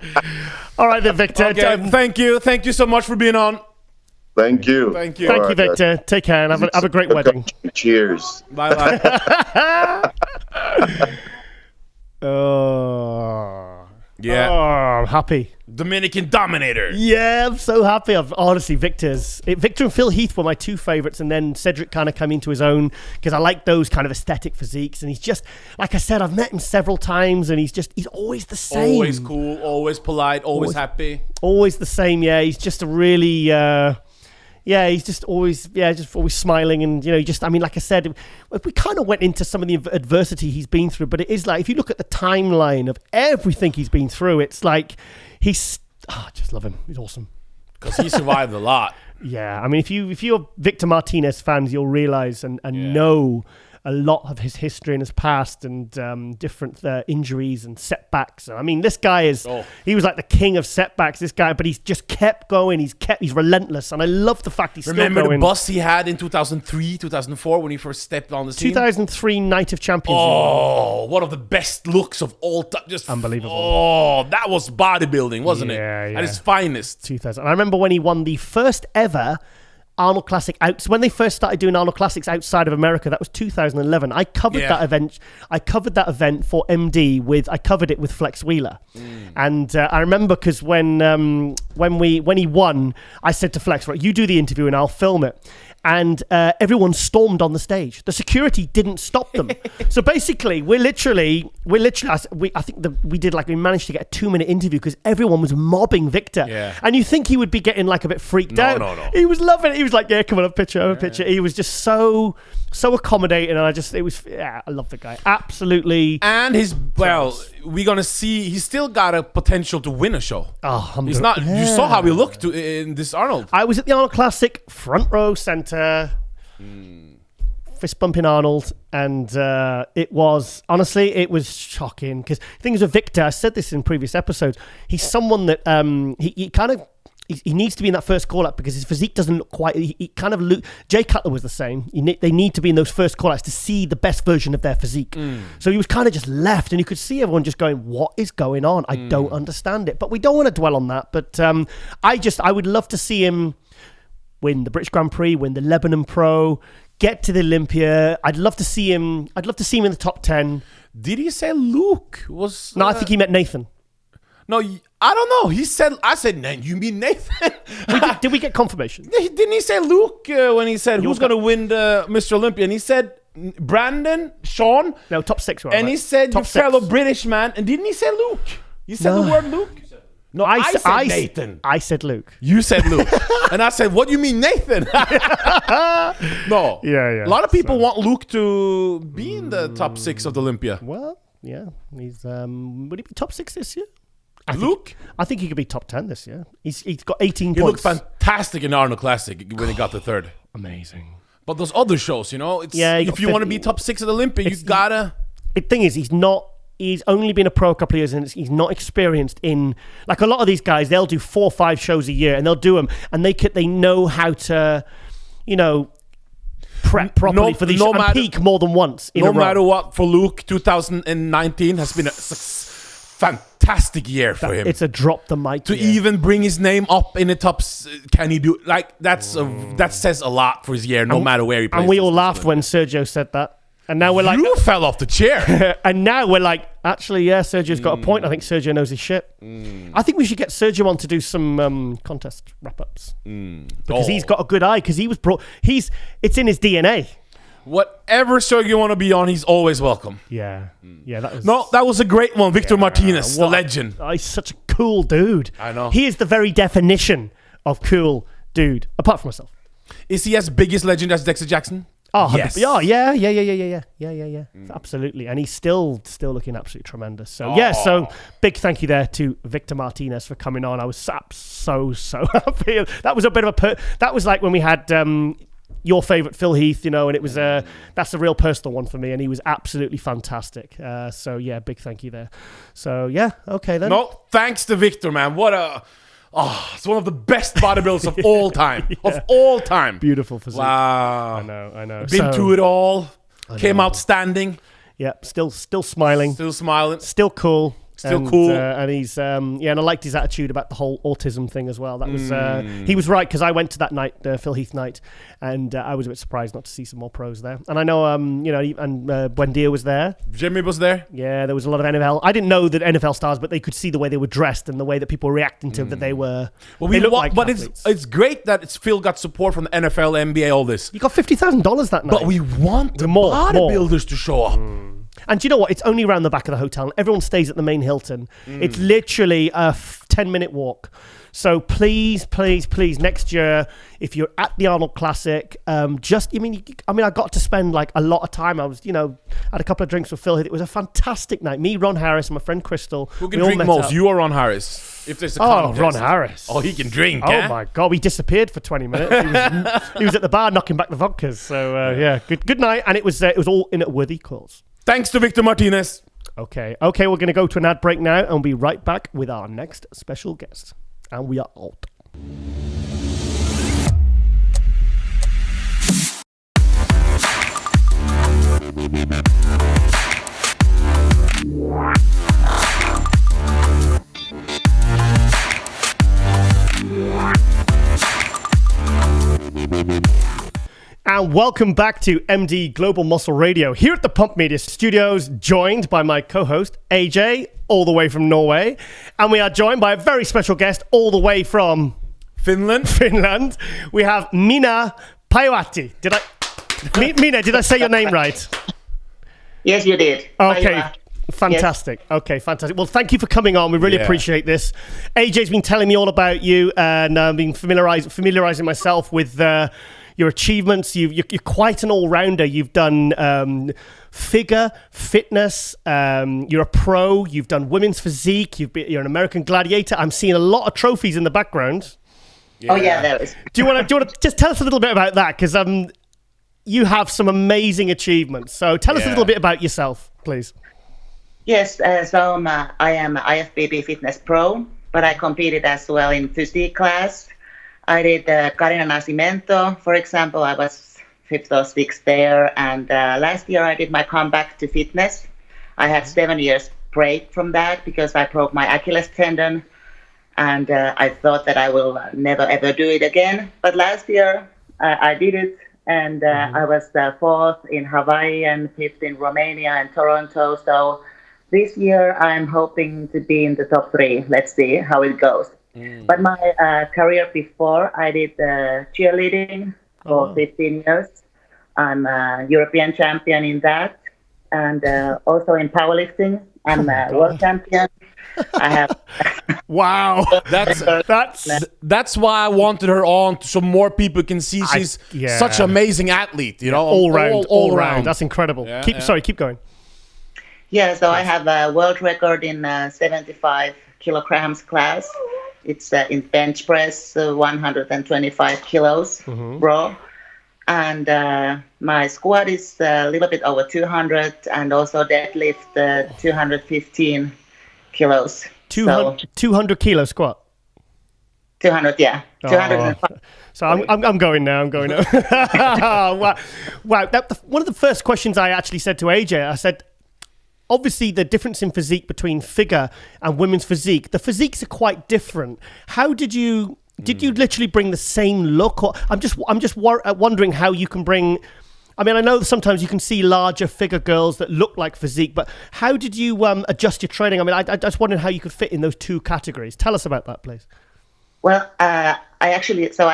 All right then, Victor. Okay, thank you so much for being on. Thank you, Victor. Take care and have a great wedding. Cheers. Bye. Yeah. Oh, I'm happy. Dominican Dominator. Yeah, I'm so happy. Honestly, Victor and Phil Heath were my two favorites, and then Cedric kind of came into his own because I like those kind of aesthetic physiques, and he's just, like I said, I've met him several times, and he's always the same. Always cool, always polite, always happy. Always the same, yeah. He's just a really... he's just always smiling, and like I said, we kind of went into some of the adversity he's been through, but it is like, if you look at the timeline of everything he's been through, it's like I just love him. He's awesome because he survived a lot. Yeah, I mean, if you're Victor Martinez fans, you'll realize and know a lot of his history in his past and different injuries and setbacks. I mean, this guy he was like the king of setbacks, this guy, but he's just kept going. He's relentless. And I love the fact he's still going. Remember the bus he had in 2003, 2004 when he first stepped on the scene? 2003 Night of Champions. Oh, one of the best looks of all time. Just unbelievable. Oh, that was bodybuilding, wasn't it? Yeah. At its finest. 2000. I remember when he won the first ever Arnold Classic when they first started doing Arnold Classics outside of America. That was 2011. I covered that event. I covered that event for MD I covered it with Flex Wheeler, and I remember because when he won, I said to Flex, right, you do the interview and I'll film it. And everyone stormed on the stage. The security didn't stop them. So basically, we managed to get a 2-minute interview because everyone was mobbing Victor. Yeah. And you think he would be getting like a bit freaked out. No. He was loving it. He was like, yeah, come on, have a picture. He was just so accommodating. And I love the guy. Absolutely. And we're going to see, he's still got a potential to win a show. You saw how he looked in this Arnold. I was at the Arnold Classic, front row center. Fist bumping Arnold, and it was shocking because things with Victor, I said this in previous episodes, he's someone that he needs to be in that first call-up because his physique doesn't look quite. Jay Cutler was the same. They need to be in those first call-outs to see the best version of their physique. So he was kind of just left, and you could see everyone just going, "What is going on? I don't understand it." But we don't want to dwell on that. But I would love to see him win the British Grand Prix, win the Lebanon Pro, get to the Olympia. I'd love to see him. I'd love to see him in the top 10. Did he say Luke was? No, I think he meant Nathan. No, I don't know. I said, you mean Nathan? Did we get confirmation? Didn't he say Luke when he said who's going to win the Mr. Olympia? And he said Brandon, Sean. No, top 6. And he said your fellow British man. And didn't he say Luke? You said the word Luke? No, I said Nathan. I said Luke. You said Luke. And I said, what do you mean Nathan? No. Yeah. A lot of people want Luke to be in the top 6 of the Olympia. Well, yeah. He's would he be top 6 this year? I think he could be top 10 this year. He's got 18 points. He looked fantastic in the Arnold Classic when he got the 3rd. Amazing. But those other shows, if you want to be top 6 of the Olympia, you gotta. The thing is, he's only been a pro a couple of years and he's not experienced in, like a lot of these guys, they'll do 4 or 5 shows a year and they'll do them and they know how to, prep properly for these and peak more than once in a row. No matter what, for Luke, 2019 has been a fantastic year for him. It's a drop the mic to even bring his name up in the top. Can he do that says a lot for his year, no matter where he plays. And we all laughed when Sergio said that. And now we're like, you fell off the chair. And now we're like, actually, yeah, Sergio's got a point. I think Sergio knows his shit. I think we should get Sergio on to do some contest wrap-ups because he's got a good eye. Because it's in his DNA. Whatever Sergio you want to be on, he's always welcome. Yeah. That was a great one. Victor Martinez, the legend. He's such a cool dude. I know. He is the very definition of cool dude. Apart from myself, is he as big as legend as Dexter Jackson? Oh, yes. Yeah. Absolutely. And he's still looking absolutely tremendous. So, so big thank you there to Victor Martinez for coming on. I was so happy. That was a bit of that was like when we had your favorite Phil Heath, and it was that's a real personal one for me, and he was absolutely fantastic. So, yeah, big thank you there. So, yeah, okay then. No, thanks to Victor, man. It's one of the best bodybuilders of all time. Yeah. Of all time. Beautiful physique. Wow. I know. Been through it all. Came out standing. Yeah, still smiling. Still smiling. Still cool. Cool. And he's, and I liked his attitude about the whole autism thing as well. That was, he was right, because I went to that night, Phil Heath night, and I was a bit surprised not to see some more pros there. And I know, and Buendia was there. Jimmy was there. Yeah, there was a lot of NFL. I didn't know that NFL stars, but they could see the way they were dressed and the way that people were reacting to that they were. Well, but it's great that Phil got support from the NFL, NBA, all this. You got $50,000 that night. But we want the bodybuilders to show up. And do you know what? It's only around the back of the hotel. Everyone stays at the main Hilton. It's literally a 10-minute walk. So please, please, please, next year, if you're at the Arnold Classic, I got to spend like a lot of time. I was, had a couple of drinks with Phil. It was a fantastic night. Me, Ron Harris, and my friend Crystal. Who can drink most? You or Ron Harris? If there's a contest. Ron Harris. Oh, he can drink. Oh my God, we disappeared for 20 minutes. He was at the bar knocking back the vodkas. So good night, and it was all in a worthy cause. Thanks to Victor Martinez. Okay, we're going to go to an ad break now, and we'll be right back with our next special guest. And we are out. And welcome back to MD Global Muscle Radio here at the Pump Media Studios, joined by my co-host AJ, all the way from Norway. And we are joined by a very special guest all the way from Finland. We have Minna Pajuotti. Minna, did I say your name right? Yes, you did. Okay. Fantastic. Yes. Okay, fantastic. Well, thank you for coming on. We really appreciate this. AJ's been telling me all about you, and I've been familiarizing myself with your achievements. You're quite an all-rounder. You've done figure, fitness. You're a pro. You've done women's physique. You're an American gladiator. I'm seeing a lot of trophies in the background. Yeah. Oh yeah, there is. Do you want to just tell us a little bit about that? Because you have some amazing achievements. So tell us a little bit about yourself, please. Yes, so I am IFBB Fitness Pro, but I competed as well in physique class. I did Carina Nascimento, for example. I was 5th or 6th there, and last year I did my comeback to fitness. I had 7 years break from that because I broke my Achilles tendon, and I thought that I will never ever do it again. But last year I did it, and I was 4th in Hawaii and 5th in Romania and Toronto. So this year I'm hoping to be in the top 3. Let's see how it goes. But my career before, I did cheerleading for 15 years. I'm a European champion in that, and also in powerlifting. I'm a world champion. I have. Wow, that's why I wanted her on, so more people can see she's such an amazing athlete. All round. That's incredible. Keep going. Yeah, so I have a world record in 75 kilograms class. It's in bench press, 125 kilos raw. And my squat is a little bit over 200, and also deadlift 215 kilos. 200 kilo squat? 200, yeah. 205. So I'm going now. Wow. One of the first questions I actually said to AJ, I said, obviously, the difference in physique between figure and women's physique, the physiques are quite different. How did you literally bring the same look? Or I'm just wondering how you can bring. I mean, I know that sometimes you can see larger figure girls that look like physique, but how did you adjust your training? I mean, I just wondered how you could fit in those two categories. Tell us about that, please. Well, I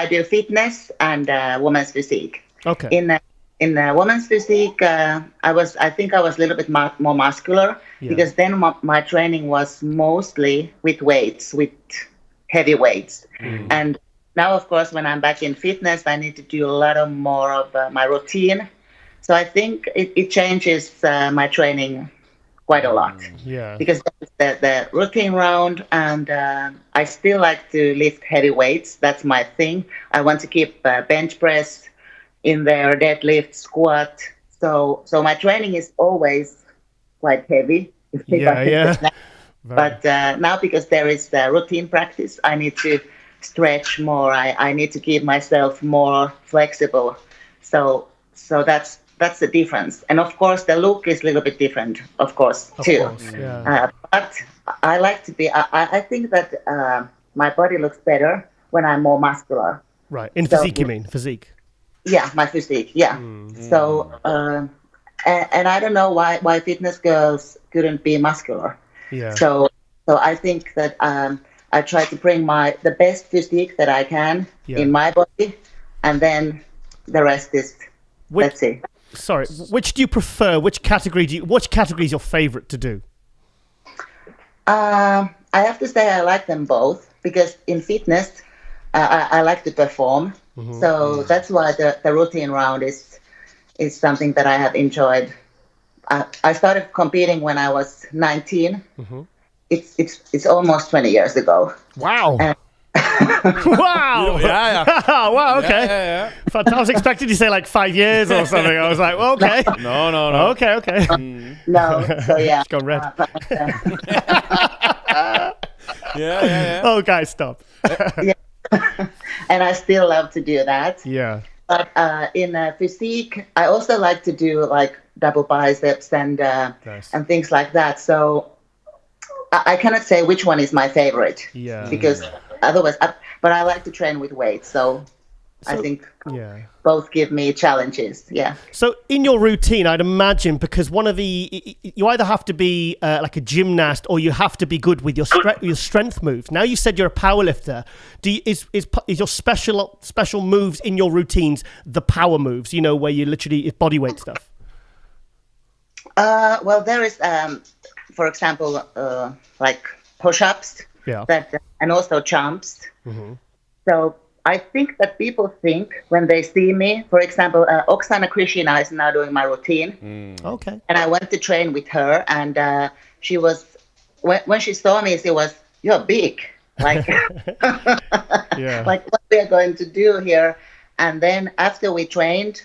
do fitness and women's physique. Okay. In women's physique, I think I was a little bit more muscular because then my training was mostly with weights, with heavy weights. And now, of course, when I'm back in fitness, I need to do a lot more of my routine. So I think it changes my training quite a lot. Yeah. Because that's the routine round, and I still like to lift heavy weights. That's my thing. I want to keep bench press in their deadlift, squat. So my training is always quite heavy. But now, because there is routine practice, I need to stretch more. I need to keep myself more flexible. So that's the difference. And of course, the look is a little bit different, of course, too. But I like to be. I think that my body looks better when I'm more muscular. Right. In physique, you mean physique? Yeah, my physique. Yeah. So, and I don't know why fitness girls couldn't be muscular. Yeah. So I think that I try to bring the best physique that I can in my body, and then the rest is let's see. Sorry, which do you prefer? Which category is your favorite to do? I have to say I like them both because in fitness, I like to perform. So that's why the routine round is something that I have enjoyed. I started competing when I was 19. It's almost 20 years ago. Wow. And- Wow. Yeah. Wow, okay. Yeah. I was expecting you to say like 5 years or something. I was like, well, okay. No. Okay. No, so yeah. It's gone red. Yeah. Oh, guys, stop. And I still love to do that. Yeah. But in physique, I also like to do like double biceps and Nice. and things like that. So I cannot say which one is my favorite. Yeah. Because otherwise, but I like to train with weights. So I think Yeah. both give me challenges. Yeah. So in your routine, I'd imagine, because one of you either have to be like a gymnast or you have to be good with your strength moves. Now you said you're a powerlifter. Is your special moves in your routines the power moves? You know, where you literally it's body weight stuff. Well, there is, for example, like push-ups. Yeah. And also jumps. So I think that people think when they see me, for example, Oksana Krishina is now doing my routine. Okay. And I went to train with her, and she was, when she saw me, she was, "You're big." Like, Yeah. like what we are going to do here. And then after we trained,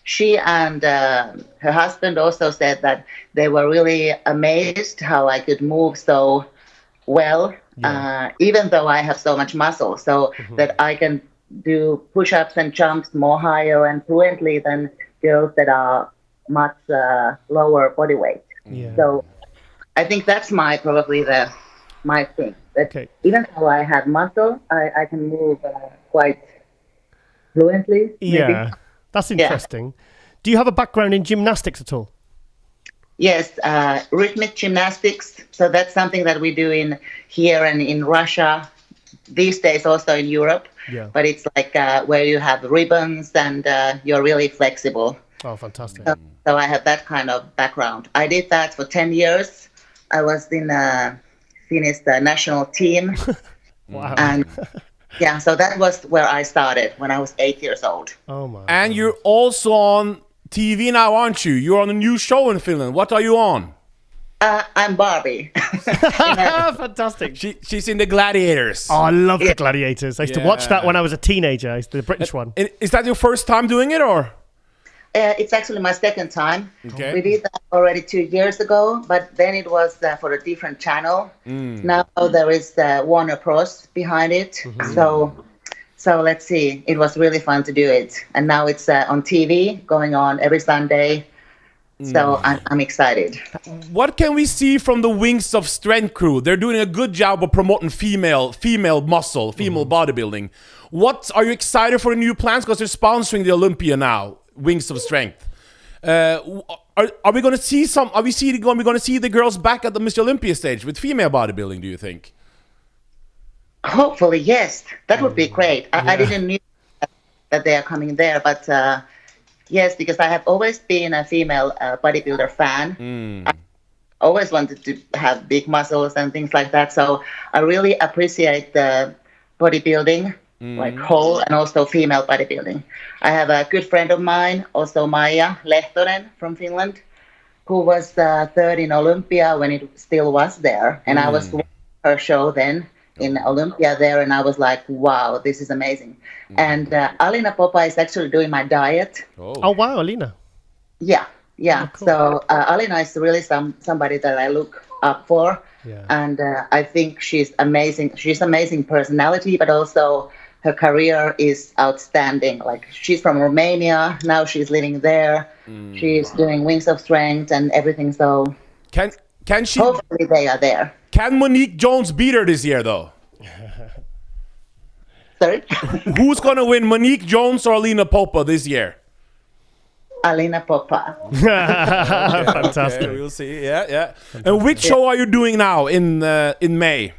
she and her husband also said that they were really amazed how I could move so well, even though I have so much muscle, so that I can do push-ups and jumps more higher and fluently than girls that are much lower body weight. Yeah. So I think that's probably my thing. That Okay. even though I have muscle, I can move quite fluently. maybe. Yeah. That's interesting. Do you have a background in gymnastics at all? Yes, rhythmic gymnastics. So that's something that we do here and in Russia. These days also in Europe. Yeah. But it's like where you have ribbons and you're really flexible. Oh, fantastic. So I have that kind of background. I did that for 10 years. I was in Finnish national team. Wow. And yeah, so that was where I started when I was 8 years old. Oh my. And you're also on TV now, aren't you? You're on a new show in Finland. What are you on? I'm Barbie. Fantastic. She's in the Gladiators. Oh, I love the Gladiators. I used to watch that when I was a teenager. The British one. Is that your first time doing it, or? It's actually my second time. Okay. We did that already 2 years ago, but then it was for a different channel. Now there is Warner Bros. Behind it. So let's see. It was really fun to do it. And now it's on TV, going on every Sunday. So I'm excited. What can we see from the Wings of Strength crew? They're doing a good job of promoting female muscle, female bodybuilding. What are you excited for the new plans? Because they're sponsoring the Olympia now, Wings of Strength. Are we going to see some? Are we going to see the girls back at the Mr. Olympia stage with female bodybuilding? Do you think? Hopefully, yes. That would be great. I didn't know that they are coming there, but yes, because I have always been a female bodybuilder fan. I always wanted to have big muscles and things like that. So I really appreciate the bodybuilding, like whole and also female bodybuilding. I have a good friend of mine, also Maija Lehtonen from Finland, who was third in Olympia when it still was there. And I was watching her show then in Olympia there, and I was like, wow, this is amazing. And Alina Popa is actually doing my diet. Oh, wow, Alina. Yeah. cool. So Alina is really somebody that I look up for. Yeah. And I think she's amazing. She's amazing personality, but also her career is outstanding. Like, she's from Romania. Now she's living there. She's doing Wings of Strength and everything. So Can she? hopefully they are there. Can Monique Jones beat her this year, though? Sorry? Who's gonna win, Monique Jones or Alina Popa this year? Alina Popa. Fantastic. Okay, we'll see. Yeah. And which show are you doing now in May?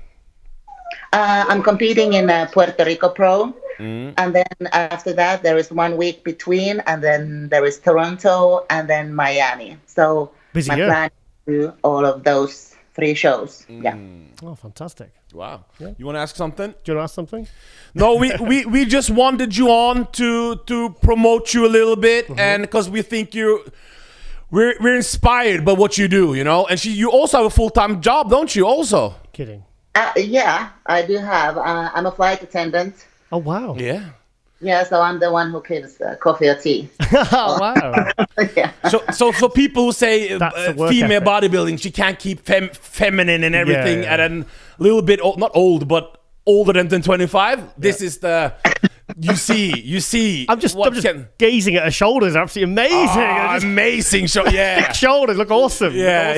I'm competing in Puerto Rico Pro. And then after that, there is 1 week between. And then there is Toronto and then Miami. So Busy my year. plan is to do all of those 3 shows. Yeah. Oh, fantastic. Wow. You want to ask something? Do you want to ask something? No, we just wanted you on to promote you a little bit, and because we think we're inspired by what you do, you know. And you also have a full-time job, don't you? Also. Kidding. Yeah, I do have. I'm a flight attendant. Oh, wow. Yeah. Yeah, so I'm the one who gives coffee or tea. Oh, wow. Yeah. So for people who say That's the work female ethic. bodybuilding, she can't keep feminine and everything, Yeah. and then a little bit not old, but older than 25. This is the you see. I'm just what can- gazing at her shoulders. Absolutely amazing. Ah, amazing show. Yeah. Thick shoulders look awesome. Yeah.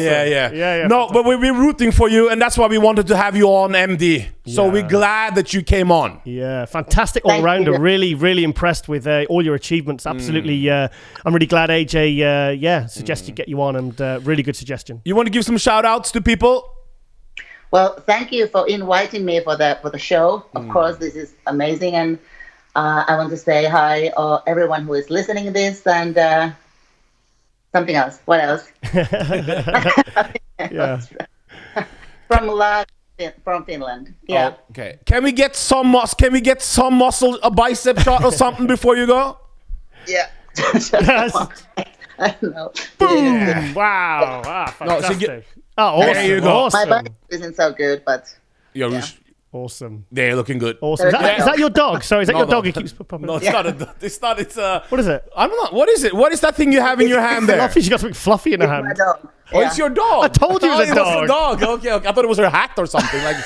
No, fantastic. but we're rooting for you, and that's why we wanted to have you on, MD. So Yeah. we're glad that you came on. Yeah, fantastic Thank all-rounder. you. Really, really impressed with all your achievements. Absolutely. I'm really glad AJ, suggested get you on, and really good suggestion. You want to give some shout-outs to people? Well, thank you for inviting me for the show. Of course, this is amazing, and I want to say hi everyone who is listening to this, and something else. What else? Yeah. From Finland. Yeah. Oh, okay. Can we get some muscle, a bicep shot or something before you go? Yeah. Yes. I don't know. Boom. Wow. Fantastic. No, awesome. There you go. My Awesome. body isn't so good, but You're Awesome. they're looking good. Awesome. Is that your dog? Sorry, is that No, your no. dog who keeps popping? No, it's not a. It's not. It's What is it? I don't know. What is it? What is that thing you have in your hand there? Fluffy. She got something fluffy in her my hand. dog. Oh, Yeah. it's your dog. I told you it was a a dog. Okay. I thought it was her hat or something. Like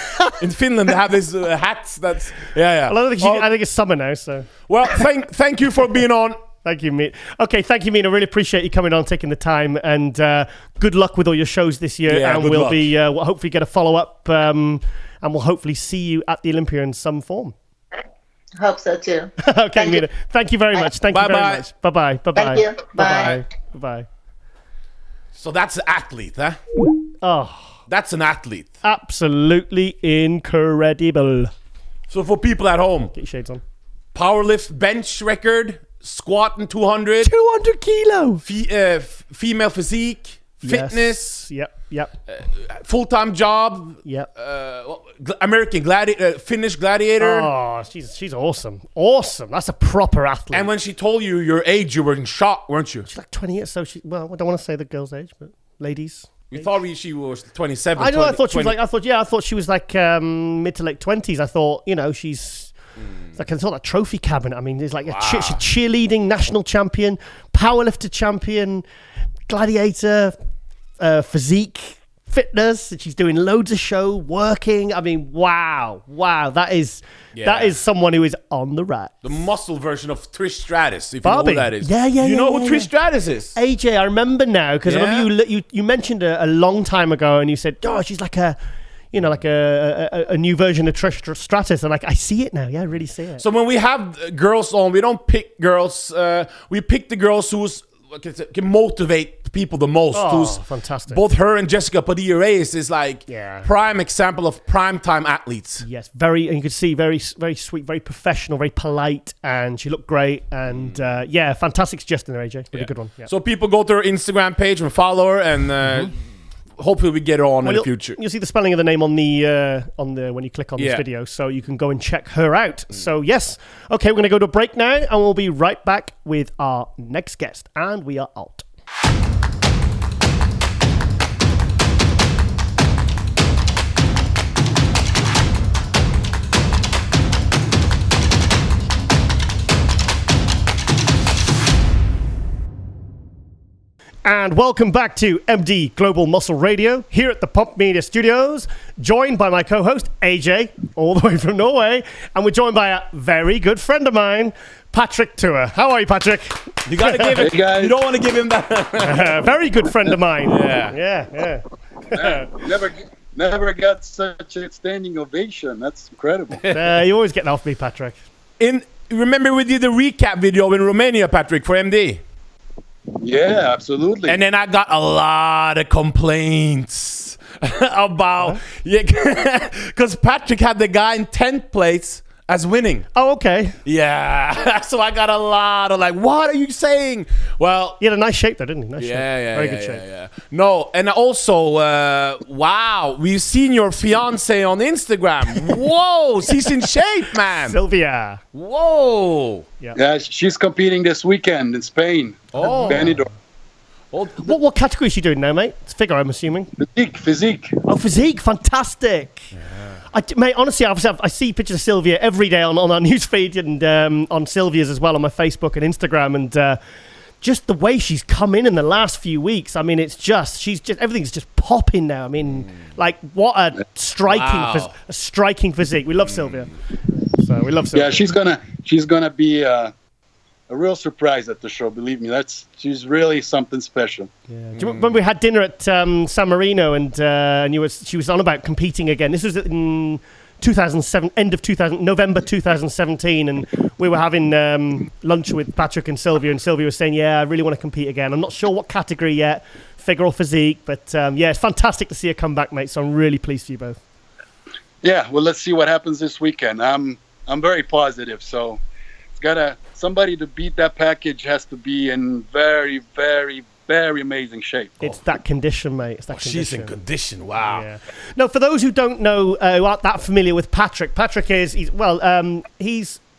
in Finland, they have these hats. That's yeah. Well, I think it's summer now, so. Well, thank you for being on. Thank you, Mina. Okay, thank you, Mina. Really appreciate you coming on, taking the time, and good luck with all your shows this year. Yeah, and good we'll luck. we'll hopefully get a follow up, and we'll hopefully see you at the Olympia in some form. Hope so too. Okay, Thank Mina. you. Thank you very much. Thank you very Bye-bye. much. Bye bye. Bye bye. Thank you. Bye. Bye. So that's an athlete, huh? Oh, That's an athlete. absolutely incredible. So for people at home, Get your shades on. powerlift bench record, squatting 200, 200 kilo. female physique, fitness, Yes. Yep. full-time job, Yep. American Finnish gladiator. Oh, she's awesome. Awesome. That's a proper athlete. And when she told you your age, you were in shock, weren't you? she's like 20 years, so I don't want to say the girl's age, but ladies. We thought she was 27. I know. 20, I thought she was 20. I thought she was like mid to late 20s. I thought, she's it's like a sort of trophy cabinet. I mean, there's like she's cheerleading national champion, powerlifter champion, gladiator, physique, fitness. And she's doing loads of show, working. I mean, wow, that is someone who is on the rack. The muscle version of Trish Stratus, if Barbie. you know who that is. Yeah, You know who yeah. Trish Stratus is? AJ, I remember now because I remember you mentioned her a long time ago, and you said, "Oh, she's like a new version of Trish Stratus," and I see it now. Yeah, I really see it. So when we have girls on, we don't pick girls. We pick the girls who can motivate people the most. Oh, who's fantastic. Both her and Jessica Padilla Reyes is like prime example of prime time athletes. Yes, and you could see very sweet, very professional, very polite, and she looked great. And fantastic suggestion there, AJ. Really good one. Yeah. So people go to her Instagram page and follow her, and hopefully we get her on in the future. You'll see the spelling of the name on the when you click on this video, so you can go and check her out. So yes, okay, we're going to go to a break now, and we'll be right back with our next guest, and we are out. And welcome back to MD Global Muscle Radio here at the Pump Media Studios, joined by my co-host AJ, all the way from Norway, and we're joined by a very good friend of mine, Patrick Tuor. How are you, Patrick? You gotta give it. Hey, guys. You don't want to give him that. Very good friend of mine. Yeah. Never got such a standing ovation. That's incredible. You're always getting off me, Patrick. Remember we did the recap video in Romania, Patrick, for MD. Yeah, absolutely. And then I got a lot of complaints about because Patrick had the guy in 10th place as winning. Oh, okay. Yeah. So I got a lot of like, what are you saying? Well, He had a nice shape though, didn't he? Nice shape. yeah, Very yeah, good shape. yeah. No, and also, wow, we've seen your fiance on Instagram. Whoa, she's in shape, man. Sylvia. Whoa. Yeah, she's competing this weekend in Spain. Oh. Benidorm. Oh, What category is she doing now, mate? It's figure, I'm assuming. Physique. Oh, physique, fantastic. Mate, honestly, I see pictures of Sylvia every day on our newsfeed and on Sylvia's as well on my Facebook and Instagram, and just the way she's come in the last few weeks. I mean, everything's just popping now. I mean, like what a striking physique. We love Sylvia. So we love Sylvia. Yeah, she's gonna be a real surprise at the show. Believe me, she's really something special. Yeah. Do you remember we had dinner at San Marino and she was on about competing again? This was in 2007, November 2017, and we were having lunch with Patrick and Sylvia was saying, "Yeah, I really want to compete again. I'm not sure what category yet, figure or physique, but yeah, it's fantastic to see her come back, mate. So I'm really pleased for you both." Yeah, well, let's see what happens this weekend. I'm very positive. So somebody to beat that package has to be in very, very, very amazing shape. It's that condition, mate. It's that condition. she's in condition. Wow. Yeah. Now, for those who don't know, who aren't that familiar with Patrick, he's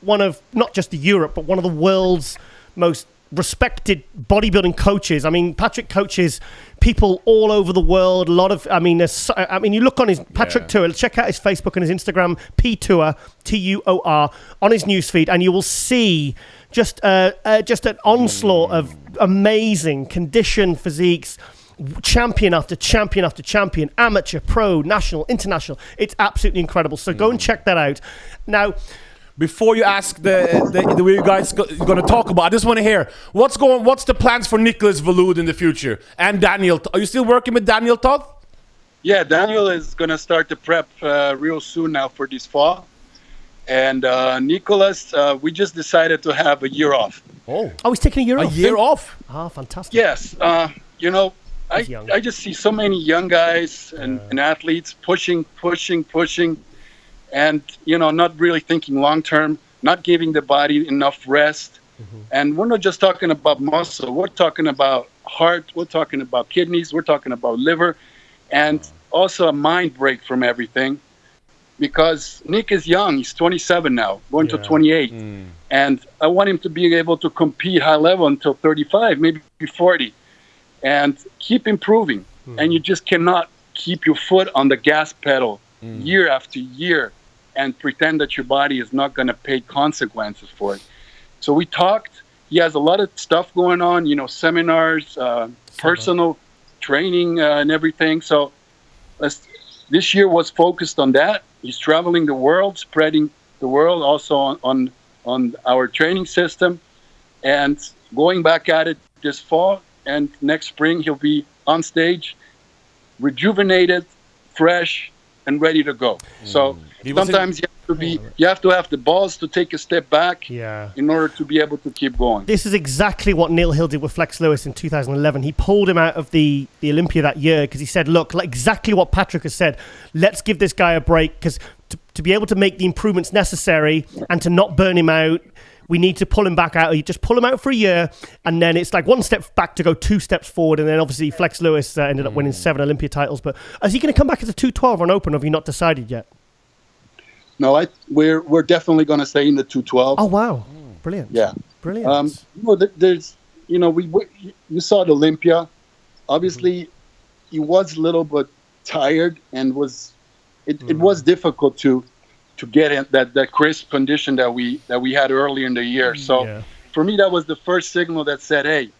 one of not just Europe, but one of the world's most respected bodybuilding coaches. I mean, Patrick coaches people all over the world. A lot of, you look on his Patrick Tuor. Check out his Facebook and his Instagram, Tuor, Tuor, on his newsfeed, and you will see just an onslaught of amazing condition physiques. Champion after champion after champion, amateur, pro, national, international. It's absolutely incredible. So go and check that out. Now, before you ask the way you guys going to talk about, I just want to hear what's the plans for Nicholas Valuud in the future and Daniel. Are you still working with Daniel Todd? Yeah, Daniel is going to start the prep real soon now for this fall. And Nicholas, we just decided to have a year off. Oh, he's taking a year off. A year off? Ah, fantastic. Yes. I just see so many young guys and athletes pushing, and not really thinking long term, not giving the body enough rest. And we're not just talking about muscle, we're talking about heart, we're talking about kidneys, we're talking about liver, and also a mind break from everything, because Nick is young. He's 27 now, going to 28, and I want him to be able to compete high level until 35, maybe 40, and keep improving. And you just cannot keep your foot on the gas pedal year after year and pretend that your body is not going to pay consequences for it. So we talked. He has a lot of stuff going on, seminars, personal training, and everything. So this year was focused on that. He's traveling the world, spreading the world, also on our training system, and going back at it this fall. And next spring, he'll be on stage, rejuvenated, fresh, and ready to go. So sometimes you have to have the balls to take a step back in order to be able to keep going. This is exactly what Neil Hill did with Flex Lewis in 2011. He pulled him out of the Olympia that year because he said, look, like exactly what Patrick has said, let's give this guy a break, because to be able to make the improvements necessary and to not burn him out, we need to pull him back out. You just pull him out for a year, and then it's like one step back to go 2 steps forward. And then obviously Flex Lewis ended up winning 7 Olympia titles. But is he going to come back as a 212 or an open? Or have you not decided yet? No, we're definitely going to stay in the 212. Oh wow, brilliant! Yeah, brilliant. There's you saw the Olympia. Obviously, he was a little bit tired, and it was difficult to get in that crisp condition that we had earlier in the year. So for me, that was the first signal that said, hey,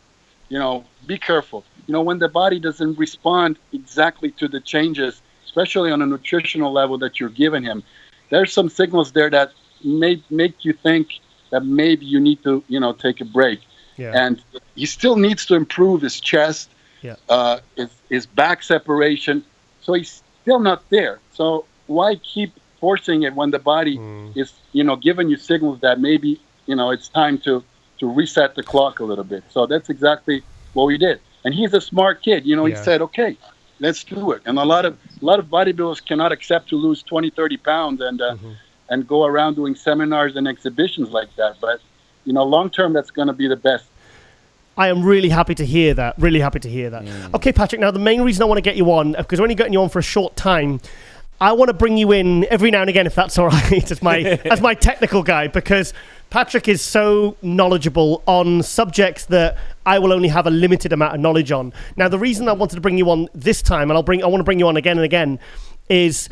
be careful. When the body doesn't respond exactly to the changes, especially on a nutritional level that you're giving him, there's some signals there that may make you think that maybe you need to, take a break. Yeah. And he still needs to improve his chest, his back separation. So he's still not there. So why keep forcing it when the body is, giving you signals that maybe, it's time to reset the clock a little bit. So that's exactly what we did. And he's a smart kid. He said, okay, let's do it. And a lot of bodybuilders cannot accept to lose 20, 30 pounds. And and go around doing seminars and exhibitions like that. But, long term, that's going to be the best. I am really happy to hear that. Really happy to hear that. Okay, Patrick, now the main reason I want to get you on, because we're only getting you on for a short time, I want to bring you in every now and again, if that's all right, as my technical guy, because Patrick is so knowledgeable on subjects that I will only have a limited amount of knowledge on. Now, the reason I wanted to bring you on this time, and I want to bring you on again and again, is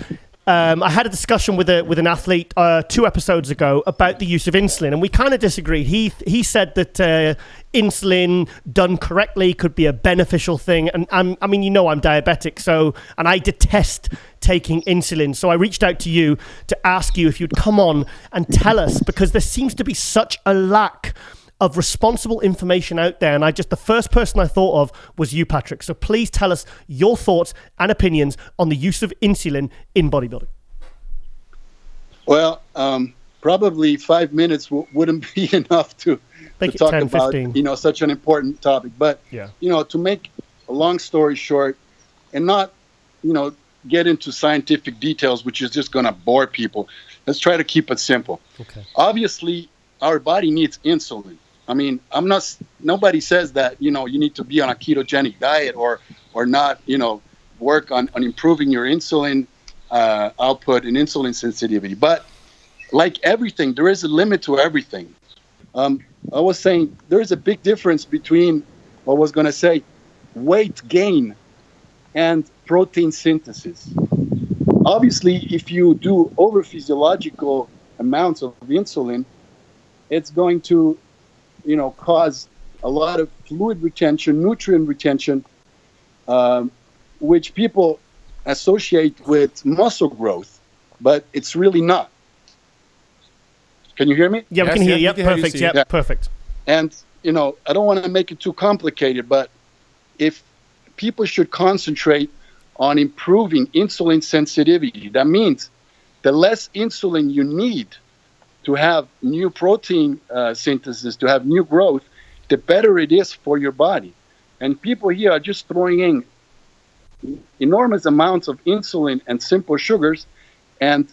I had a discussion with an athlete 2 episodes ago about the use of insulin, and we kind of disagreed. He said that insulin done correctly could be a beneficial thing, and I'm diabetic, and I detest taking insulin. So I reached out to you to ask you if you'd come on and tell us, because there seems to be such a lack of responsible information out there, and the first person I thought of was you, Patrick. So please tell us your thoughts and opinions on the use of insulin in bodybuilding. Well, probably 5 minutes wouldn't be enough to talk 10, about 15. Such an important topic. But to make a long story short, and not get into scientific details, which is just going to bore people. Let's try to keep it simple. Okay. Obviously, our body needs insulin. I mean, nobody says that, you need to be on a ketogenic diet or not, work on improving your insulin output and insulin sensitivity. But like everything, there is a limit to everything. I was saying there is a big difference between weight gain and protein synthesis. Obviously, if you do over physiological amounts of insulin, it's going to cause a lot of fluid retention, nutrient retention, which people associate with muscle growth, but it's really not. Can you hear me? Yeah, we can hear you. Yep, perfect. Yeah, perfect. And, I don't want to make it too complicated, but if people should concentrate on improving insulin sensitivity, that means the less insulin you need to have new protein synthesis, to have new growth, the better it is for your body. And people here are just throwing in enormous amounts of insulin and simple sugars and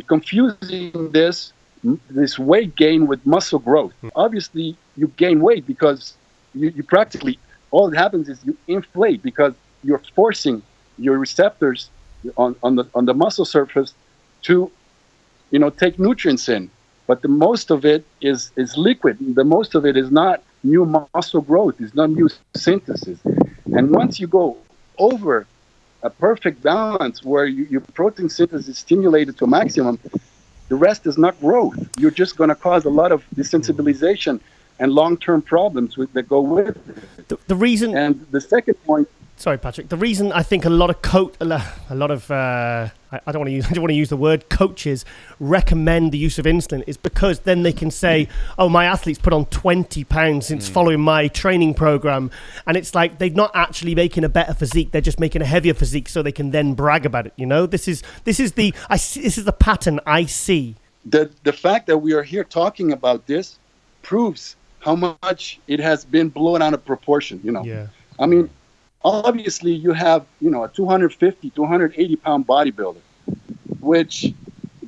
confusing this weight gain with muscle growth. Obviously, you gain weight because you practically, all that happens is you inflate because you're forcing your receptors on the muscle surface to take nutrients in, but the most of it is liquid. The most of it is not new muscle growth. It's not new synthesis. And once you go over a perfect balance where your protein synthesis is stimulated to a maximum, the rest is not growth. You're just going to cause a lot of desensibilization and long-term problems that go with it. The reason, and the second point. Sorry, Patrick. The reason I think I don't want to use the word coaches recommend the use of insulin is because then they can say, "Oh, my athlete's put on 20 pounds since following my training program," and it's like they're not actually making a better physique; they're just making a heavier physique, so they can then brag about it. This is the pattern I see. The fact that we are here talking about this proves how much it has been blown out of proportion. Yeah. I mean. Obviously, you have, a 250, 280-pound bodybuilder, which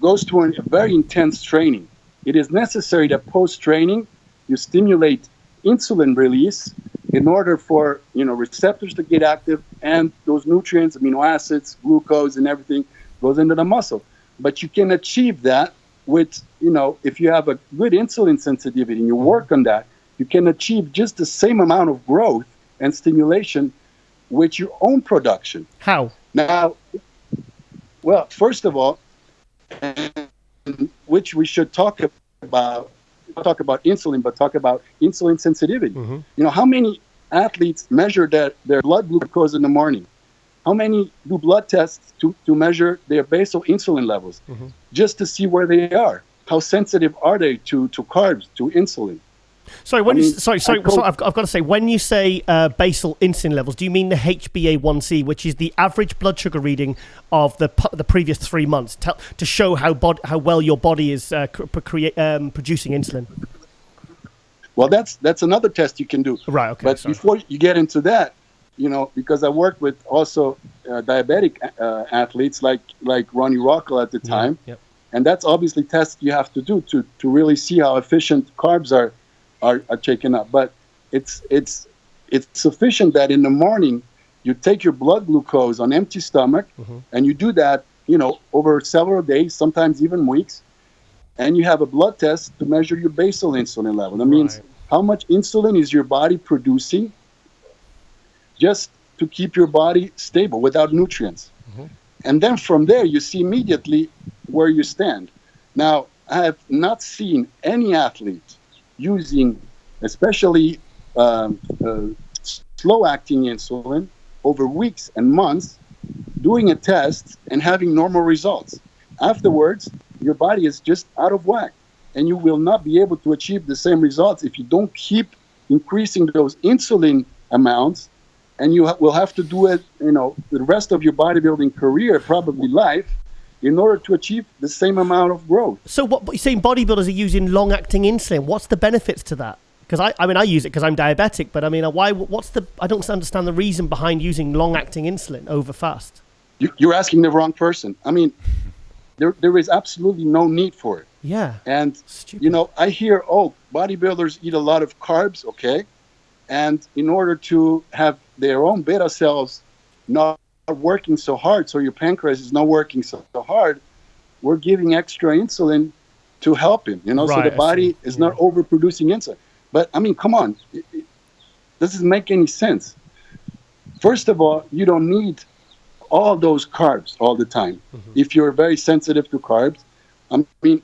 goes to a very intense training. It is necessary that post-training, you stimulate insulin release in order for, receptors to get active and those nutrients, amino acids, glucose, and everything goes into the muscle. But you can achieve that with, if you have a good insulin sensitivity and you work on that, you can achieve just the same amount of growth and stimulation with your own production. How? Now, well, first of all, which we should talk about insulin, but talk about insulin sensitivity. Mm-hmm. How many athletes measure their blood glucose in the morning? How many do blood tests to measure their basal insulin levels, just to see where they are? How sensitive are they to carbs, to insulin? Sorry, I've got to say, when you say basal insulin levels, do you mean the HbA1c, which is the average blood sugar reading of the previous 3 months, to show how well your body is producing insulin? Well, that's another test you can do. Right. Okay. But before you get into that, because I worked with also diabetic athletes like Ronnie Rockwell at the time. Yep. And that's obviously tests you have to do to really see how efficient carbs are taken up. But it's sufficient that in the morning you take your blood glucose on empty stomach, and you do that, over several days, sometimes even weeks, and you have a blood test to measure your basal insulin level. That means how much insulin is your body producing just to keep your body stable without nutrients. And then from there, you see immediately where you stand. Now, I have not seen any athlete using, especially slow-acting insulin, over weeks and months, doing a test and having normal results. Afterwards, your body is just out of whack, and you will not be able to achieve the same results if you don't keep increasing those insulin amounts, and you will have to do it, the rest of your bodybuilding career, probably life, in order to achieve the same amount of growth. So what you're saying, bodybuilders are using long-acting insulin. What's the benefits to that? Because I use it because I'm diabetic, but I mean, I don't understand the reason behind using long-acting insulin over fast. You're asking the wrong person. I mean, there is absolutely no need for it. Yeah. And, stupid. I hear, bodybuilders eat a lot of carbs, okay? And in order to have their own beta cells not working so hard, so your pancreas is not working so hard, we're giving extra insulin to help him, so the body is not overproducing insulin. But, I mean, come on. It doesn't make any sense. First of all, you don't need all those carbs all the time. If you're very sensitive to carbs, I mean,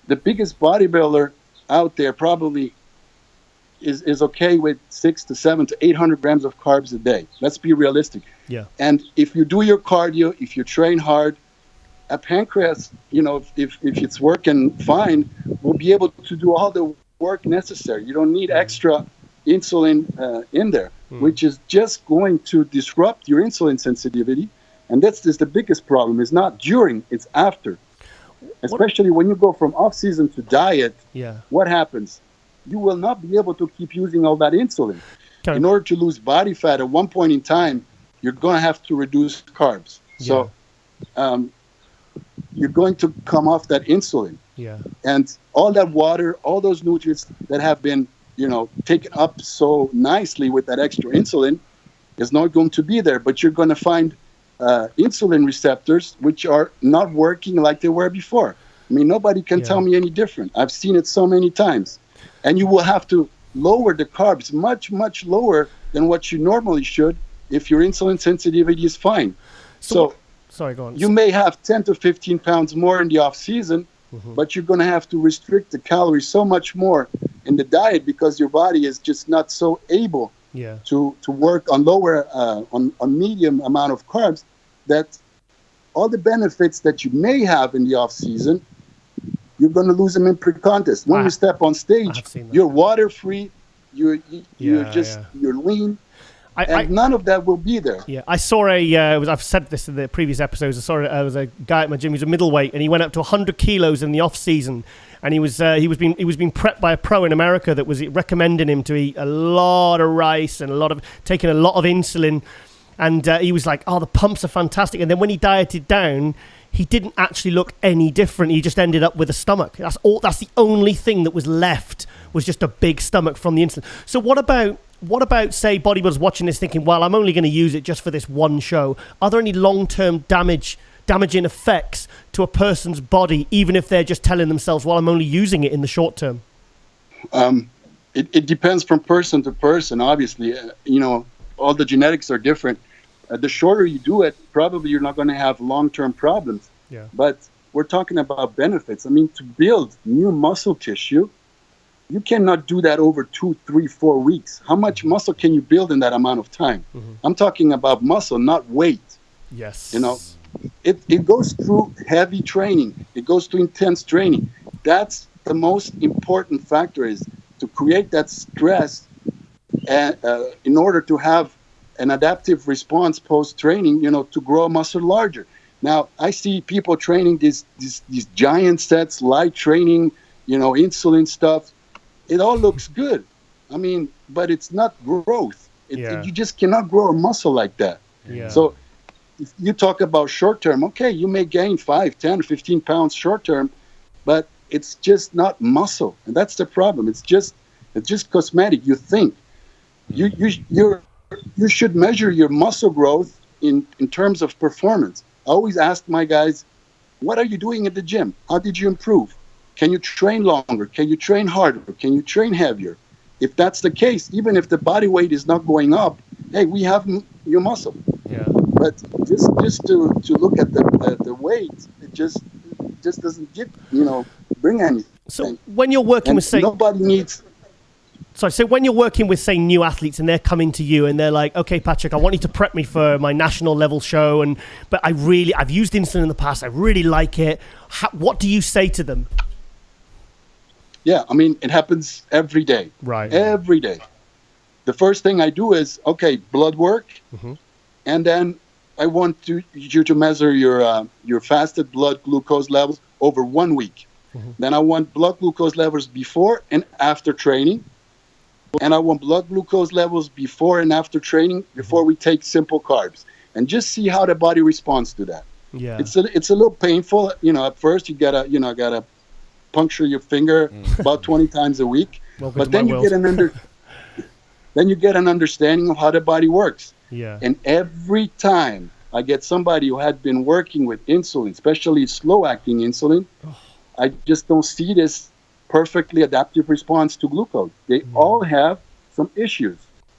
the biggest bodybuilder out there probably is okay with 600 to 700 to 800 grams of carbs a day. Let's be realistic. Yeah. And if you do your cardio, if you train hard, a pancreas, if it's working fine, will be able to do all the work necessary. You don't need extra insulin in there, which is just going to disrupt your insulin sensitivity. And that's just the biggest problem. It's not during, it's after. Especially when you go from off-season to diet, what happens? You will not be able to keep using all that insulin. In order to lose body fat at one point in time, you're going to have to reduce carbs. So you're going to come off that insulin. Yeah. And all that water, all those nutrients that have been, taken up so nicely with that extra insulin is not going to be there. But you're going to find insulin receptors which are not working like they were before. I mean, nobody can tell me any different. I've seen it so many times. And you will have to lower the carbs much, much lower than what you normally should if your insulin sensitivity is fine. So sorry, go on. You may have 10 to 15 pounds more in the off season, but you're going to have to restrict the calories so much more in the diet because your body is just not so able to work on lower, on medium amount of carbs, that all the benefits that you may have in the off season, you're going to lose them in pre-contest. When you step on stage, you're water free, you're lean. None of that will be there. Yeah, I saw I've said this in the previous episodes. I saw it was a guy at my gym. He was a middleweight, and he went up to 100 kilos in the off season. And he was being prepped by a pro in America that was recommending him to eat a lot of rice and taking a lot of insulin. And he was like, "Oh, the pumps are fantastic." And then when he dieted down, he didn't actually look any different. He just ended up with a stomach. That's all. That's the only thing that was left, was just a big stomach from the insulin. So what about, say, bodybuilders watching this thinking, well, I'm only going to use it just for this one show. Are there any long-term damaging effects to a person's body, even if they're just telling themselves, well, I'm only using it in the short term? It depends from person to person, obviously. All the genetics are different. The shorter you do it, probably you're not going to have long-term problems. Yeah. But we're talking about benefits. I mean, to build new muscle tissue, you cannot do that over 2, 3, 4 weeks. How much muscle can you build in that amount of time? I'm talking about muscle, not weight. Yes. It goes through heavy training. It goes through intense training. That's the most important factor, is to create that stress in order to have an adaptive response post-training, to grow muscle larger. Now, I see people training these giant sets, light training, insulin stuff. It all looks good. I mean, but it's not growth. You just cannot grow a muscle like that. Yeah. So if you talk about short term, okay, you may gain 5, 10, 15 pounds short term, but it's just not muscle, and that's the problem. It's just cosmetic. You think you should measure your muscle growth in terms of performance. I always ask my guys, what are you doing at the gym? How did you improve? Can you train longer? Can you train harder? Can you train heavier? If that's the case, even if the body weight is not going up, hey, we have your muscle. Yeah. But just to look at the weight, it just doesn't bring anything. So when you're working with, say, nobody needs. Sorry, so when you're working with, say, new athletes and they're coming to you and they're like, okay, Patrick, I want you to prep me for my national level show, but I've used insulin in the past, I really like it. What do you say to them? Yeah, I mean, it happens every day. Right. Every day. The first thing I do is, okay, blood work, and then I want you to measure your fasted blood glucose levels over 1 week. Then I want blood glucose levels before and after training. And I want blood glucose levels before and after training, before we take simple carbs, and just see how the body responds to that. Yeah. It's a little painful, at first you gotta puncture your finger about 20 times a week, but then you get an understanding of how the body works. Yeah. And every time I get somebody who had been working with insulin, especially slow-acting insulin, I just don't see this perfectly adaptive response to glucose. They all have some issues.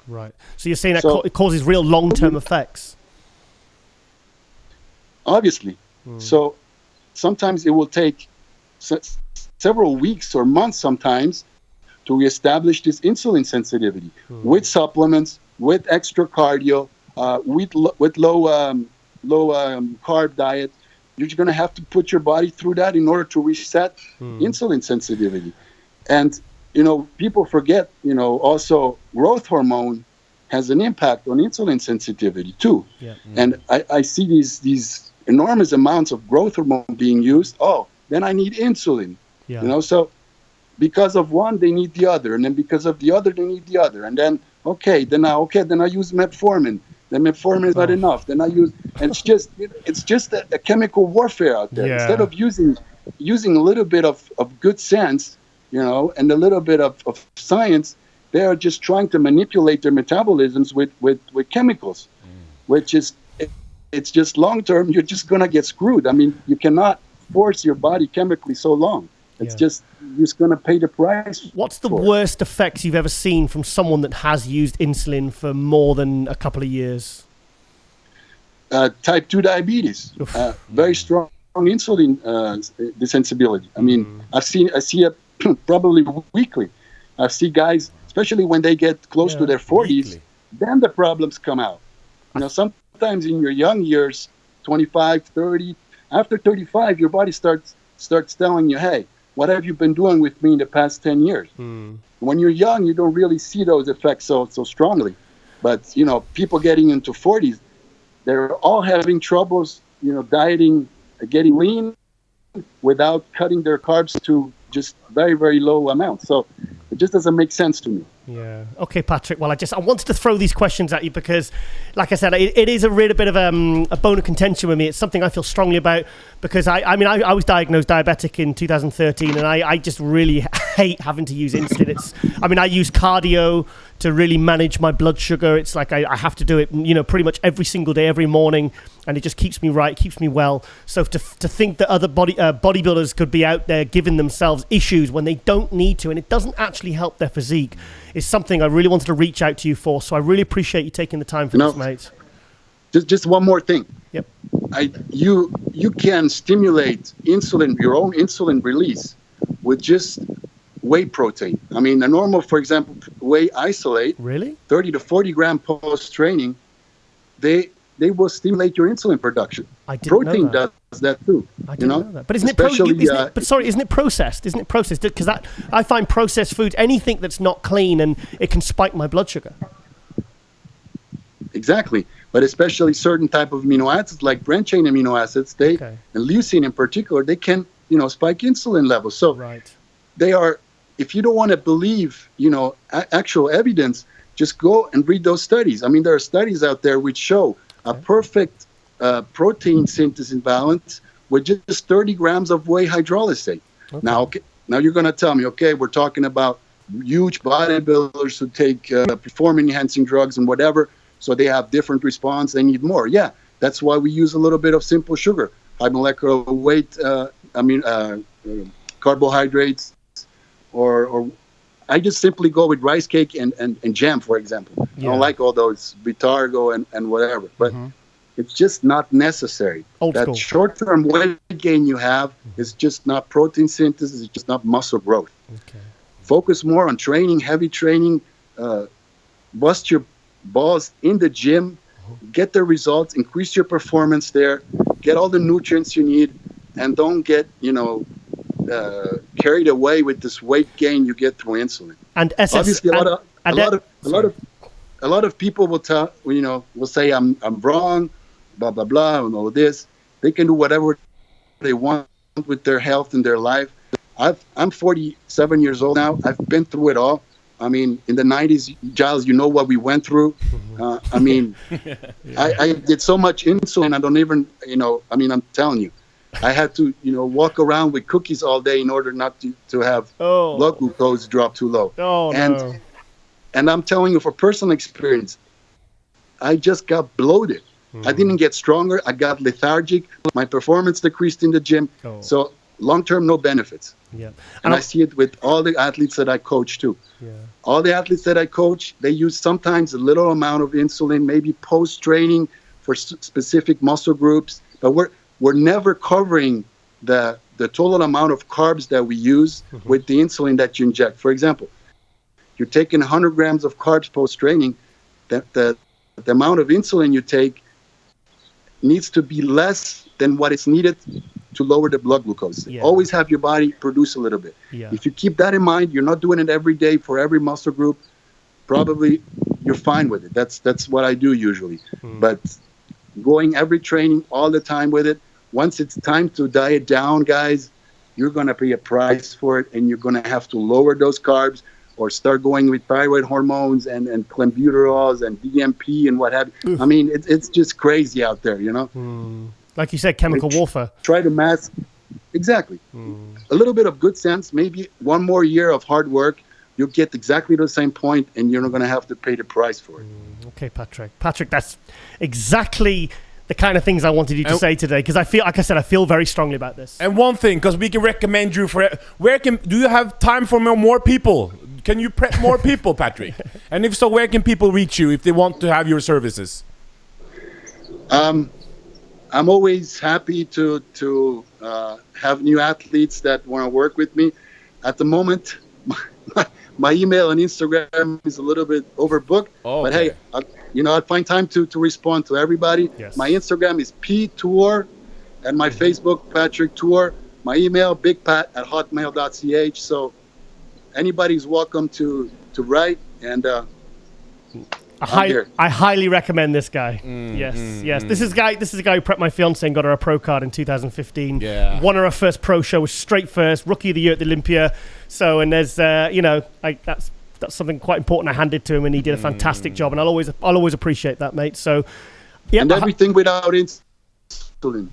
Right. So you're saying that it causes real long-term effects? Obviously. So sometimes it will take several weeks or months sometimes to reestablish this insulin sensitivity with supplements, with extra cardio, with low carb diet. You're going to have to put your body through that in order to reset insulin sensitivity. And, people forget, also growth hormone has an impact on insulin sensitivity too. Yeah. And I see these enormous amounts of growth hormone being used. Oh, then I need insulin. Yeah. So because of one, they need the other. And then because of the other, they need the other. And then, then I use metformin. The metformin is not enough. Then I use, and it's just a chemical warfare out there. Yeah. Instead of using a little bit of good sense, and a little bit of science, they are just trying to manipulate their metabolisms with chemicals, which is, it's just long term. You're just gonna get screwed. I mean, you cannot force your body chemically so long. It's just, you're just going to pay the price. What's the worst effects you've ever seen from someone that has used insulin for more than a couple of years? Type 2 diabetes, very strong insulin desensibility. I mean, I see it probably weekly. I see guys, especially when they get close to their 40s, then the problems come out. Sometimes in your young years, 25, 30, after 35, your body starts telling you, hey, what have you been doing with me in the past 10 years? When you're young, you don't really see those effects so strongly. But, people getting into 40s, they're all having troubles, dieting, getting lean without cutting their carbs to just very, very low amounts. So it just doesn't make sense to me. Yeah. Okay, Patrick. Well, I wanted to throw these questions at you because, like I said, it is a really bit of a bone of contention with me. It's something I feel strongly about because I was diagnosed diabetic in 2013, and I just really hate having to use insulin. I use cardio to really manage my blood sugar. It's like I have to do it, pretty much every single day, every morning, and it just keeps me right, keeps me well. So to think that other bodybuilders could be out there giving themselves issues when they don't need to, and it doesn't actually help their physique, is something I really wanted to reach out to you for. So I really appreciate you taking the time for this, mate. Just one more thing. Yep. You can stimulate your own insulin release with just whey protein. A normal, for example, whey isolate, really 30 to 40 gram post training, they will stimulate your insulin production. Protein does that too. I didn't know that. But isn't it processed? Isn't it processed? Because I find processed foods, anything that's not clean, and it can spike my blood sugar. Exactly. But especially certain type of amino acids, like branched chain amino acids, and leucine in particular, they can, spike insulin levels. So they are, if you don't want to believe, actual evidence, just go and read those studies. There are studies out there which show a perfect protein synthesis balance with just 30 grams of whey hydrolysate. Okay. Now you're going to tell me, okay, we're talking about huge bodybuilders who take performance-enhancing drugs and whatever, so they have different response, they need more. Yeah, that's why we use a little bit of simple sugar, high molecular weight, carbohydrates, or I just simply go with rice cake and jam, for example. Yeah. I don't like all those Bitargo and whatever, but it's just not necessary. That short-term weight gain you have is just not protein synthesis, it's just not muscle growth. Okay. Focus more on training, heavy training, bust your balls in the gym, get the results, increase your performance there, get all the nutrients you need, and don't get, carried away with this weight gain you get through insulin. And obviously, a lot of people will tell, will say I'm wrong, blah blah blah, and all of this. They can do whatever they want with their health and their life. I'm 47 years old now. I've been through it all. I mean, in the 90s, Giles, you know what we went through. I did so much insulin, I don't even, I'm telling you. I had to, walk around with cookies all day in order not to have blood glucose drop too low. And I'm telling you, for personal experience, I just got bloated. I didn't get stronger. I got lethargic. My performance decreased in the gym. So long-term, no benefits. Yeah. And I see it with all the athletes that I coach too. Yeah. All the athletes that I coach, they use sometimes a little amount of insulin, maybe post-training for specific muscle groups. But we're never covering the total amount of carbs that we use with the insulin that you inject. For example, you're taking 100 grams of carbs post-training, the amount of insulin you take needs to be less than what is needed to lower the blood glucose. Yeah. Always have your body produce a little bit. Yeah. If you keep that in mind, you're not doing it every day for every muscle group, probably you're fine with it. That's what I do usually. But going every training all the time with it, once it's time to diet down, guys, you're going to pay a price for it, and you're going to have to lower those carbs or start going with thyroid hormones and clenbuterols and DMP and what have you. I mean, it's just crazy out there, Like you said, chemical warfare. Try to mask. Exactly. A little bit of good sense, maybe one more year of hard work, you'll get exactly the same point, and you're not going to have to pay the price for it. Okay, Patrick. Patrick, that's exactly the kind of things I wanted you to say today, because I feel, like I said, I feel very strongly about this. And one thing, because we can recommend you for do you have time for more people? Can you prep more people, Patrick? And if so, where can people reach you if they want to have your services? I'm always happy to have new athletes that want to work with me. At the moment, my email and Instagram is a little bit overbooked. But hey, I'd find time to respond to everybody. Yes. My Instagram is ptuor, and my Facebook, Patrick Tuor. My email, bigpat@hotmail.ch. So anybody's welcome to write, and I highly recommend this guy. Yes. This is a guy who prepped my fiance and got her a pro card in 2015. Yeah. Won her her first pro show, was straight first, rookie of the year at the Olympia. So, and there's that's something quite important I handed to him, and he did a fantastic job, and I'll always appreciate that, mate. So, yeah. And everything without insulin.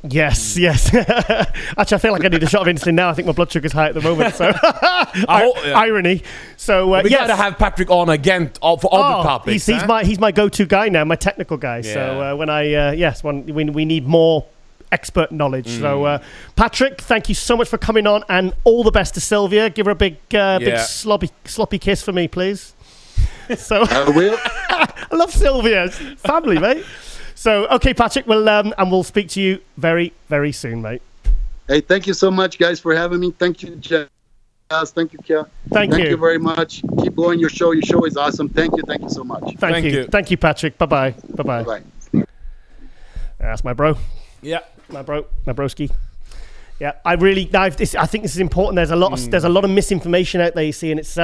Yes. Actually, I feel like I need a shot of insulin now. I think my blood sugar's high at the moment. So, irony. So, we got to have Patrick on again for other topics. He's my go-to guy now, my technical guy. Yeah. So when we need more expert knowledge. So, Patrick, thank you so much for coming on, and all the best to Sylvia. Give her a big sloppy kiss for me, please. So I will. I love Sylvia. Family, mate. So, okay, Patrick, we'll speak to you very, very soon, mate. Hey, thank you so much, guys, for having me. Thank you, Jazz. Thank you, Kia. Thank you very much. Keep going. Your show is awesome. Thank you so much. Thank you. Thank you, Patrick. Bye-bye. Bye-bye. That's my bro. Yeah. My broski. Yeah, I think this is important. There's a lot of misinformation out there. You see, and it's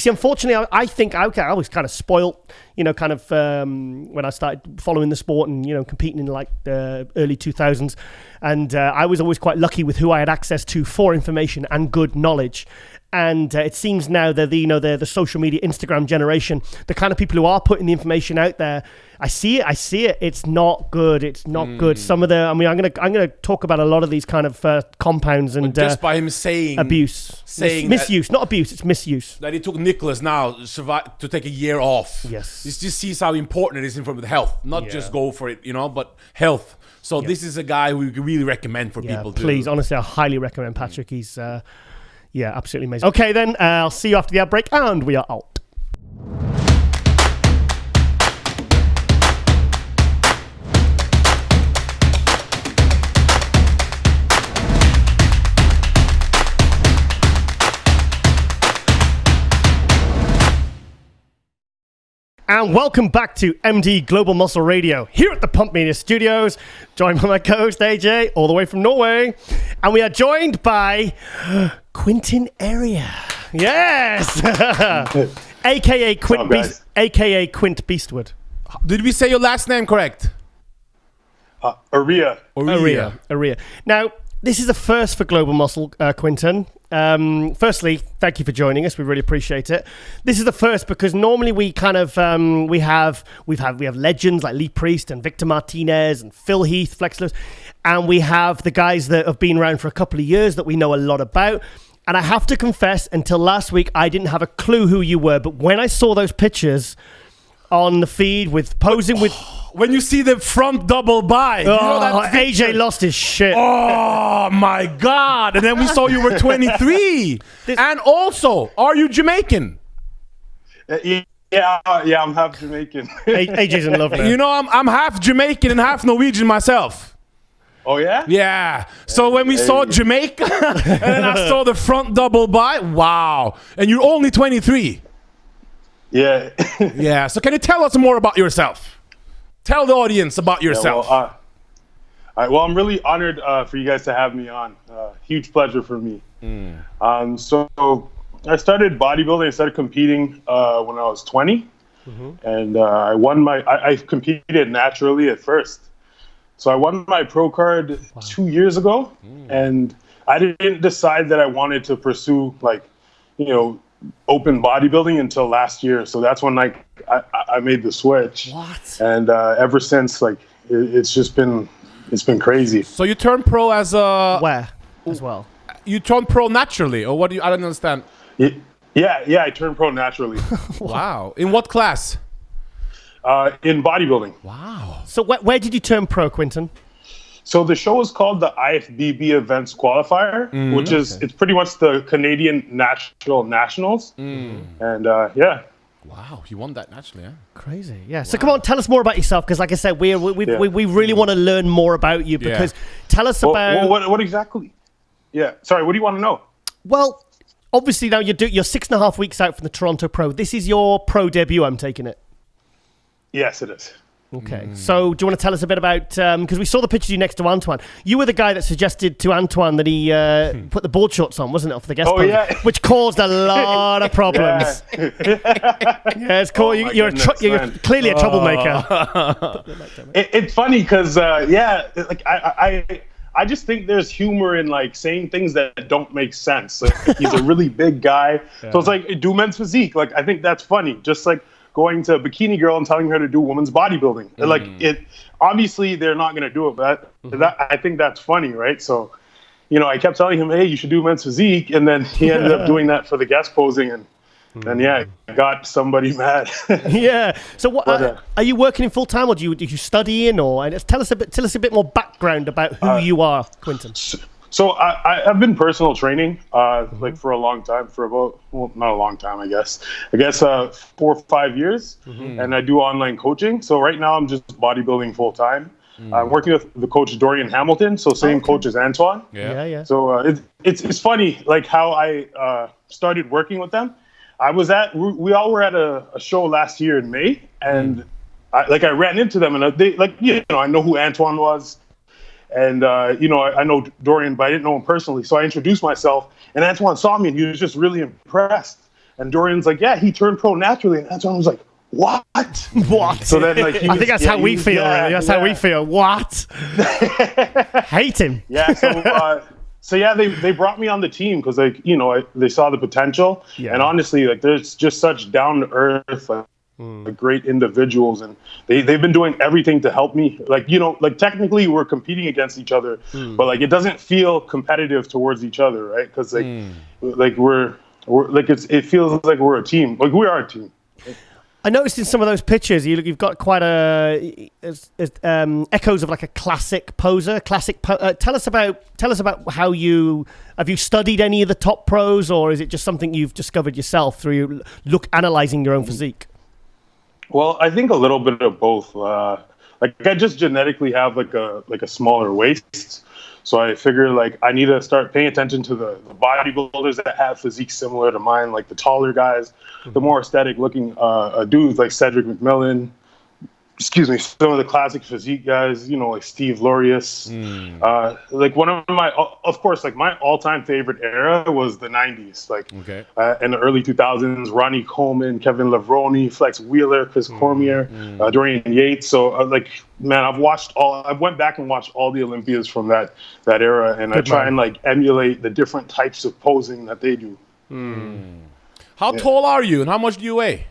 unfortunately, I think I was kind of spoiled. When I started following the sport and competing in like the early 2000s, and I was always quite lucky with who I had access to for information and good knowledge. And it seems now they're the social media Instagram generation, the kind of people who are putting the information out there. I see it. It's not good. It's not good. Some of the, I'm gonna talk about a lot of these kind of compounds and just by him saying misuse, not abuse. It's misuse. That it took Nicholas now to take a year off. Yes, this just sees how important it is in front of health, not just go for it, but health. So this is a guy who we really recommend for people. Please, honestly, I highly recommend Patrick. He's absolutely amazing. Okay, then I'll see you after the ad break, and we are out. And welcome back to MD Global Muscle Radio here at the Pump Media Studios, joined by my co-host AJ, all the way from Norway. And we are joined by Quentin Area. Yes! AKA Quint Beastwood. Did we say your last name correct? Aria. Now, this is a first for Global Muscle, Quentin. Firstly, thank you for joining us. We really appreciate it. This is the first because normally we kind of we have legends like Lee Priest and Victor Martinez and Phil Heath, Flex Lewis, and we have the guys that have been around for a couple of years that we know a lot about. And I have to confess, until last week, I didn't have a clue who you were. But when I saw those pictures on the feed with posing with. When you see the front double by, AJ lost his shit. Oh my God! And then we saw you were 23. And also, are you Jamaican? Yeah, I'm half Jamaican. AJ's in love now. I'm half Jamaican and half Norwegian myself. Oh yeah? Yeah. So when we saw Jamaica, and then I saw the front double by, wow! And you're only 23. Yeah. Yeah. So can you tell us more about yourself? Tell the audience about yourself. All right, well, I'm really honored for you guys to have me on. Huge pleasure for me. So I started bodybuilding. I started competing when I was 20. And I won I competed naturally at first. So I won my pro card 2 years ago. And I didn't decide that I wanted to pursue open bodybuilding until last year. So that's when I made the switch. What? And ever since, it's been crazy. So you turned pro as a where as well? You turned pro naturally, or what? I don't understand. Yeah, I turned pro naturally. Wow. In what class? In bodybuilding. Wow. So where did you turn pro, Quentin? So the show is called the IFBB Events Qualifier, which is it's pretty much the Canadian Nationals. And yeah. Wow, you won that naturally, yeah? Crazy, yeah. Wow. So come on, tell us more about yourself, because like I said, we really want to learn more about you. Because tell us about what exactly? Yeah, sorry. What do you want to know? Well, obviously now you're 6.5 weeks out from the Toronto Pro. This is your pro debut. I'm taking it. Yes, it is. Okay, so do you want to tell us a bit about, because we saw the pictures of you next to Antoine. You were the guy that suggested to Antoine that he put the board shorts on, wasn't it, off the guest pose, yeah. which caused a lot of problems. Yeah, it's cool. You're clearly a troublemaker. It's funny because, I just think there's humor in saying things that don't make sense. He's a really big guy. So it's do men's physique. I think that's funny. Just going to a bikini girl and telling her to do women's bodybuilding. Obviously they're not going to do it, but I think that's funny, right? So, I kept telling him, hey, you should do men's physique. And then he ended up doing that for the guest posing. And I got somebody mad. Yeah. So what, are you working in full time, or do you study in, or tell us a bit more background about who you are, Quentin? So I've been personal training for a long time, for about, well, not a long time, I guess 4 or 5 years, and I do online coaching. So right now I'm just bodybuilding full time. I'm working with the coach Dorian Hamilton, so same coach as Antoine. Yeah. So it's funny how I started working with them. We all were at a show last year in May, and I ran into them, and they I know who Antoine was. And, I know Dorian, but I didn't know him personally. So I introduced myself, and Antoine saw me, and he was just really impressed. And Dorian's like, yeah, he turned pro naturally. And Antoine was like, what? What? So then, I think that's how we feel, really. That's how we feel. What? Hate him. Yeah, so they brought me on the team because, they saw the potential. Yeah. And honestly, there's just such down-to-earth, like great individuals, and they've been doing everything to help me. Like, you know, like technically we're competing against each other, but like it doesn't feel competitive towards each other, right? Because like we're like it feels like we're a team. Like we are a team. I noticed in some of those pictures, you've got quite echoes of like a classic poser. Tell us about how have you studied any of the top pros, or is it just something you've discovered yourself through analyzing your own physique? Well, I think a little bit of both. Like I just genetically have like a smaller waist. So I figure like I need to start paying attention to the bodybuilders that have physiques similar to mine, like the taller guys, the more aesthetic looking dudes like Cedric McMillan. Excuse me, some of the classic physique guys, you know, like Steve Lorius. Like one of my, of course, like my all-time favorite era was the 90s. Like in the early 2000s, Ronnie Coleman, Kevin Levrone, Flex Wheeler, Chris Cormier, Dorian Yates. So like, man, I went back and watched all the Olympias from that era, and I try and like emulate the different types of posing that they do. How tall are you, and how much do you weigh?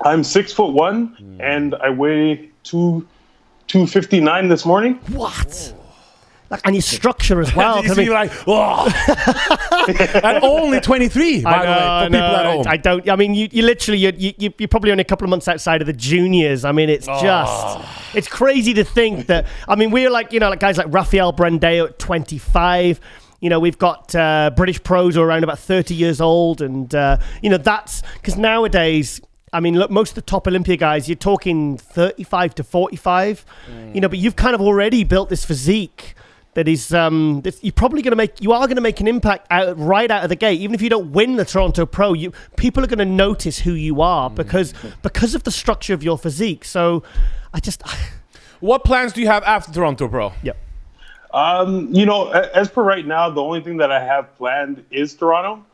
I'm 6'1", and I weigh 259 this morning. What? Like, and your structure as well. You see, like, and only 23. By the way, for people at home. I don't. I mean, you literally you're probably only a couple of months outside of the juniors. I mean, it's it's crazy to think that. I mean, we're like, you know, like guys like Rafael Brandeo at 25. You know, we've got British pros who are around about 30 years old, and you know, that's because nowadays. I mean, look, most of the top Olympia guys, you're talking 35 to 45, you know, but you've kind of already built this physique that is, you're probably going to make an impact right out of the gate. Even if you don't win the Toronto Pro, people are going to notice who you are because of the structure of your physique. So what plans do you have after Toronto Pro? Yep. You know, as per right now, the only thing that I have planned is Toronto.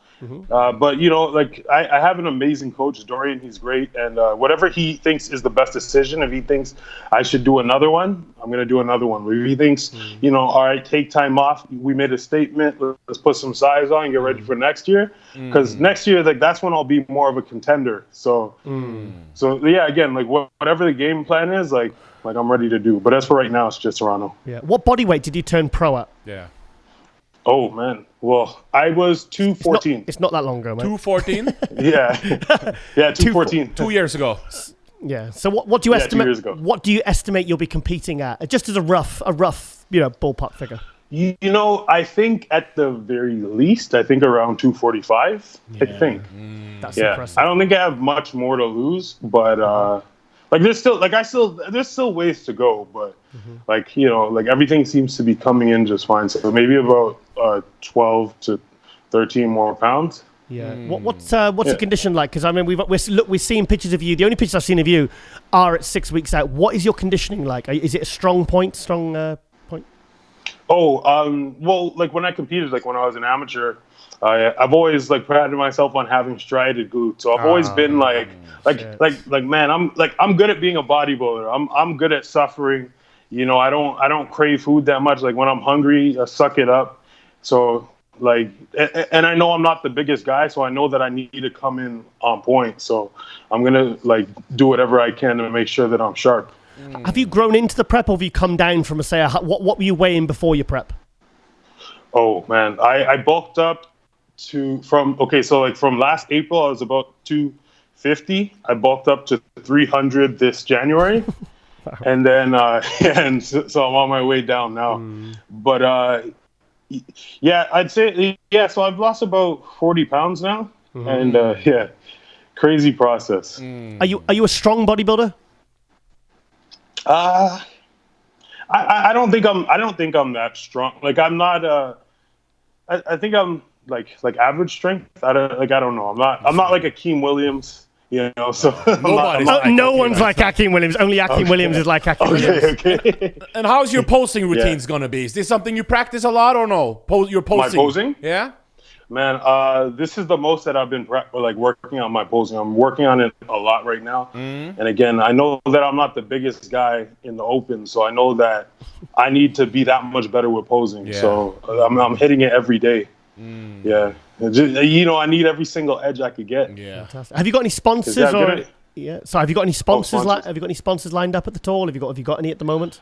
But you know, like I have an amazing coach, Dorian. He's great, and whatever he thinks is the best decision. If he thinks I should do another one, I'm gonna do another one. If he thinks, you know, all right, take time off. We made a statement. Let's put some size on, get ready for next year. Because next year, like that's when I'll be more of a contender. So yeah, again, like whatever the game plan is, like I'm ready to do. But as for right now, it's just Toronto. Yeah. What body weight did you turn pro at? Yeah. Oh man, well I was 214. It's not that long ago, man. 214. Yeah, 214. 2 years ago. Yeah. So what do you estimate? 2 years ago. What do you estimate you'll be competing at? Just as a rough ballpark figure. You know, I think at the very least, around 245. I think. That's impressive. I don't think I have much more to lose, but like there's still ways to go, but like, you know, like everything seems to be coming in just fine. So maybe about 12 to 13 more pounds. Yeah. What's the condition like? Because I mean, we're seeing pictures of you. The only pictures I've seen of you are at 6 weeks out. What is your conditioning like? Is it a strong point? Oh, well, like when I competed, like when I was an amateur, I've always like prided myself on having striated glutes. So I've always been like man, I'm good at being a bodybuilder. I'm good at suffering. You know, I don't crave food that much. Like when I'm hungry, I suck it up. So like, and I know I'm not the biggest guy, so I know that I need to come in on point. So I'm gonna like do whatever I can to make sure that I'm sharp. Have you grown into the prep, or have you come down from what were you weighing before your prep? Oh man, I bulked up from last April I was about 250. I bulked up to 300 this January. And then so I'm on my way down now. But yeah, I'd say so I've lost about 40 pounds now. And yeah, crazy process. Are you a strong bodybuilder? I don't think I'm that strong. Like I'm not I think I'm like average strength. I don't know. I'm not like Akeem Williams. You know, so no one's like Akeem Williams. Only Akeem Williams is like Akeem Williams. Okay. And how's your posing routines gonna be? Is this something you practice a lot or no? Your posing. My posing? Yeah. Man, this is the most that I've been working on my posing. I'm working on it a lot right now. And again, I know that I'm not the biggest guy in the open, so I know that I need to be that much better with posing. Yeah. So I'm hitting it every day. Yeah. Just, you know, I need every single edge I could get. Yeah. Fantastic. Have you got any sponsors Yeah. So have you got any sponsors? sponsors. Have you got any sponsors lined up at the all? Have you got any at the moment?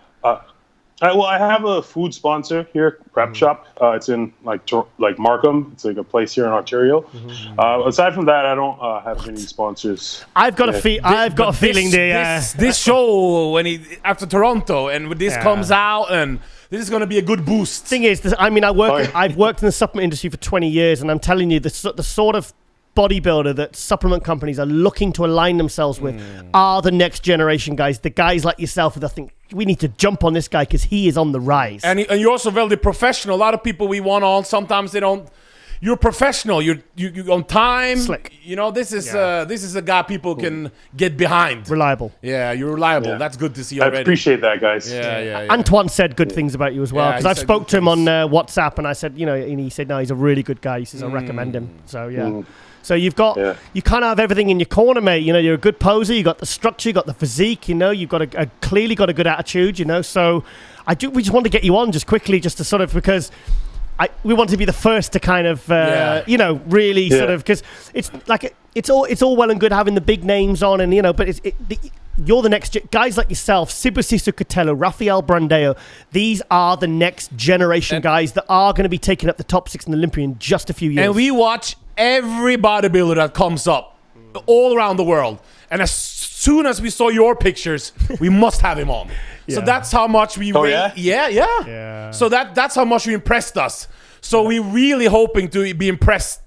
Well, I have a food sponsor here, Prep Shop. It's in like Markham. It's like a place here in Ontario. Aside from that, I don't have any sponsors. I've got a feeling this show after Toronto, and when this comes out, and this is going to be a good boost. Thing is, I've worked in the supplement industry for 20 years, and I'm telling you, the sort of bodybuilder that supplement companies are looking to align themselves with are the next generation guys. The guys like yourself that think we need to jump on this guy because he is on the rise. And you're also very professional. A lot of people we want on, sometimes they don't. You're professional. You're on time. Slick. You know, this is a guy people can get behind. Reliable. Yeah, you're reliable. Yeah. That's good to see I already. appreciate that, guys. Yeah. Antoine said good things about you as well, Yeah, because he I've said spoke good to him on things. WhatsApp, and I said, and he said, no, he's a really good guy. He says, I recommend him. So yeah. So you kind of have everything in your corner, mate. You're a good poser. You got the structure. You got the physique. You've got clearly got a good attitude. So we just want to get you on just quickly, just to sort of because. We want to be the first to kind of, really sort of, because it's like it's all well and good having the big names on, and but you're the next guys like yourself, Sibusiso Catello, Rafael Brandeo. These are the next generation guys that are going to be taking up the top 6 in Olympia in just a few years. And we watch every bodybuilder that comes up all around the world, and as soon as we saw your pictures, we must have him on. So that's how much we yeah. So that's how much you impressed us. So we're really hoping to be impressed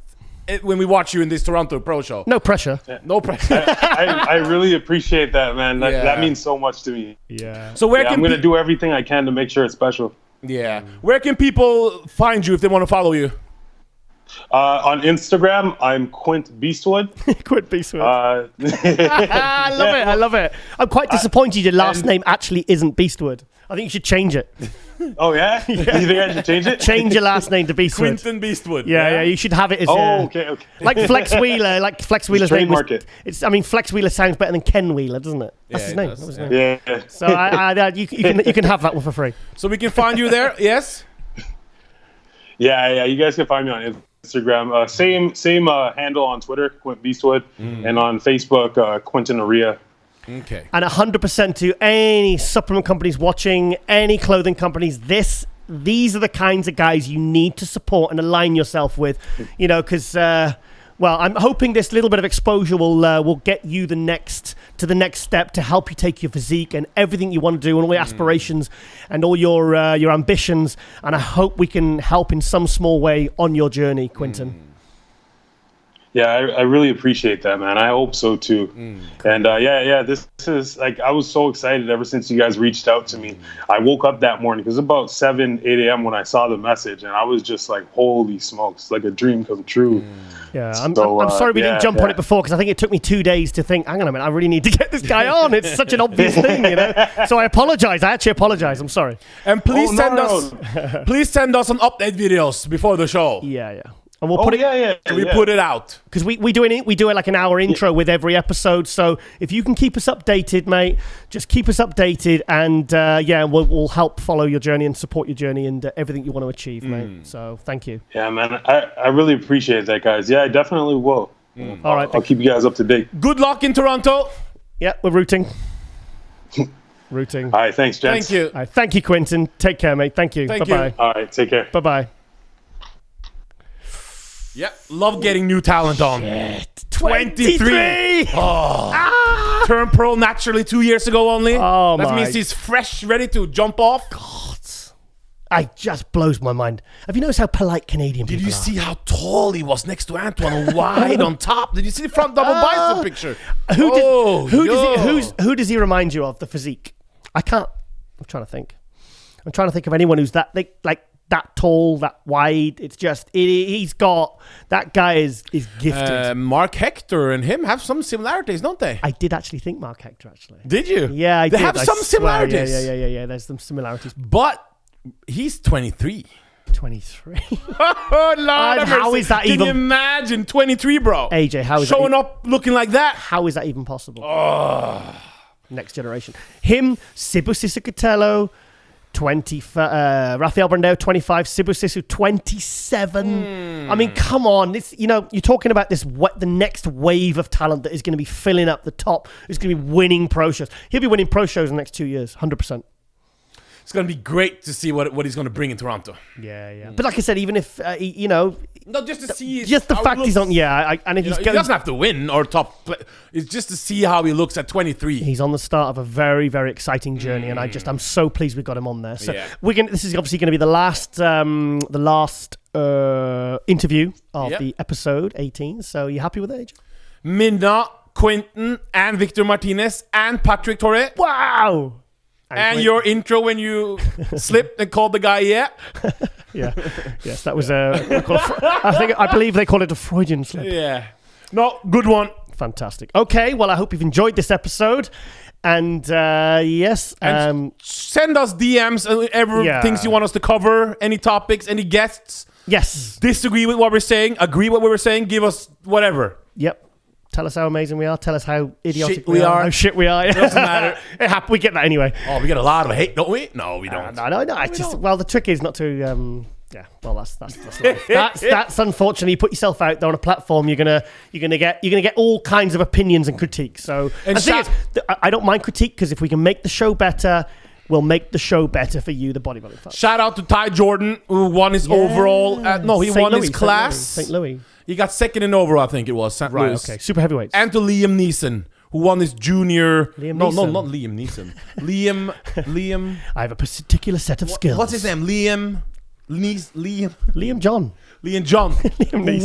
when we watch you in this Toronto Pro Show. No pressure. No pressure. I really appreciate that, man. That means so much to me. Yeah. So I'm going to do everything I can to make sure it's special. Yeah. Where can people find you if they want to follow you? On Instagram, I'm Quint Beastwood. Quint Beastwood. I love it. I'm quite disappointed your last name actually isn't Beastwood. I think you should change it. Oh, yeah? You think I should change it? Change your last name to Beastwood. Quinton Beastwood. Yeah, you should have it as... okay. Like Flex Wheeler. Like Flex Wheeler's name was... Flex Wheeler sounds better than Ken Wheeler, doesn't it? That's his name. Yeah. So you can have that one for free. So we can find you there, yes? Yeah. You guys can find me on Instagram. Same handle on Twitter, Quint Beastwood, and on Facebook, Quentin Aria. Okay. And 100% to any supplement companies watching, any clothing companies, these are the kinds of guys you need to support and align yourself with, because, I'm hoping this little bit of exposure will get you to the next step to help you take your physique and everything you want to do and all your aspirations and all your ambitions. And I hope we can help in some small way on your journey, Quinton. Yeah, I really appreciate that, man. I hope so too. And this is like, I was so excited ever since you guys reached out to me. I woke up that morning, because about 8 a.m. when I saw the message, and I was just like, holy smokes, like a dream come true. Yeah, I'm sorry we didn't jump on it before, because I think it took me 2 days to think, hang on a minute, I really need to get this guy on. It's such an obvious thing, So I apologize. I actually apologize. I'm sorry. And please send us some update videos before the show. Yeah. And we'll put put it out, because we do it like an hour intro with every episode. So if you can keep us updated, mate, just keep us updated, and we'll help follow your journey and support your journey and everything you want to achieve, mate. So thank you. Yeah, man, I really appreciate that, guys. Yeah, I definitely will. All right, I'll keep you guys up to date. Good luck in Toronto. Yeah, we're rooting. All right, thanks, gents. Thank you. All right, thank you, Quinton. Take care, mate. Thank you. Bye-bye. All right, take care. Bye-bye. Yeah, love getting new talent on. 23. Turned pro naturally 2 years ago only. That means he's fresh, ready to jump off. God, it just blows my mind. Have you noticed how polite Canadian people are? Did you see how tall he was next to Antoine, wide on top? Did you see the front double bicep picture? Who does he remind you of, the physique? I'm trying to think. I'm trying to think of anyone who's that that tall, that wide. It's just he's got that guy is gifted. Mark Hector and him have some similarities, don't they? I did actually think Mark Hector. Actually, did you? Yeah, I they did. have some similarities. Yeah. There's some similarities, but he's 23. 23. Oh Lord, how is that Can you imagine 23, bro? AJ, how is showing up looking like that? How is that even possible? Next generation. Him, Sibusiso Catello, Rafael Brandao, 25. Sibu Sisu, 27. I mean, come on. It's, you're talking about the next wave of talent that is going to be filling up the top. It's going to be winning pro shows. He'll be winning pro shows in the next 2 years, 100%. It's going to be great to see what he's going to bring in Toronto. Yeah. But like I said, even if, No, just to see... Just the fact he's on... Yeah, and if he doesn't have to win or top... It's just to see how he looks at 23. He's on the start of a very, very exciting journey, and I'm so pleased we got him on there. So this is obviously going to be the last interview of the episode 18. So you happy with it, AJ? Minna, Quentin, and Victor Martinez, and Patrick Tuor. Wow! And your intro when you slipped and called the guy, yeah? Yes, that was I believe they call it a Freudian slip. Yeah. No, good one. Fantastic. Okay, well, I hope you've enjoyed this episode. And yes. And send us DMs and things you want us to cover, any topics, any guests. Yes. Disagree with what we're saying, agree with what we're saying, give us whatever. Yep. Tell us how amazing we are. Tell us how idiotic we are. How shit we are. It doesn't matter. We get that anyway. Oh, we get a lot of hate, don't we? No, we don't. No. Well, the trick is not to... well, that's life. that's unfortunately, you put yourself out there on a platform, you're gonna get all kinds of opinions and critiques. So and the thing is, I don't mind critique, because if we can make the show better, we'll make the show better for you, the bodybuilding fans. Shout out to Ty Jordan, who won his overall. He won his class. St. Louis. He got second in overall, I think it was. St. Louis. Okay. Super heavyweights. And to Liam Neeson, who won his junior. Neeson. No, not Liam Neeson. Liam. I have a particular set of skills. What's his name? Liam John. Who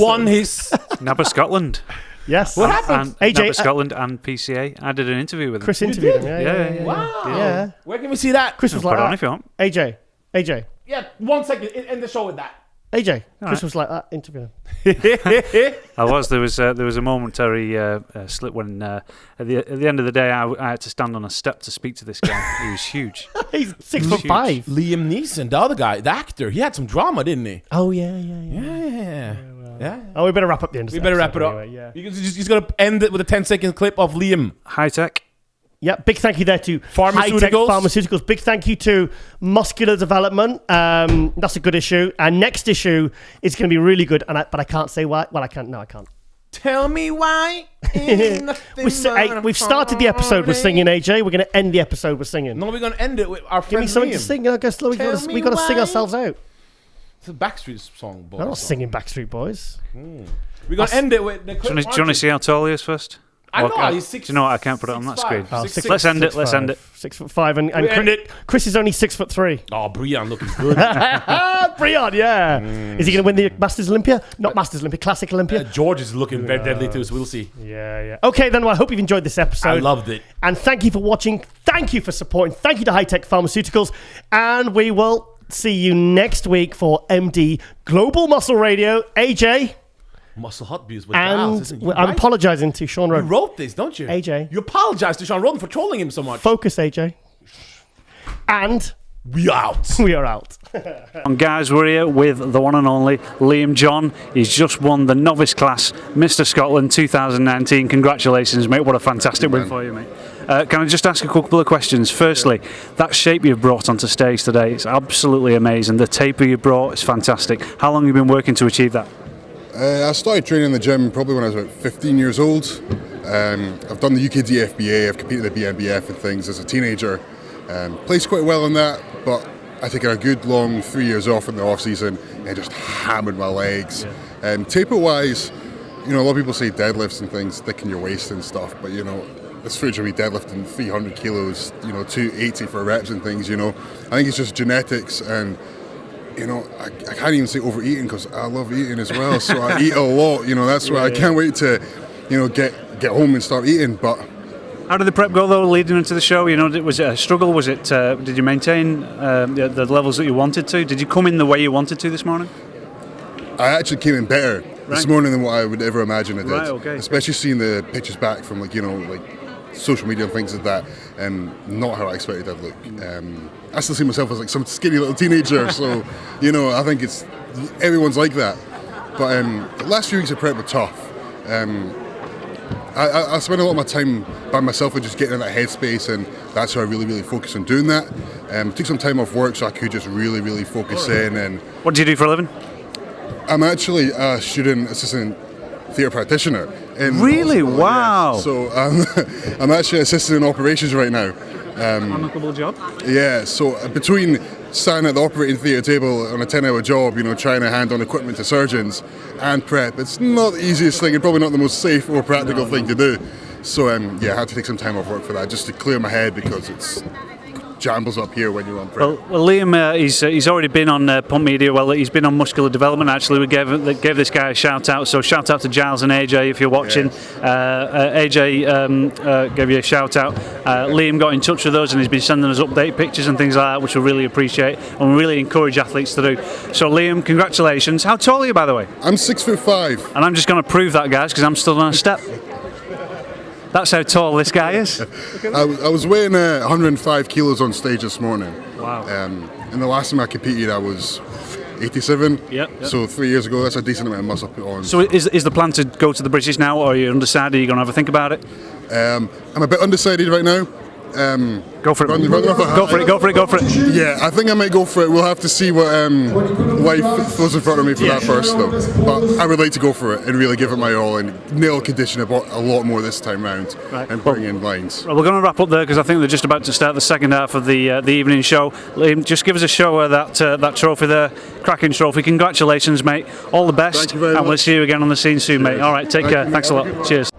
won his Nabba Scotland. Yes. What happened? AJ Nabba Scotland and PCA. I did an interview with him. Chris interviewed him. Yeah. Wow. Yeah. Where can we see that? Chris was Put like it on that. if you want. AJ. Yeah, 1 second. End the show with that. AJ. Chris was like that. Interview him. I was. There was a momentary slip when at the end of the day I had to stand on a step to speak to this guy. He was huge. He's 6'5". Liam Neeson, the other guy, the actor. He had some drama, didn't he? Oh yeah. Yeah. Oh, we better wrap up the end. We better wrap it up. Anyway, yeah. You're just gonna end it with a 10-second clip of Liam. High tech. Yeah, big thank you there to Pharmaceuticals. High-Tech Pharmaceuticals. Big thank you to Muscular Development. That's a good issue. And next issue is going to be really good. But I can't say why. Well, I can't. No, I can't. Tell me why. We've started the episode with singing, AJ. We're going to end the episode with singing. No, we're going to end it with our friend Give me something Liam. to sing. I guess we got to sing ourselves out. It's a Backstreet song, boy. I'm not singing Backstreet Boys. We're going to end it with... Do you want to see how tall he is first? I know, he's 6. Do you know what? I can't put it on that screen. Oh, Let's end it. 6'5", and Chris is only 6'3". Oh, Brian looking good. Brian, yeah. Is he going to win the Masters Olympia? Not Masters Olympia, Classic Olympia. George is looking very deadly too, so we'll see. Yeah. Okay, then. Well, I hope you've enjoyed this episode. I loved it. And thank you for watching. Thank you for supporting. Thank you to High-Tech Pharmaceuticals. And we will see you next week for MD Global Muscle Radio. AJ. Muscle Hot Views with Giles, isn't I'm apologising to Sean Roden. You wrote this, don't you? AJ. You apologise to Sean Roden for trolling him so much. Focus, AJ. And... we out. We are out. And guys, we're here with the one and only Liam John. He's just won the novice class, Mr. Scotland 2019. Congratulations, mate. What a fantastic win for you, mate. Can I just ask a couple of questions? Firstly, that shape you've brought onto stage today is absolutely amazing. The taper you brought is fantastic. How long have you been working to achieve that? I started training in the gym probably when I was about 15 years old. I've done the UK DFBA, I've competed at the BNBF and things as a teenager. Placed quite well in that, but I took a good long 3 years off in the off season and just hammered my legs. Taper wise, a lot of people say deadlifts and things thicken your waist and stuff, but it's footage of me deadlifting 300 kilos, 280 for reps and things. I think it's just genetics and. I can't even say overeating because I love eating as well. So I eat a lot. That's why I can't wait to, get home and start eating. But how did the prep go though, leading into the show? Was it a struggle? Was it? Did you maintain the levels that you wanted to? Did you come in the way you wanted to this morning? I actually came in better this morning than what I would ever imagine I did. Right, okay. Especially seeing the pictures back from social media and things like that, not how I expected I'd look. I still see myself as some skinny little teenager, so I think everyone's like that. But the last few weeks of prep were tough. I spend a lot of my time by myself and just getting in that headspace, and that's how I really focus on doing that. Took some time off work so I could just really focus in. And what do you do for a living? I'm actually a student assistant theatre practitioner. Really? Hospital, wow. Yeah. So I'm actually assisting in operations right now. Amicable job. Yeah, so between standing at the operating theatre table on a 10-hour job, trying to hand on equipment to surgeons and prep, it's not the easiest thing and probably not the most safe or practical thing to do. So I had to take some time off work for that, just to clear my head, because it's jambles up here when you're on prep. Well, Liam, he's already been on Pump Media. Well, he's been on Muscular Development. Actually, we gave this guy a shout out. So shout out to Giles and AJ if you're watching. AJ gave you a shout out. Liam got in touch with us and he's been sending us update pictures and things like that, which we really appreciate and we really encourage athletes to do. So Liam, congratulations. How tall are you, by the way? I'm 6'5". And I'm just going to prove that, guys, because I'm still on a step. That's how tall this guy is. I was weighing 105 kilos on stage this morning. Wow. And the last time I competed, I was 87. Yep. So 3 years ago, that's a decent amount of muscle put on. So is the plan to go to the British now, or are you undecided? Are you going to have a think about it? I'm a bit undecided right now. Go for it. Go for it. Yeah, I think I might go for it. We'll have to see what life throws in front of me for that first, though. But I would like to go for it and really give it my all and nail condition a lot more this time round, and bring in lines. Well, we're going to wrap up there because I think they're just about to start the second half of the evening show. Liam, just give us a show of that trophy there, cracking trophy. Congratulations, mate. All the best. Thank you very and much. we'll see you again on the scene soon, mate. All right, take care. Thanks a lot. Cheers.